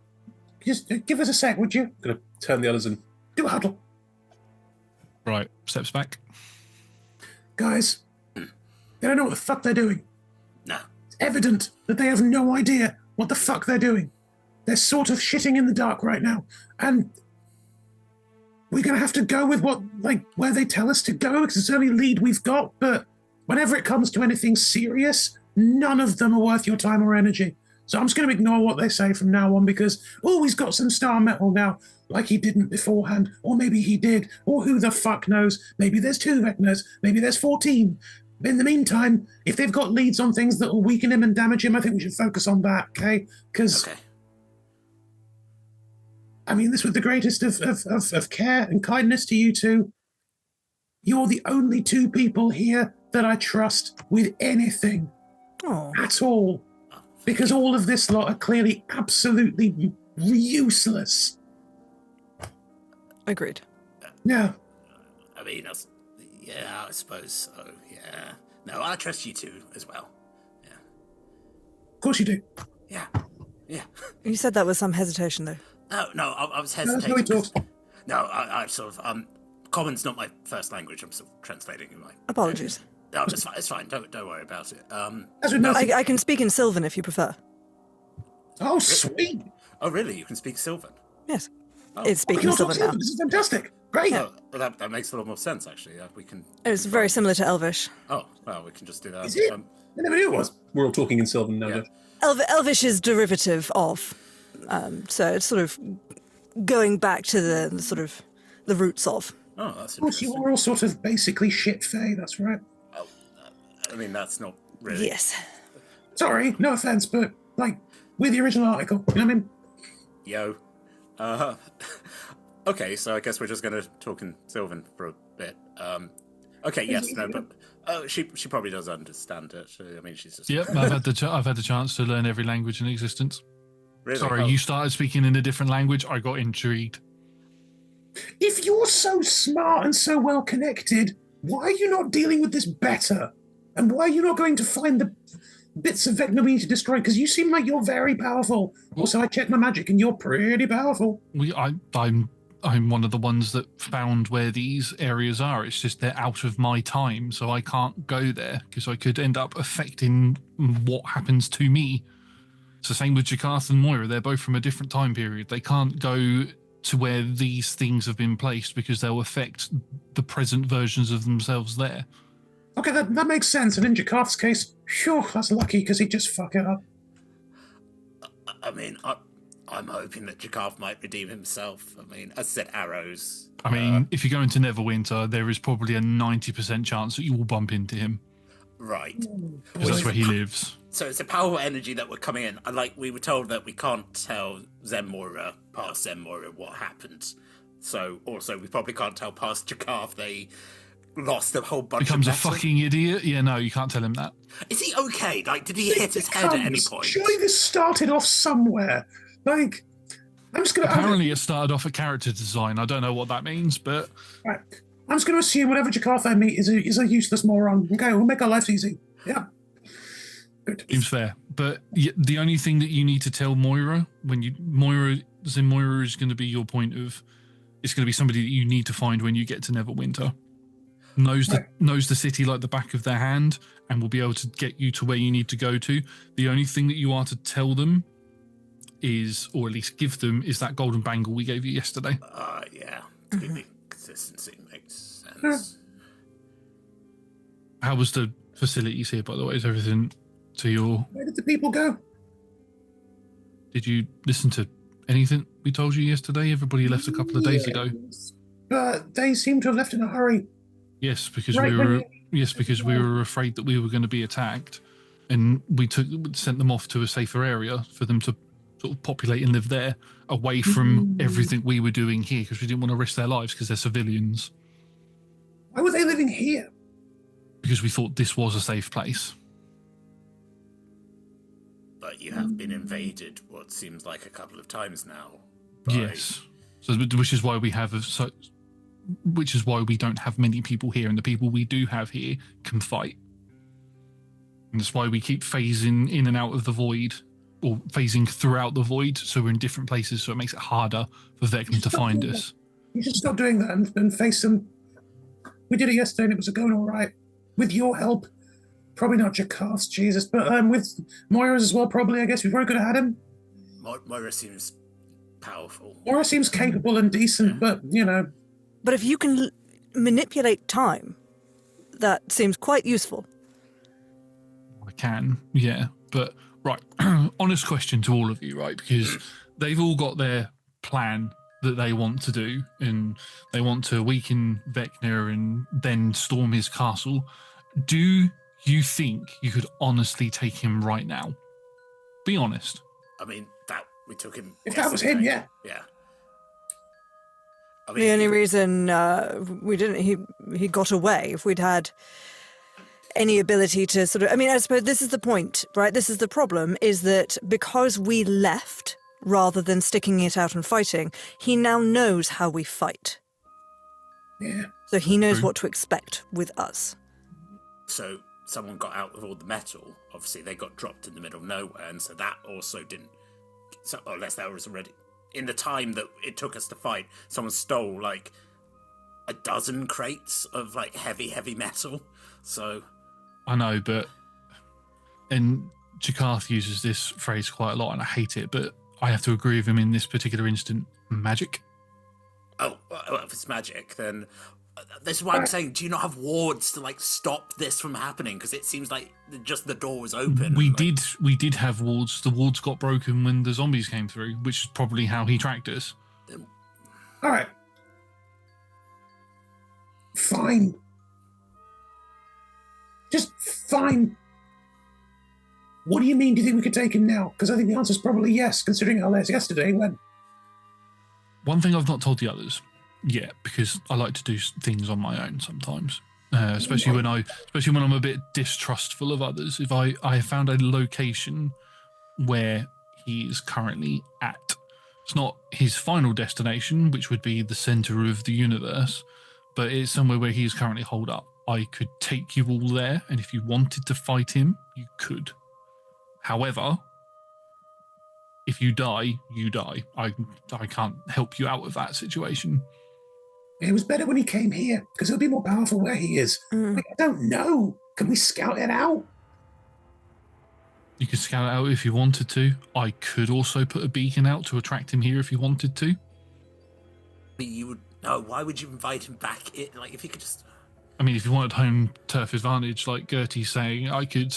Just give us a sec, would you? I'm going to turn the others in. Do a huddle. Right, steps back. Guys, they don't know what the fuck they're doing. No. It's evident that they have no idea what the fuck they're doing. They're sort of shitting in the dark right now. And we're going to have to go with where they tell us to go, because it's the only lead we've got. But whenever it comes to anything serious, none of them are worth your time or energy. So I'm just going to ignore what they say from now on because, oh, he's got some star metal now, like he didn't beforehand. Or maybe he did. Or who the fuck knows? Maybe there's 2 Vecnas. Maybe there's 14. In the meantime, if they've got leads on things that will weaken him and damage him, I think we should focus on that, okay? Because, I mean this with the greatest of care and kindness to you two. You're the only 2 people here that I trust with anything at all. Because all of this lot are clearly absolutely useless. Agreed. Yeah. I mean, yeah, I suppose so, yeah. No, I trust you two as well. Yeah. Of course you do. Yeah. Yeah. You said that with some hesitation, though. No, I was No, that's how hesitating. he talks. No, I sort of, Common's not my first language, I'm sort of translating in my... Apologies. No, it's fine, don't worry about it. As with nothing. I can speak in Sylvan if you prefer. Oh, sweet. Oh, really? You can speak Sylvan? Yes. Oh. It's speaking You're Sylvan talking. now. This is fantastic. Great. Oh, well, that makes a lot more sense, actually. We can... It's very similar to Elvish. Oh, well, we can just do that. Is it? I never knew it was. We're all talking in Sylvan now. Yeah. Elvish is derivative of, so it's sort of going back to the sort of the roots of. Oh, that's Of course, you interesting. are all sort of basically shit fae, that's right. Oh, I mean, that's not really... Yes. Sorry, no offense, but, like, with the original article, you know what I mean? Yo. Okay, so I guess we're just going to talk in Sylvan for a bit. Okay, yes, no, but she probably does understand it. I mean, she's just... Yep, I've had the chance to learn every language in existence. Really? Sorry, Oh. you started speaking in a different language. I got intrigued. If you're so smart and so well connected, why are you not dealing with this better? And why are you not going to find the bits of Vecna we need to destroy? Because you seem like you're very powerful. Also, I checked my magic and you're pretty powerful. I'm one of the ones that found where these areas are. It's just they're out of my time, so I can't go there because I could end up affecting what happens to me. It's the same with Jakarth and Moira. They're both from a different time period. They can't go to where these things have been placed because they'll affect the present versions of themselves there. Okay, that makes sense. And in Jakarth's case, phew, that's lucky because he'd just fuck it up. I mean, I'm hoping that Jakarth might redeem himself. I mean, as I said, arrows. I mean, if you go into Neverwinter, there is probably a 90% chance that you will bump into him Right. because that's where he lives. So it's a powerful energy that we're coming in. And like we were told that we can't tell Zenmora, past Zenmora, what happened. So also we probably can't tell past Jakarth they lost a whole bunch Becomes a of metal. fucking idiot. Yeah, no, you can't tell him that. Is he okay? Like, did he hit his head at any point? Surely this started off somewhere. Like, I'm just going to... Apparently, it started off at character design. I don't know what that means, but Right. I'm just going to assume whatever Jakarth I meet is a useless moron. Okay, we'll make our lives easy. Yeah. Good. seems fair. But the only thing that you need to tell Moira Zenmora is going to be your point of. It's going to be somebody that you need to find when you get to Neverwinter. Knows the city like the back of their hand and will be able to get you to where you need to go to. The only thing that you are to tell them is, or at least give them, is that golden bangle we gave you yesterday. Yeah. Completely consistency makes sense. How was the facilities here, by the way? Is everything to your... Where did the people go? Did you listen to anything we told you yesterday? Everybody left a couple of days ago. But they seem to have left in a hurry. Yes, because Right, we were afraid that we were going to be attacked, and we sent them off to a safer area for them to sort of populate and live there, away from everything we were doing here, because we didn't want to risk their lives because they're civilians. Why were they living here? Because we thought this was a safe place. But you have been invaded what seems like a couple of times now. Yes, so which is why we have which is why we don't have many people here, and the people we do have here can fight. And that's why we keep phasing in and out of the void, or phasing throughout the void, so we're in different places, so it makes it harder for Vecna to find us. You should stop doing that and face them. We did it yesterday and it was going all right. With your help. Probably not Jakarth's, Jesus, but with Moira's as well, probably, I guess. We probably could have had him. Moira seems powerful. Moira seems capable and decent, but, you know. But if you can manipulate time, that seems quite useful. I can, yeah, but Right. Honest question to all of you, right? Because they've all got their plan that they want to do, and they want to weaken Vecna and then storm his castle. Do you think you could honestly take him right now? Be honest. I mean, we took him. If that was him, yeah. Yeah. I mean, The only reason we didn't, he got away. If we'd had any ability to sort of, I mean, I suppose this is the point, right? This is the problem, is that because we left rather than sticking it out and fighting, he now knows how we fight. Yeah. So he knows what to expect with us. So someone got out with all the metal. Obviously, they got dropped in the middle of nowhere, and so that also didn't. So unless that was already in the time that it took us to fight, someone stole like a dozen crates of like heavy metal. So I know, but and Jakarth uses this phrase quite a lot, and I hate it, but I have to agree with him in this particular instant. Magic. oh, well, if it's magic, then this is why I'm saying, do you not have wards to like stop this from happening? Because it seems like just the door was open. We and, like, we did have wards. The wards got broken when the zombies came through, which is probably how he tracked us. All right. Fine. Just fine. What do you mean? Do you think we could take him now? Because I think the answer is probably yes, considering how last yesterday went. One thing I've not told the others yet, because I like to do things on my own sometimes, especially when I'm a bit distrustful of others. If I have found a location where he is currently at, it's not his final destination, which would be the center of the universe, but it's somewhere where he is currently holed up. I could take you all there, and if you wanted to fight him, you could. However, if you die, you die. I can't help you out of that situation. It was better when he came here, because he'll be more powerful where he is. Like, I don't know. Can we scout it out? You could scout it out if you wanted to. I could also put a beacon out to attract him here if you wanted to. you would no. Why would you invite him back? Like if you could just. I mean, if you wanted home turf advantage, like Gertie's saying, I could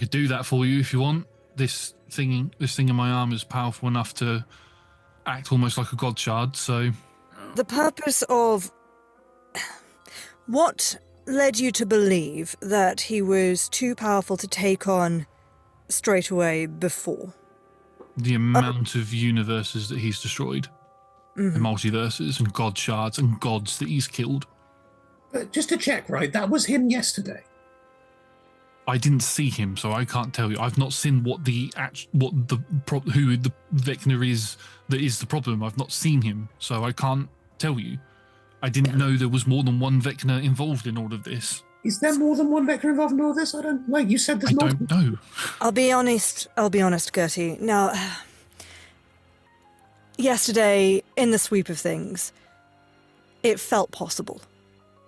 do that for you if you want. This thing in my arm is powerful enough to act almost like a god shard, so... The purpose of... What led you to believe that he was too powerful to take on straight away before? The amount of universes that he's destroyed. And multiverses and god shards and gods that he's killed. But just to check, right, that was him yesterday. I didn't see him, so I can't tell you. I've not seen who the Vecna is that is the problem. I've not seen him, so I can't tell you. I didn't know there was more than one Vecna involved in all of this. Is there more than one Vecna involved in all this? I don't, like you said, there's I multiple. don't know. I'll be honest, Gertie. Now, yesterday, in the sweep of things, it felt possible.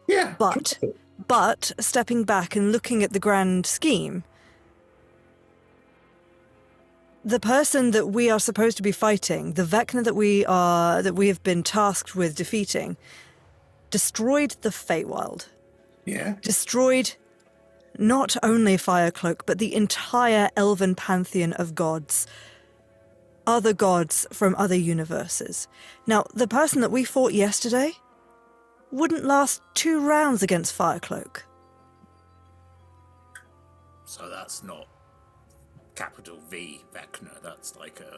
Yeah. But stepping back and looking at the grand scheme, the person that we are supposed to be fighting, the Vecna that we have been tasked with defeating, destroyed the Feywild. Yeah. Destroyed not only Firecloak, but the entire elven pantheon of gods. Other gods from other universes. Now, the person that we fought yesterday wouldn't last 2 rounds against Firecloak. So that's not capital V Vecna. That's like a.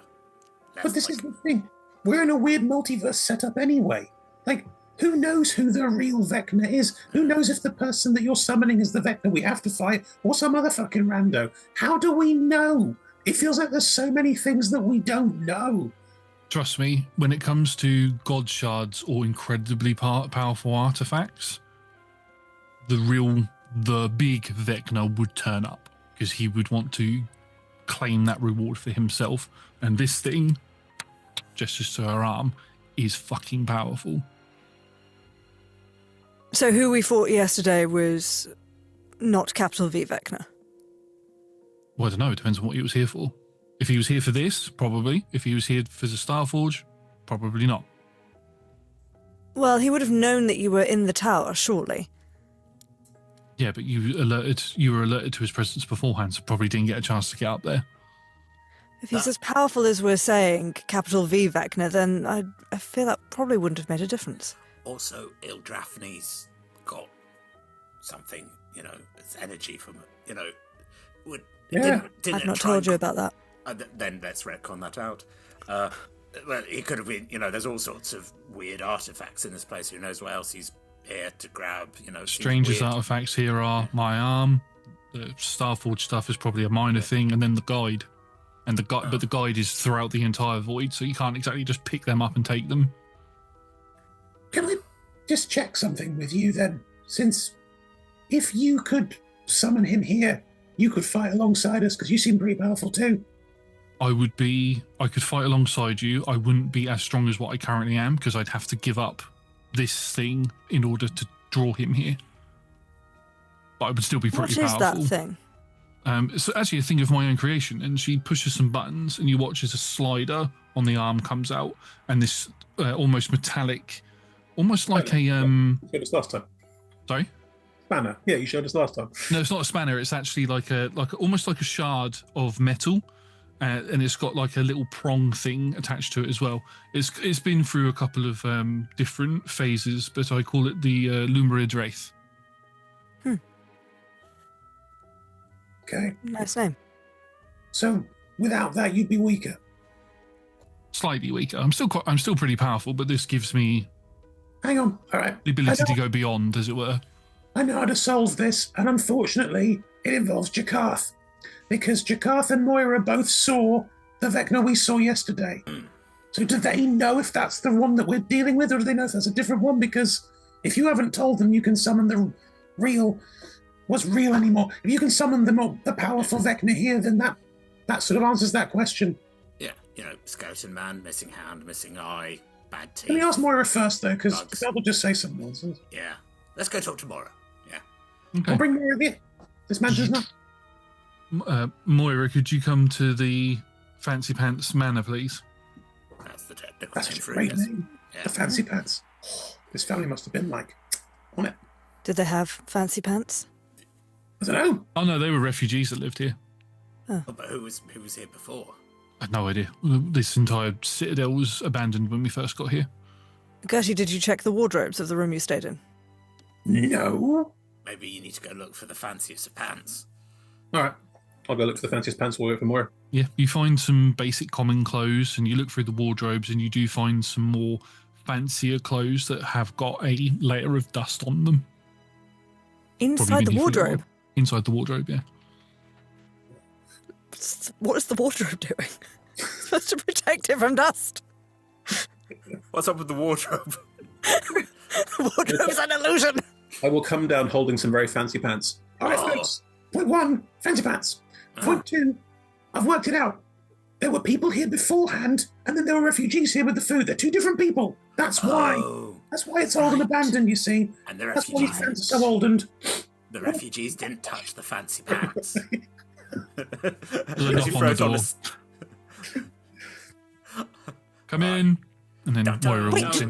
But this is the thing. We're in a weird multiverse setup anyway. Like, who knows who the real Vecna is? Who knows if the person that you're summoning is the Vecna we have to fight or some other fucking rando? How do we know? It feels like there's so many things that we don't know. Trust me, when it comes to god shards or incredibly powerful artifacts, the big Vecna would turn up because he would want to claim that reward for himself. And this thing, gestures to her arm, is fucking powerful. So who we fought yesterday was not capital V Vecna? Well, I don't know. It depends on what he was here for. If he was here for this, probably. If he was here for the Starforge, probably not. Well, he would have known that you were in the tower, surely. Yeah, but you were alerted to his presence beforehand, so probably didn't get a chance to get up there. If he's as powerful as we're saying, capital V Vecna, then I feel that probably wouldn't have made a difference. Also, Ildrafne's got something, it's energy from it, I've not told you about that. Then let's retcon that out. Well, it could have been, there's all sorts of weird artifacts in this place. Who knows what else he's here to grab, Strangest artifacts here are my arm. The Starforge stuff is probably a minor thing, and then the guide. But the guide is throughout the entire void, so you can't exactly just pick them up and take them. Can I just check something with you then? Since if you could summon him here, you could fight alongside us, because you seem pretty powerful too. I could fight alongside you. I wouldn't be as strong as what I currently am, because I'd have to give up this thing in order to draw him here. But I would still be pretty powerful. What is that thing? It's actually a thing of my own creation, and she pushes some buttons, and you watch as a slider on the arm comes out, and this almost metallic, almost like You showed us last time. Sorry? Spanner. Yeah, you showed us last time. No, it's not a spanner. It's actually almost like a shard of metal, and it's got like a little prong thing attached to it as well. It's been through a couple of different phases, but I call it the Lumerid Wraith. Okay. Nice name. So without that, you'd be weaker. Slightly weaker. I'm still pretty powerful, but this gives me Hang on. All right. the ability to go beyond, as it were. I know how to solve this, and unfortunately, it involves Jakarth. Because Jakarth and Moira both saw the Vecna we saw yesterday. So do they know if that's the one that we're dealing with, or do they know if that's a different one? Because if you haven't told them you can summon the what's real anymore, if you can summon the powerful Vecna here, then that sort of answers that question. Yeah, skeleton man, missing hand, missing eye, bad teeth. Let me ask Moira first, though, because Bugs. that will just say some nonsense. Yeah. Let's go talk to Moira. Yeah. Okay. I'll bring Moira here. This man does not. Moira, could you come to the Fancy Pants Manor, please? That's the technical That's name a for great it. Yes. name. Yeah. The Fancy Pants. This family must have been like on it. Did they have fancy pants? I don't know. Oh no, they were refugees that lived here. Oh, but who was here before? I had no idea. This entire citadel was abandoned when we first got here. Gertie, did you check the wardrobes of the room you stayed in? No. Maybe you need to go look for the fanciest of pants. All right. I'll go look for the fanciest pants while we wait for more. Yeah, you find some basic common clothes, and you look through the wardrobes, and you do find some more fancier clothes that have got a layer of dust on them. Inside Probably the beneath wardrobe? Inside the wardrobe, yeah. What is the wardrobe doing? It's supposed to protect it from dust. What's up with the wardrobe? The wardrobe's an illusion. I will come down holding some very fancy pants. All right, folks. Point 1, Fancy Pants. Point 2, I've worked it out. There were people here beforehand, and then there were refugees here with the food. They're two different people. That's why. Oh, That's why it's old and abandoned, you see. and the That's why these refugees. fans are so old and... The refugees didn't touch the fancy pants. There's a knock She on the throws door. Come in. And then Moira Wait, walks in.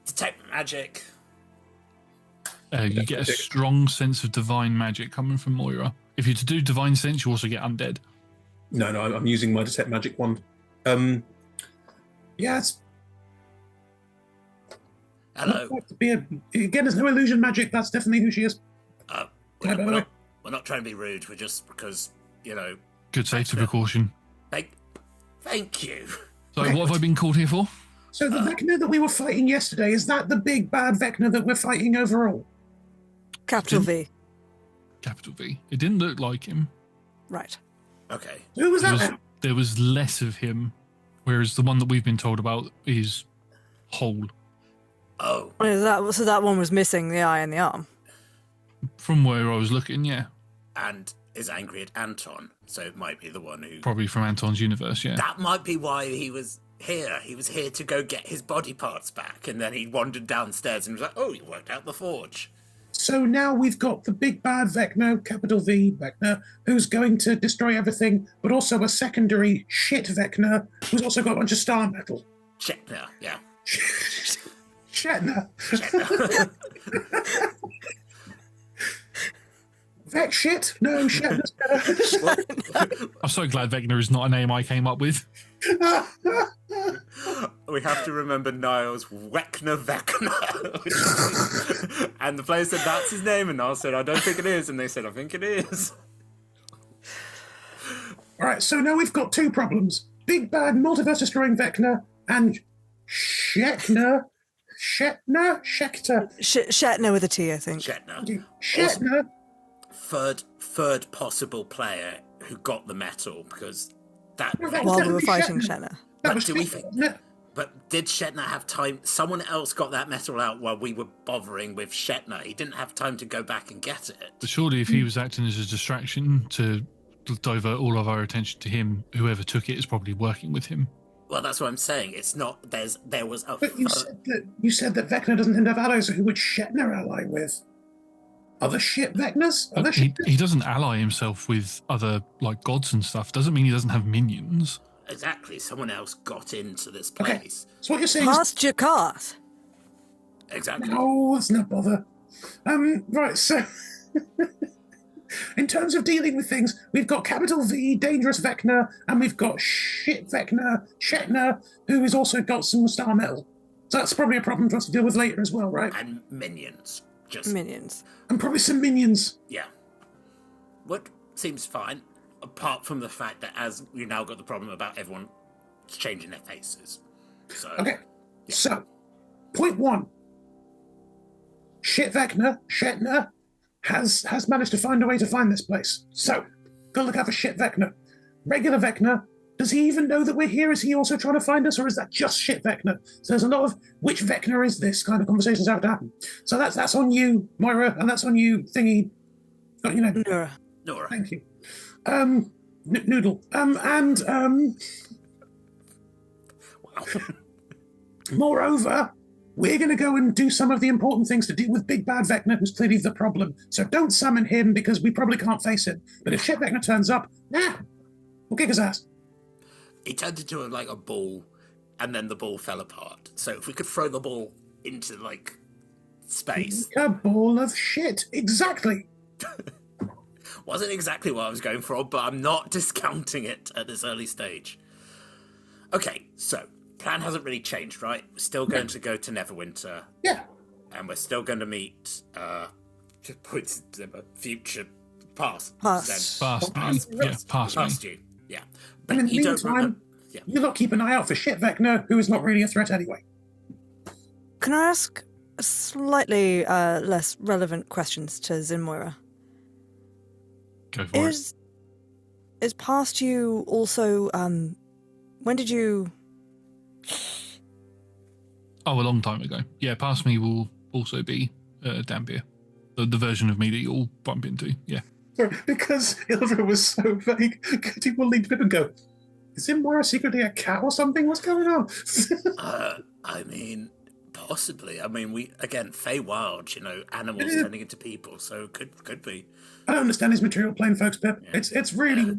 Detect magic. You get a strong sense of divine magic coming from Moira. If you're to do divine sense, you also get undead. No, I'm using my detect magic wand. Yeah, it's... Hello. Again, there's no illusion magic. That's definitely who she is. We're not trying to be rude. We're just because, Good safety precaution. Thank you. So what have I been called here for? So the Vecna that we were fighting yesterday, is that the big bad Vecna that we're fighting overall? Capital V. Capital V. It didn't look like him. Right. Okay. Who was that then? There was less of him, whereas the one that we've been told about is whole. Oh, So that one was missing the eye and the arm. From where I was looking, yeah. and is angry at Anton, so it might be the one who. Probably from Anton's universe, yeah. That might be why he was here. He was here to go get his body parts back, and then he wandered downstairs and was like, "Oh, you worked out the forge." So now we've got the big bad Vecna, capital V Vecna, who's going to destroy everything, but also a secondary shit Vecna, who's also got a bunch of star metal. Check now, yeah. Shatner. Vec shit? No, Shatner's better. I'm so glad Vecna is not a name I came up with. We have to remember Niall's Vecna. And the player said that's his name, and Niall said, I don't think it is. And they said, I think it is. All right, so now we've got two problems. Big bad multiverse destroying Vecna and Shatner. Schechter. Shatner with a T, I think. Shatner. Third possible player who got the metal, because that... While we were fighting Shatner. But do we think... But did Shatner have time? Someone else got that metal out while we were bothering with Shatner. He didn't have time to go back and get it. But surely if he was acting as a distraction to divert all of our attention to him, whoever took it is probably working with him. Well, that's what I'm saying. It's not... There was a... But you said that Vecna doesn't have allies, so who would Shatner ally with? Other shit Vecnas? He doesn't ally himself with other, like, gods and stuff. Doesn't mean he doesn't have minions. Exactly. Someone else got into this place. Okay. So what you're saying Past your cart. Exactly. No, let's not bother. Right, so... in terms of dealing with things, we've got capital V, dangerous Vecna, and we've got shit Vecna, Shatner, who has also got some star metal. So that's probably a problem for us to deal with later as well, right? And minions. Minions. And probably some minions. Yeah. What seems fine, apart from the fact that as we now got the problem about everyone changing their faces. So Okay, so, point one. Shit Vecna, Shatner, has managed to find a way to find this place. So, go look out for shit Vecna. Regular Vecna, does he even know that we're here? Is he also trying to find us, or is that just shit Vecna? So there's a lot of which Vecna is this kind of conversations have to happen. So that's on you, Moira, and that's on you, Thingy. Got your name? Nora. Thank you. Noodle. Wow. Moreover, we're going to go and do some of the important things to deal with Big Bad Vecna, who's clearly the problem. So don't summon him, because we probably can't face him. But if shit Vecna turns up, we'll kick his ass. He turned into a ball, and then the ball fell apart. So if we could throw the ball into space. A ball of shit. Exactly. Wasn't exactly what I was going for, but I'm not discounting it at this early stage. Okay, so plan hasn't really changed, right? We're still going to go to Neverwinter. Yeah. And we're still going to meet future past. Past me. Yeah. But And in the you don't meantime, you lot keep an eye out for shit Vecna, who is not really a threat anyway. Can I ask slightly less relevant questions to Zinmoira? Go for it. Is past you also... when did you... Oh, a long time ago. Yeah, past me will also be Dampier. The version of me that you'll bump into, yeah. Sorry, because Ildra was so vague, Cody will lean to him and go, is Zinmoira secretly a cat or something? What's going on? I mean, possibly. I mean, Feywild, animals turning into people, so could be. I don't understand his material plane, folks, Pip. Yeah. It's really...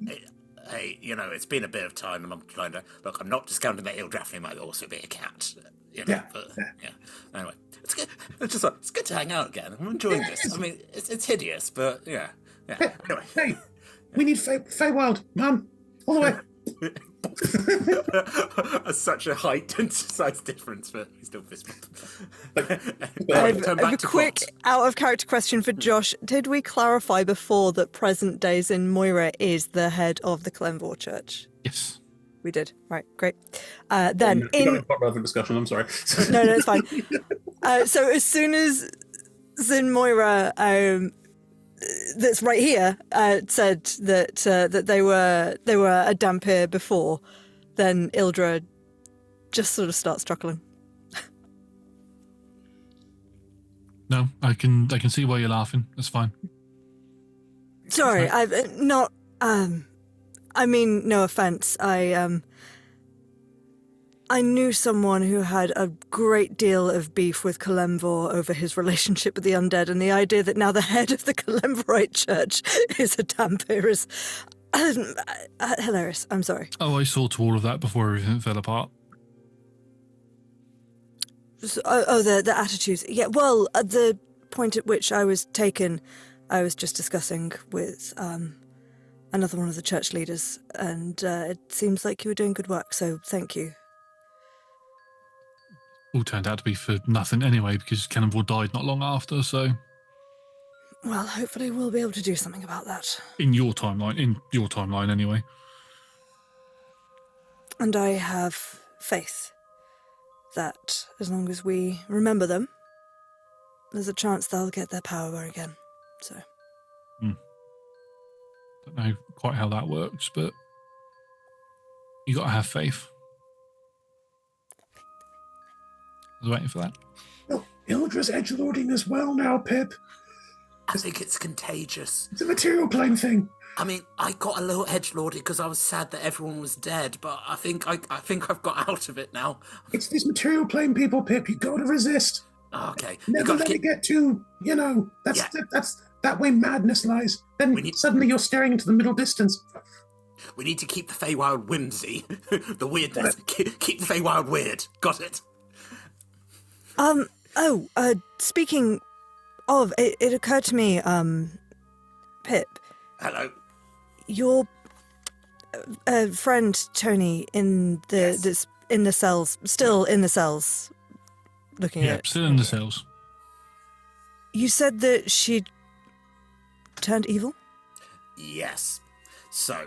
Hey, it's been a bit of time, and I'm trying to... Look, I'm not discounting that Ildrafni might also be a cat. Anyway, it's good. It's good to hang out again. I'm enjoying this. I mean, it's hideous, but yeah. Anyway. Hey, we need Feywild, man. All the way. Such a height and size difference, but we still fist bump. I have a quick out-of-character question for Josh. Did we clarify before that present-day Zinmoira is the head of the Clenvor Church? Yes. We did. Right, great. Then in... Quite relevant discussion, I'm sorry. No, it's fine. So as soon as Zinmoira... that's right here said that they were a Dampier before, then Ildra just sort of starts chuckling. No, I can see why you're laughing. That's fine. Sorry, I've not. I mean, no offense. I knew someone who had a great deal of beef with Kalemvor over his relationship with the undead, and the idea that now the head of the Kalemvorite Church is a Dampier is hilarious. I'm sorry. Oh, I saw to all of that before everything fell apart. The attitudes. Yeah, well, at the point at which I was taken, I was just discussing with another one of the church leaders, and it seems like you were doing good work, so thank you. All turned out to be for nothing anyway, because Cannonball died not long after, so... Well, hopefully we'll be able to do something about that. In your timeline anyway. And I have faith that as long as we remember them, there's a chance they'll get their power again, so... Don't know quite how that works, but you got to have faith. I was waiting for that. Well, Ildra's edgelording as well now, Pip. I think it's contagious. It's a material plane thing. I mean, I got a little edgelorded because I was sad that everyone was dead, but I think I've got out of it now. It's these material plane people, Pip. You got to resist. Okay. Never let it get too, that's that way madness lies. Then suddenly you're staring into the middle distance. We need to keep the Feywild whimsy, the weirdness. Keep the Feywild weird. Got it? Speaking of, it occurred to me, Pip. Hello. Your friend Tony in the cells, still in the cells, looking at it. Still in the cells. You said that she'd turned evil? Yes. So,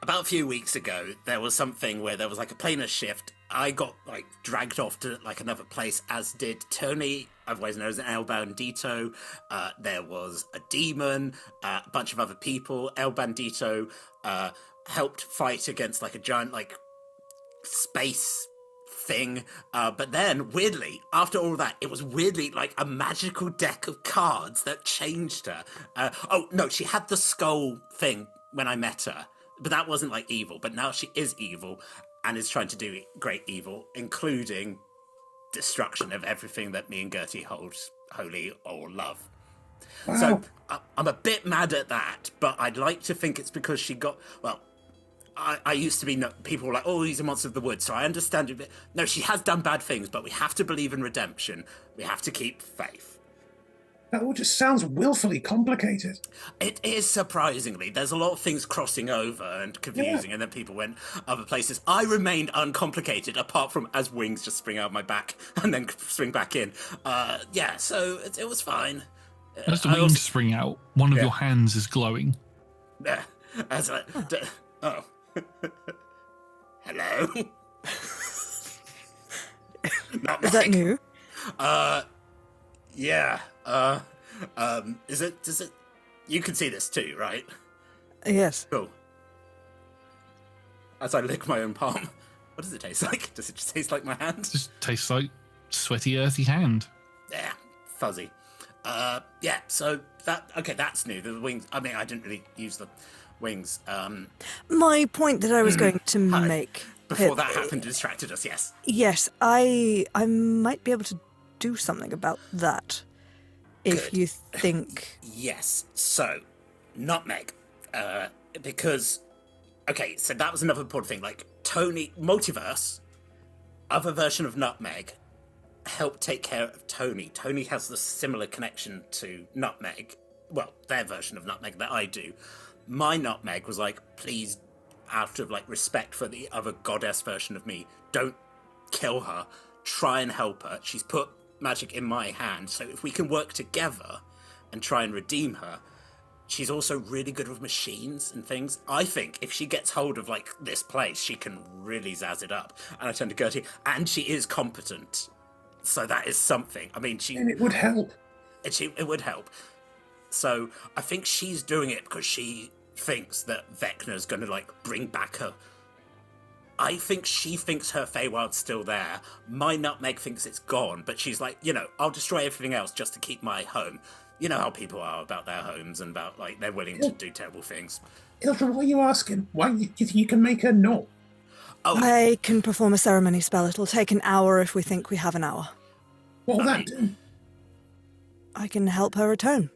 about a few weeks ago, there was something where there was like a planar shift. I got like dragged off to like another place, as did Tony, otherwise known as El Bandito. There was a demon, a bunch of other people. El Bandito helped fight against like a giant like space thing, but then weirdly after all that, it was weirdly like a magical deck of cards that changed her. Oh no, she had the skull thing when I met her, but that wasn't like evil. But now she is evil and is trying to do great evil, including destruction of everything that me and Gertie hold holy or love. Wow. So I'm a bit mad at that, but I'd like to think it's because she got, well, I used to be, people were like, oh, he's a monster of the woods, so I understand it. No, she has done bad things, but we have to believe in redemption. We have to keep faith. That all just sounds willfully complicated. It is, surprisingly. There's a lot of things crossing over and confusing, and then people went other places. I remained uncomplicated, apart from as wings just spring out my back and then spring back in. So it was fine. As the wings spring out, one of your hands is glowing. Yeah. Oh. Hello? Is that new? Yeah. Does it, you can see this too, right? Yes. Cool. As I lick my own palm, what does it taste like? Does it just taste like my hand? Just tastes like sweaty, earthy hand. Yeah, fuzzy. So that's new. The wings, I mean, I didn't really use the wings. My point that I was going to make... Before that happened, distracted us, yes. Yes, I might be able to do something about that. If Good. You think... Yes, so, nutmeg. Because, okay, so that was another important thing. Like, Tony, multiverse, other version of nutmeg, helped take care of Tony. Tony has the similar connection to nutmeg. Well, their version of nutmeg that I do. My nutmeg was like, please, out of like respect for the other goddess version of me, don't kill her. Try and help her. She's put magic in my hand, so if we can work together and try and redeem her. She's also really good with machines and things. I think if she gets hold of like this place, she can really zazz it up. And I turn to Gertie, and she is competent, so that is something. I mean, And it would help. It would help. So I think she's doing it because she thinks that Vecna's going to like bring back her. I think she thinks her Feywild's still there. My nutmeg thinks it's gone, but she's like, I'll destroy everything else just to keep my home. You know how people are about their homes and about like they're willing to do terrible things. Ildra, what are you asking? Why do you think you can make her not? Oh, I can perform a ceremony spell. It'll take an hour if we think we have an hour. What will that do? I can help her atone.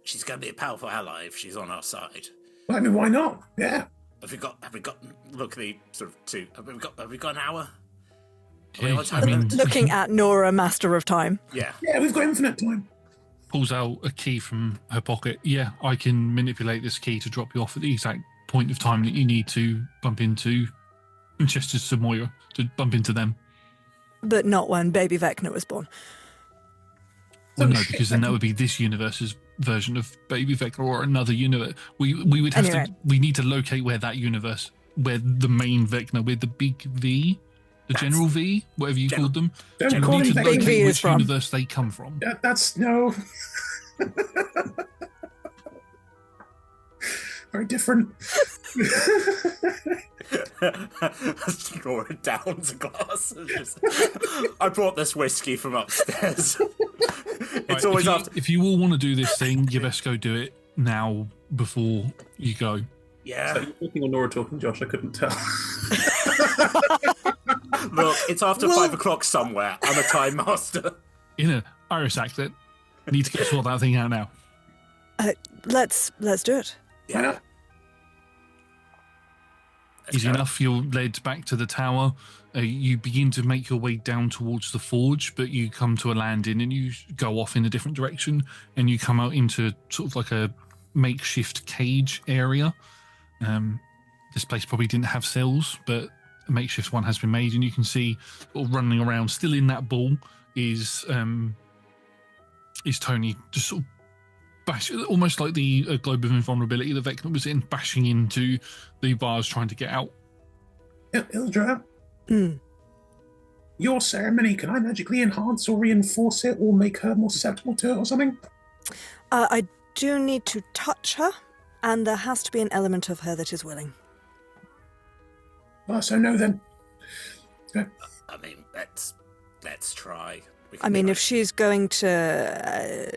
she's going to be a powerful ally if she's on our side. Well, I mean, why not? Yeah. Have we got? Look, the sort of two. Have we got an hour? Okay, what's I mean, Looking at Nora, Master of Time. Yeah. Yeah, we've got infinite time. pulls out a key from her pocket. Yeah, I can manipulate this key to drop you off at the exact point of time that you need to bump into Chester's to Moira, to bump into them. But not when baby Vecna was born. Well, no, because then that would be this universe's version of Baby Vecna or another universe. We would have Anyway. to. We need to locate where that universe, where the main Vecna, where the big V, the General V, whatever you called them. Don't We call need him to Vecna. Big V locate is which from. universe they come from. That's no. Very different. Draw it down to glass. I brought this whiskey from upstairs. It's Right, always if you, after. If you all want to do this thing, you best go do it now before you go. Yeah. So you're talking or Nora talking, Josh? I couldn't tell. Look, it's after 5 o'clock somewhere. I'm a time master. In an Irish accent, need to get sort that thing out now. Let's do it. Why not? Easy enough. You're led back to the tower. You begin to make your way down towards the forge, but you come to a landing and you go off in a different direction, and you come out into sort of like a makeshift cage area. This place probably didn't have cells, but a makeshift one has been made, and you can see sort of running around, still in that ball, is Tony, just sort of almost like the globe of invulnerability that Vecna was in, bashing into the bars trying to get out. Ildra, your ceremony, can I magically enhance or reinforce it or make her more susceptible to it or something? I do need to touch her, and there has to be an element of her that is willing. So no then. Okay. I mean, let's try. I mean, if she's going to...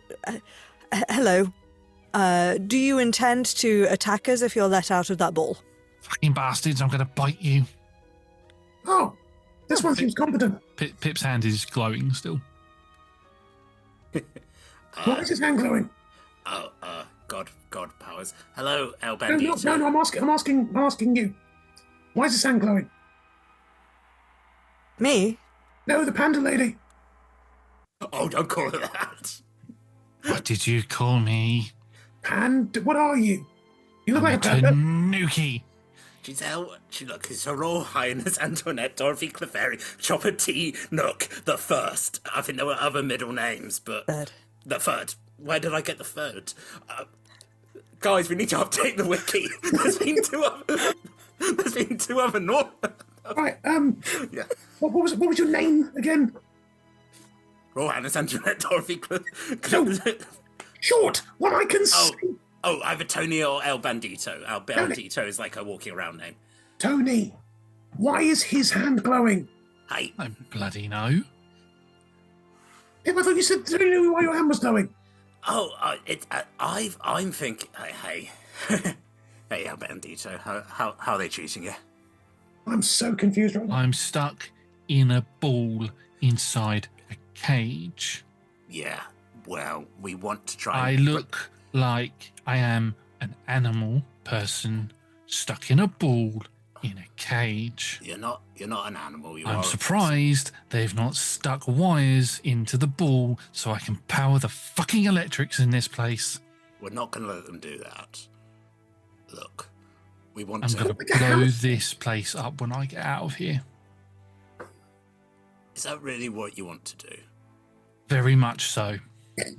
hello. Do you intend to attack us if you're let out of that ball? Fucking bastards, I'm going to bite you. Oh, this one seems competent. Pip's hand is glowing still. Why is his hand glowing? God powers. Hello, El No, Bandito. no, I'm asking you. Why is his hand glowing? Me? No, the panda lady. Oh, don't call her that. What did you call me? What are you? You look like a panda. Tanuki. Giselle, it's Her Royal Highness Antoinette Dorothy Clefairy Chopper T. Nook the First. I think there were other middle names, but Third. the third. Where did I get the third? Guys, we need to update the wiki. There's been two other Nor. Right. Yeah. What was your name again? Royal Highness Antoinette Dorothy Clefairy. Short. What I can see. Oh, either Tony or El Bandito. El Bandito is like a walking around name. Tony. Why is his hand glowing? Hey, I bloody know. I thought you said you knew why your hand was glowing. I'm thinking. Hey, hey, El Bandito. How are they choosing you? I'm so confused right now. I'm stuck in a ball inside a cage. Yeah. Well, we want to try. I look like I am an animal person stuck in a ball in a cage. You're not an animal. I'm surprised they've not stuck wires into the ball so I can power the fucking electrics in this place. We're not going to let them do that. Look, we want I'm to. going to blow this place up when I get out of here. Is that really what you want to do? Very much so.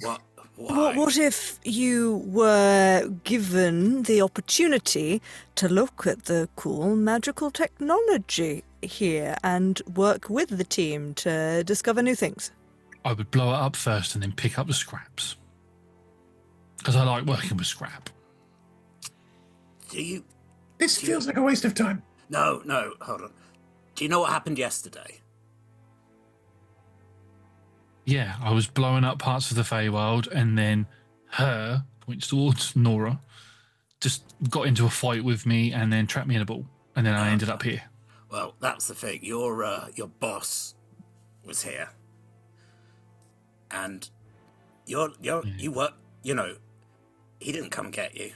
What? Why? What if you were given the opportunity to look at the cool magical technology here and work with the team to discover new things? I would blow it up first and then pick up the scraps. Because I like working with scrap. Do you? This feels like a waste of time. No, hold on. Do you know what happened yesterday? Yeah, I was blowing up parts of the Feywild, and then her, points towards Nora, just got into a fight with me and then trapped me in a ball. And then I ended up here. Well, that's the thing. Your boss was here, and you were. You know, he didn't come get you.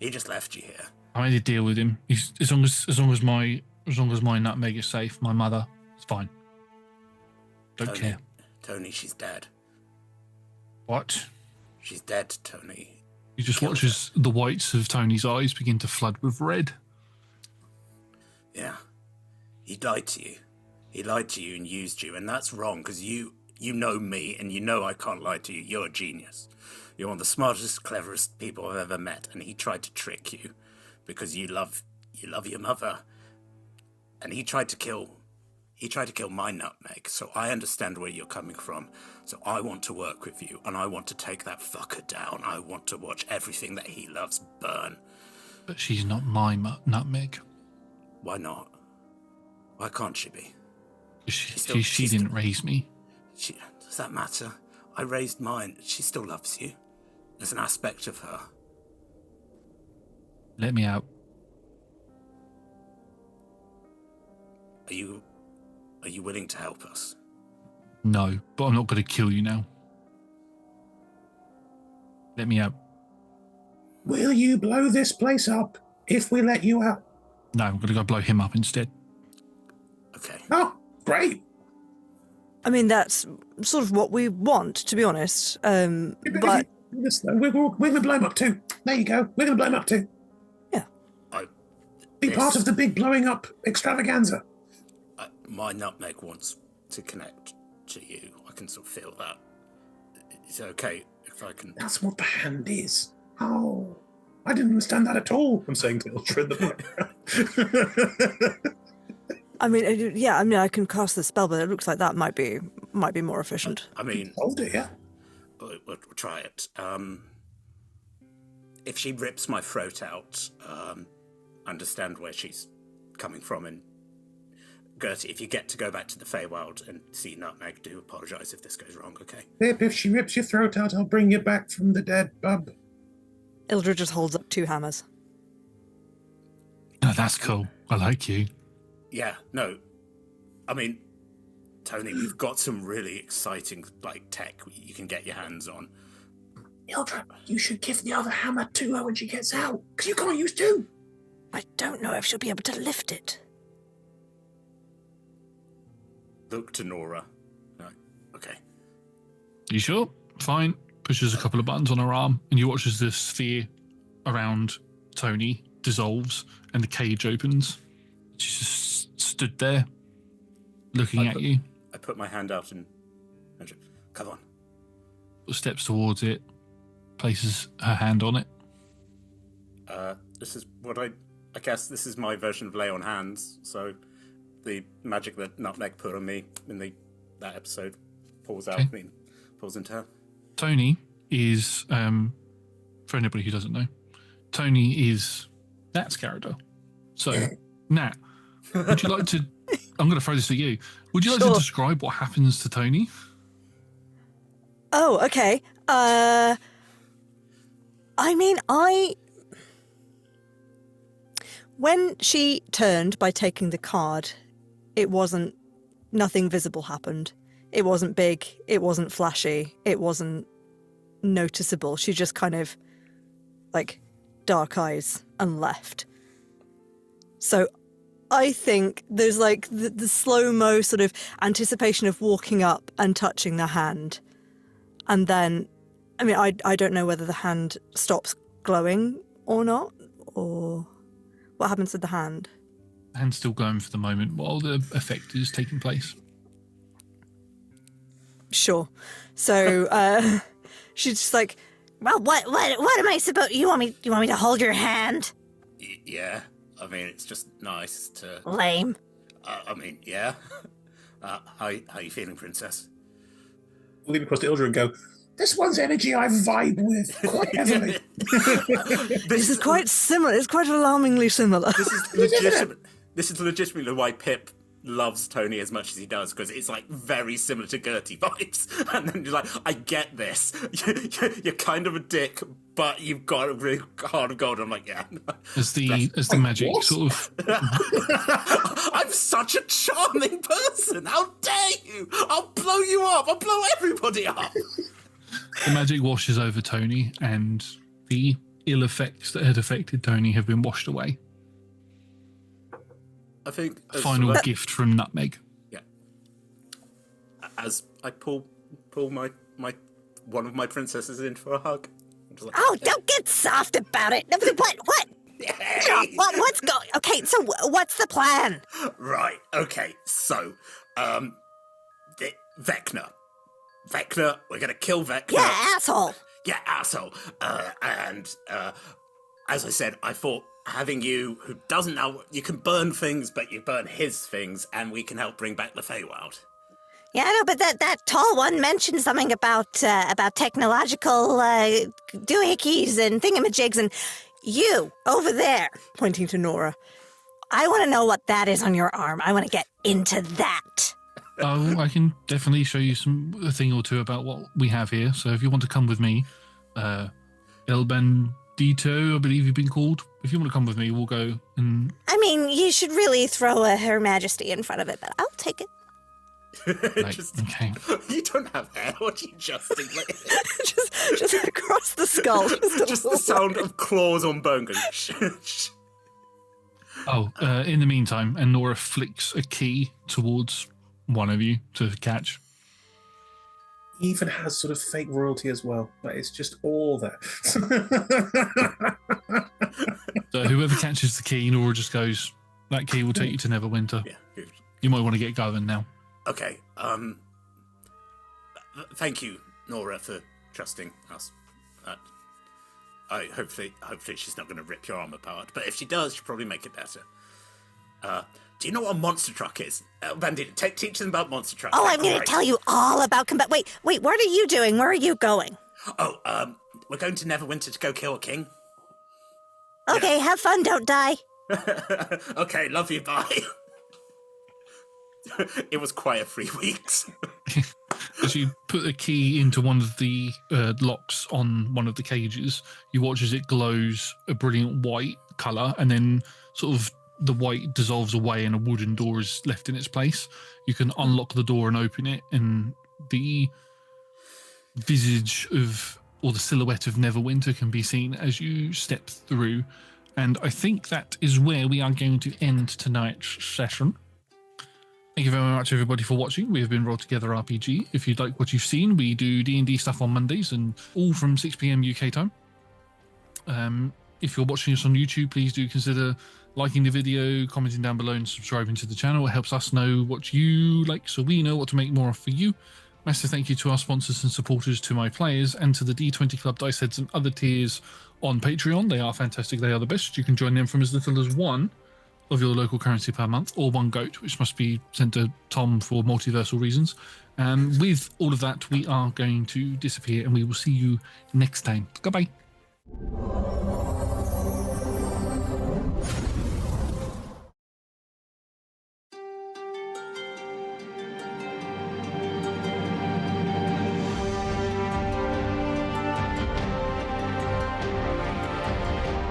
He just left you here. I made a deal with him. As long as my nutmeg is safe, my mother, it's fine. Don't care. Tony, she's dead. What? She's dead, Tony. You just watch as the whites of Tony's eyes begin to flood with red. Yeah. He lied to you. He lied to you and used you, and that's wrong, because you know me, and you know I can't lie to you. You're a genius. You're one of the smartest, cleverest people I've ever met, and he tried to trick you because you love your mother. And he tried to kill my nutmeg, so I understand where you're coming from. So I want to work with you, and I want to take that fucker down. I want to watch everything that he loves burn. But she's not my nutmeg. Why not? Why can't she be? She didn't raise me. Does that matter? I raised mine. She still loves you. There's an aspect of her. Let me out. Are you willing to help us? No, but I'm not going to kill you now. Let me out. Will you blow this place up if we let you out? No, I'm going to go blow him up instead. Okay. Oh, great. I mean, that's sort of what we want, to be honest. But We're going to blow him up too. There you go. We're going to blow him up too. yeah, Be part of the big blowing up extravaganza. My nutmeg wants to connect to you. I can sort of feel that. Is it okay if I can... That's what the hand is. Oh, I didn't understand that at all. I'm saying to Ultra in the background. I mean, yeah, I mean, I can cast the spell, but it looks like that might be more efficient. I mean... Hold it, yeah. We'll try it. If she rips my throat out, understand where she's coming from, and Gertie, if you get to go back to the Feywild and see Nutmeg, do apologise if this goes wrong, okay? Pip, if she rips your throat out, I'll bring you back from the dead, bub. Ildra just holds up 2 hammers. No, that's cool. I like you. Yeah, no. I mean, Tony, we've got some really exciting, tech you can get your hands on. Ildra, you should give the other hammer to her when she gets out, because you can't use 2. I don't know if she'll be able to lift it. Look to Nora. No. Okay. You sure? Fine. Pushes a couple of buttons on her arm, and you watch as the sphere around Tony dissolves and the cage opens. She's just stood there, looking at you. I put my hand out and come on. Steps towards it, places her hand on it. This is what I guess this is my version of lay on hands. So the magic that Nutmeg put on me in that episode pours out. Okay. Pours into her. Tony is, for anybody who doesn't know, Tony is Nat's character. So, Nat, would you like to... I'm going to throw this at you. Would you like to describe what happens to Tony? Oh, okay. I mean, when she turned by taking the card, nothing visible happened. It wasn't big, it wasn't flashy, it wasn't noticeable. She just kind of, dark eyes and left. So I think there's the slow-mo sort of anticipation of walking up and touching the hand. And then, I mean, I don't know whether the hand stops glowing or not, or what happens to the hand. The hand's still glowing for the moment while the effect is taking place. Sure. So she's just like, well, what am I supposed? You want me to hold your hand? Yeah. I mean, it's just nice to... Lame. I mean, yeah. How you feeling, Princess? We'll lean across to Ildra and go, This one's energy I vibe with quite heavily. This is quite similar. It's quite alarmingly similar. This is legitimately why Pip loves Tony as much as he does, because it's very similar to Gertie vibes. And then you're like, I get this. You're kind of a dick, but you've got a really heart of gold. I'm like, yeah. As the magic sort of... I'm such a charming person. How dare you? I'll blow you up. I'll blow everybody up. The magic washes over Tony, and the ill effects that had affected Tony have been washed away. I think... Final gift from Nutmeg. Yeah. as I pull my one of my princesses in for a hug. I'm just like, Oh, don't get soft about it. What? Yay! What's going? Okay, so what's the plan? Right. Okay. So, Vecna, we're gonna kill Vecna. Yeah, asshole. Yeah, asshole. And as I said, I thought having you, who doesn't know, you can burn things, but you burn his things, and we can help bring back the Feywild. Yeah, I know, but that tall one mentioned something about technological doohickeys and thingamajigs, and you over there, pointing to Nora. I want to know what that is on your arm. I want to get into that. Oh, I can definitely show you a thing or two about what we have here. So if you want to come with me, El Bandito, I believe you've been called. If you want to come with me, we'll go and... I mean, you should really throw a Her Majesty in front of it, but I'll take it. Like, okay. You don't have hair. What are you adjusting? Like, just across the skull. just the sound of claws on bone going. Oh, in the meantime, and Nora flicks a key towards one of you to catch. He even has sort of fake royalty as well. Like, it's just all there. So whoever catches the key, Nora just goes, that key will take you to Neverwinter. Yeah. You might want to get going now. Okay. Thank you, Nora, for trusting us. Hopefully she's not going to rip your arm apart. But if she does, she'll probably make it better. Do you know what a monster truck is? Bandit, teach them about monster trucks. Oh, I'm going to tell you all about combat. Wait, what are you doing? Where are you going? Oh, we're going to Neverwinter to go kill a king. Okay, have fun, don't die. Okay, love you, bye. It was quite a 3 weeks. As you put a key into one of the locks on one of the cages, you watch as it glows a brilliant white colour, and then sort of the white dissolves away and a wooden door is left in its place. You can unlock the door and open it, and the visage of, or the silhouette of Neverwinter can be seen as you step through. And I think that is where we are going to end tonight's session. Thank you very much, everybody, for watching. We have been Roll Together RPG. If you'd like what you've seen, we do D&D stuff on Mondays, and all from 6 p.m. UK time. If you're watching us on YouTube, please do consider liking the video, commenting down below, and subscribing to the channel. It helps us know what you like, so we know what to make more of for you. Massive thank you to our sponsors and supporters, to my players, and to the D20 Club Dice Heads and other tiers on Patreon. They are fantastic. They are the best. You can join them from as little as $1 of your local currency per month, or 1 goat, which must be sent to Tom for multiversal reasons. With all of that, we are going to disappear, and we will see you next time. Goodbye.